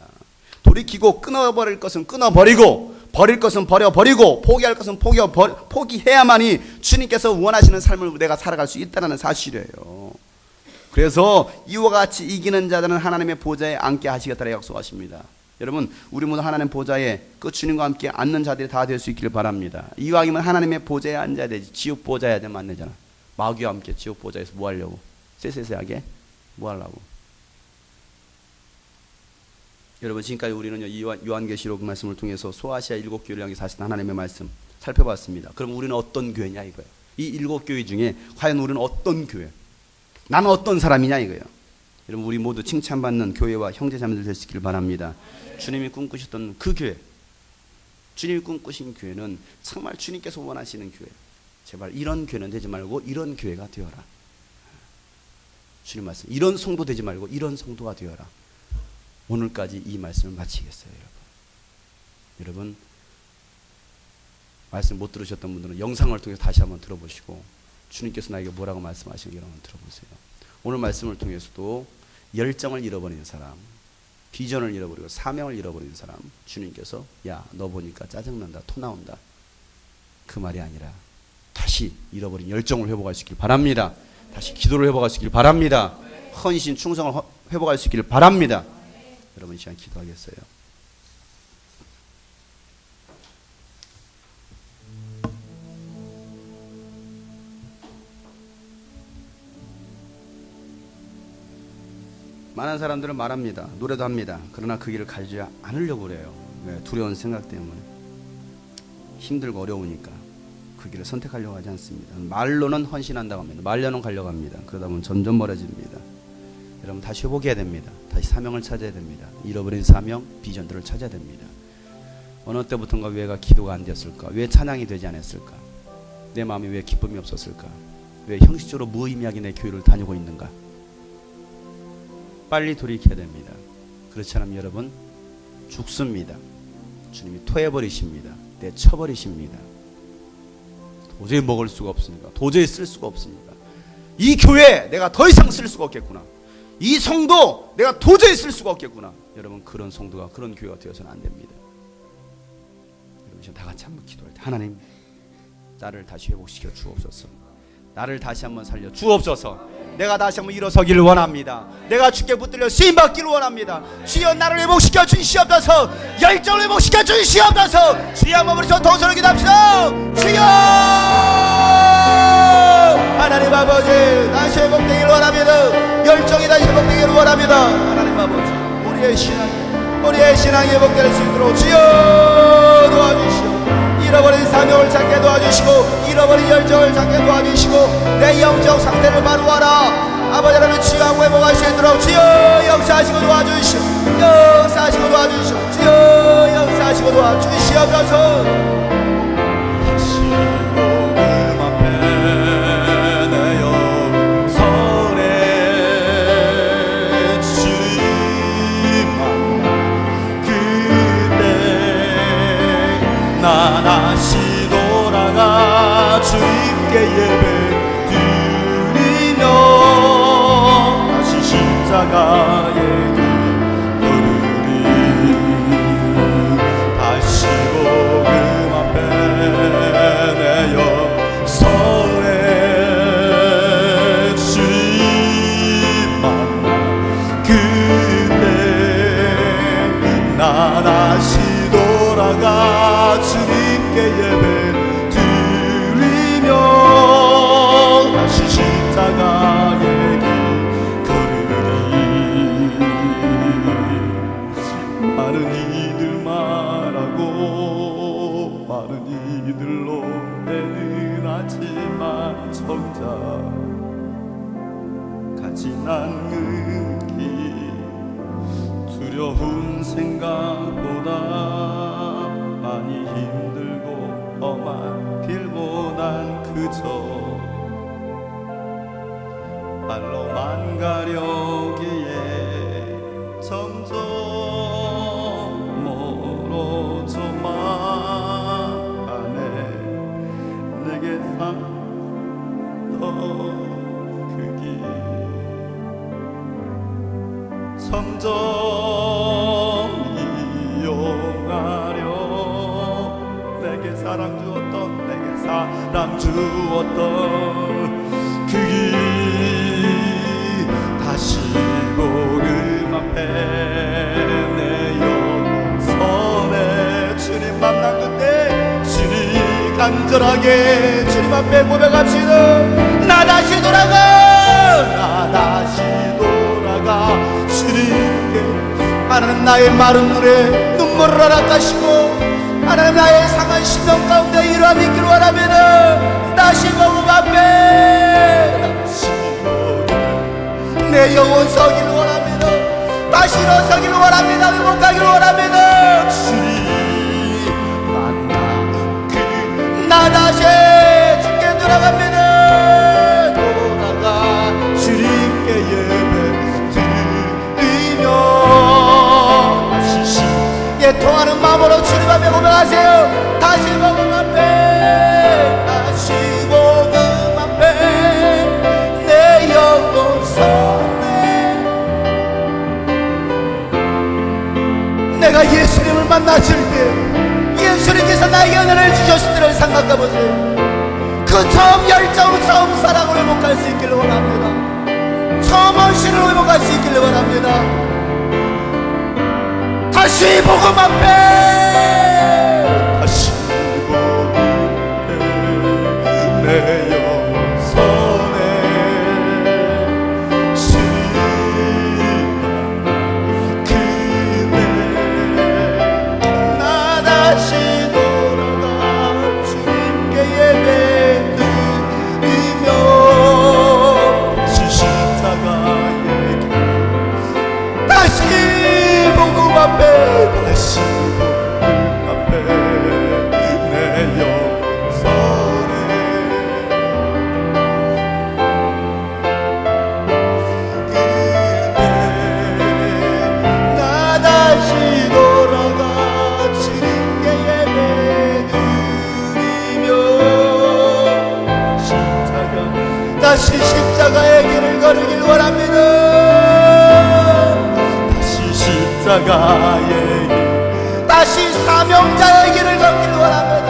돌이키고 끊어버릴 것은 끊어버리고, 버릴 것은 버려버리고, 포기할 것은 포기해야만이 주님께서 원하시는 삶을 내가 살아갈 수 있다는 사실이에요. 그래서 이와 같이 이기는 자들은 하나님의 보좌에 앉게 하시겠다고 약속하십니다. 여러분, 우리 모두 하나님 보좌에 그 주님과 함께 앉는 자들이 다 될 수 있기를 바랍니다. 이왕이면 하나님의 보좌에 앉아야 되지. 지옥 보좌에 되면 안 되잖아. 마귀와 함께 지옥 보좌에서 뭐 하려고? 쎄쎄쎄하게 뭐 하려고? 여러분, 지금까지 우리는 요한계시록 말씀을 통해서 소아시아 7교회를 향해 사실 하나님의 말씀 살펴봤습니다. 그럼 우리는 어떤 교회냐 이거예요. 이 7교회 중에 과연 우리는 어떤 교회? 나는 어떤 사람이냐 이거예요. 여러분, 우리 모두 칭찬받는 교회와 형제자매들 될 수 있기를 바랍니다. 주님이 꿈꾸셨던 그 교회, 주님이 꿈꾸신 교회는 정말 주님께서 원하시는 교회. 제발 이런 교회는 되지 말고 이런 교회가 되어라. 주님 말씀, 이런 성도 되지 말고 이런 성도가 되어라. 오늘까지 이 말씀을 마치겠어요. 여러분, 말씀 못 들으셨던 분들은 영상을 통해서 다시 한번 들어보시고 주님께서 나에게 뭐라고 말씀하시는지 한번 들어보세요. 오늘 말씀을 통해서도 열정을 잃어버린 사람, 비전을 잃어버리고 사명을 잃어버린 사람, 주님께서 야, 너 보니까 짜증난다, 토 나온다, 그 말이 아니라 다시 잃어버린 열정을 회복할 수 있길 바랍니다. 다시 기도를 회복할 수 있길 바랍니다. 헌신, 충성을 회복할 수 있기를 바랍니다. 여러분, 이 시간 기도하겠어요. 많은 사람들은 말합니다. 노래도 합니다. 그러나 그 길을 가지 않으려고 그래요. 왜? 두려운 생각 때문에. 힘들고 어려우니까 그 길을 선택하려고 하지 않습니다. 말로는 헌신한다고 합니다. 말로는 가려고 합니다. 그러다 보면 점점 멀어집니다. 여러분, 다시 회복해야 됩니다. 다시 사명을 찾아야 됩니다. 잃어버린 사명, 비전들을 찾아야 됩니다. 어느 때부턴가 왜가 기도가 안 되었을까? 왜 찬양이 되지 않았을까? 내 마음에 왜 기쁨이 없었을까? 왜 형식적으로 무의미하게 내 교회를 다니고 있는가? 빨리 돌이켜야 됩니다. 그렇지 않으면 여러분 죽습니다. 주님이 토해버리십니다. 내쳐버리십니다. 도저히 먹을 수가 없으니까, 도저히 쓸 수가 없으니까, 이 교회 내가 더 이상 쓸 수가 없겠구나, 이 성도 내가 도저히 쓸 수가 없겠구나. 여러분, 그런 성도가, 그런 교회가 되어서는 안 됩니다. 여러분, 지금 다 같이 한번 기도할 때, 하나님, 나를 다시 회복시켜 주옵소서. 나를 다시 한번 살려 주옵소서. 내가 다시 한번 일어서기를 원합니다. 내가 주께 붙들려 쓰임받기를 원합니다. 주여, 나를 회복시켜 주시옵소서. 열정을 회복시켜 주시옵소서. 주여, 한번 우리서 동서를 기도합시다. 주여, 하나님 아버지, 다시 회복되기를 원합니다. 열정이 다시 회복되기를 원합니다. 하나님 아버지, 우리의 신앙이 회복될 수 있도록 주여 도와주시오. 잃어버린 사명을 찾게 도와주시고, 잃어버린 열정을 찾게 도와주시고, 내 영적 상태를 바로하라. 아버지 하나님, 주여 회복할 수 있도록 주여 역사하시고 도와주시오. 역사하시고 도와주시오. 주여 역사하시고 도와주시옵소서. 다시 복음 앞에 내어 서네 주님만 그때 나 다시 돌아가 주님께 예배 드리며 다시 십자가의 길 걸으리. 다시 복음 앞에 내어 서네 주님 만나 그때 나 다시 돌아가 주님께 예배 드리며 다시 십자가의 길 걸으리. 많은 이들 말하고 많은 이들로 애는하지만 정작 가진 않는 길 두려운 생각보다 많이 힘들고 험한 길보단 그저 발로만 가려기에 점점 멀어져만 하네. 내게 더 그 길 점점 이용하려 내게 사랑 주었던, 내게 사랑 주었던 그 길 다시 복음 앞에 내 영혼 간절하게 주님 앞에 고백합시다. 나 다시 돌아가, 나 다시 돌아가 주님께. 하나님 나의 마른 눈에 눈물을 허락하시고 하나님 나의 상한 심령 가운데 일함이 있기를 원합니다. 다시 복음 앞에 다시 내 영혼 서기를 원합니다. 다시 일어서기를 원합니다. 회복하기를 원합니다. 주님 만나 나 다시 주께 돌아갑니다. 돌아가 주님께 예배 드리며 다시 예통하는 마음으로 주님 앞에 고백하세요. 다시 복음 앞에 다시 복음 앞에 내 영혼 선에 내가 예수님을 만났을 때 예수님께서 나에게 은혜를 주셨을 때를 생각해보세요. 그 처음 열정, 처음 사랑을 회복할 수 있기를 원합니다. 처음 헌신을 회복할 수 있기를 원합니다. 다시 복음 앞에 다시 복음 앞에 내 영혼선에 다시 복음 앞에 내 영혼선에 그대 나 다시 돌아가 주님께 예배 드리며 다시 십자가의 길을 걸으길 원합니다. 다시 십자가의 길, 다시 사명자의 길을 걷길 원합니다.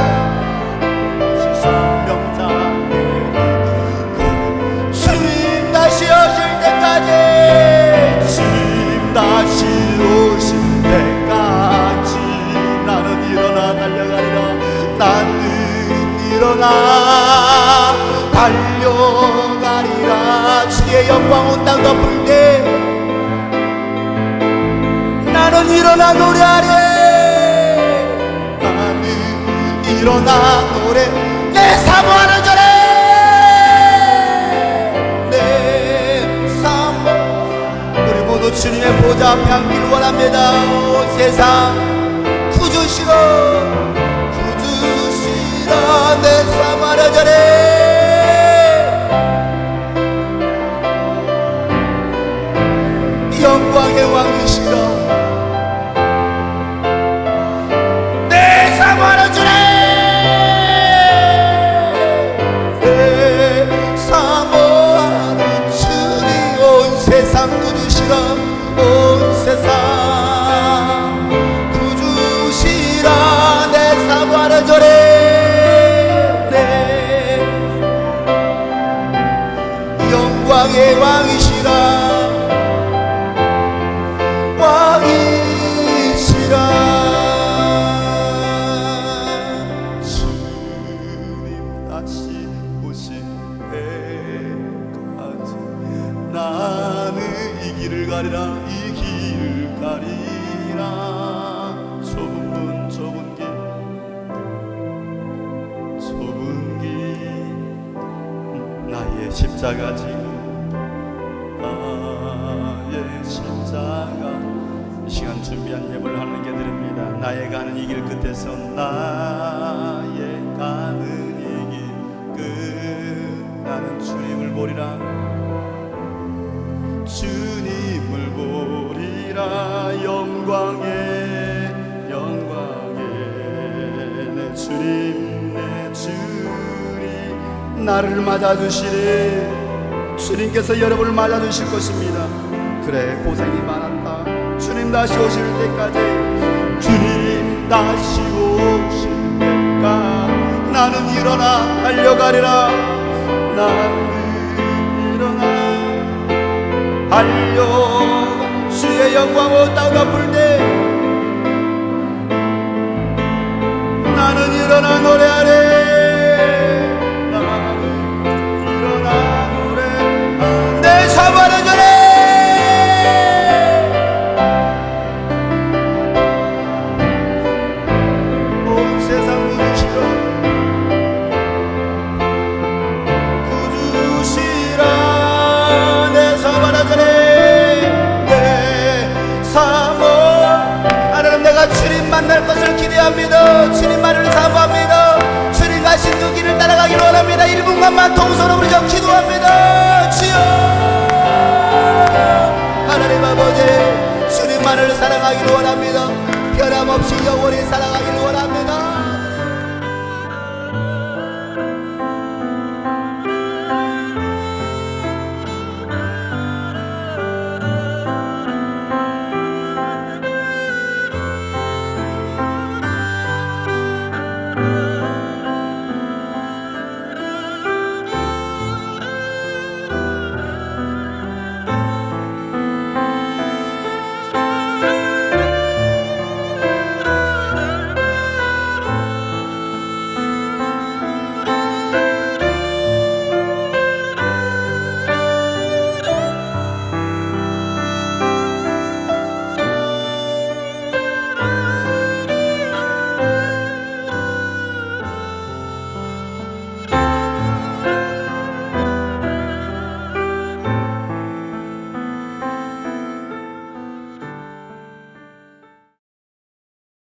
다시 사명자의 길, 주님 다시 오실 때까지, 주님 다시 오실 때까지 나는 일어나 달려가리라. 나는 일어나 달려가리라. 주의 영광 온 땅 덮을 때 나는 일어나 노래하리. 나는 일어나 노래 내 사모하는 전에 내 사모. 우리 모두 주님의 보좌 앞에 앉기를 원합니다. 온 세상 구주시러 내 사모하는 전에 영광의 왕이시라. 내 사모하는 주님, 내 사모하는 주님. 온 세상 구주시라. 온 세상 구주시라. 내 사모하는 주님, 내 영광의 왕이시라. 주님 다시 오실 때까지 나는 이 길을 가리라. 이 길을 가리라. 좁은 길, 좁은 길, 나의 십자가 지고 나의 십자가. 이 시간 준비한 예물을 하나님께 드립니다. 나의 가는 이 길 끝에서 나의 가는 이 길 끝 나는 주님을 보리라. 주님을 보리라. 영광에 내 주님 나를 맞아주시리. 주님께서 여러분을 맞아주실 것입니다. 그래 고생이 많았다. 주님 다시 오실 때까지, 주님 다시 오실 때까지 나는 일어나 달려가리라. 나는 일어나 달려 주의 영광 온 땅 덮을 때 나는 일어나 노래하리. 순간만 통성으로 부르짖어 기도합니다. 주여 하나님 아버지 주님만을 사랑하기를 원합니다. 변함없이 영원히 사랑하기를 원합니다.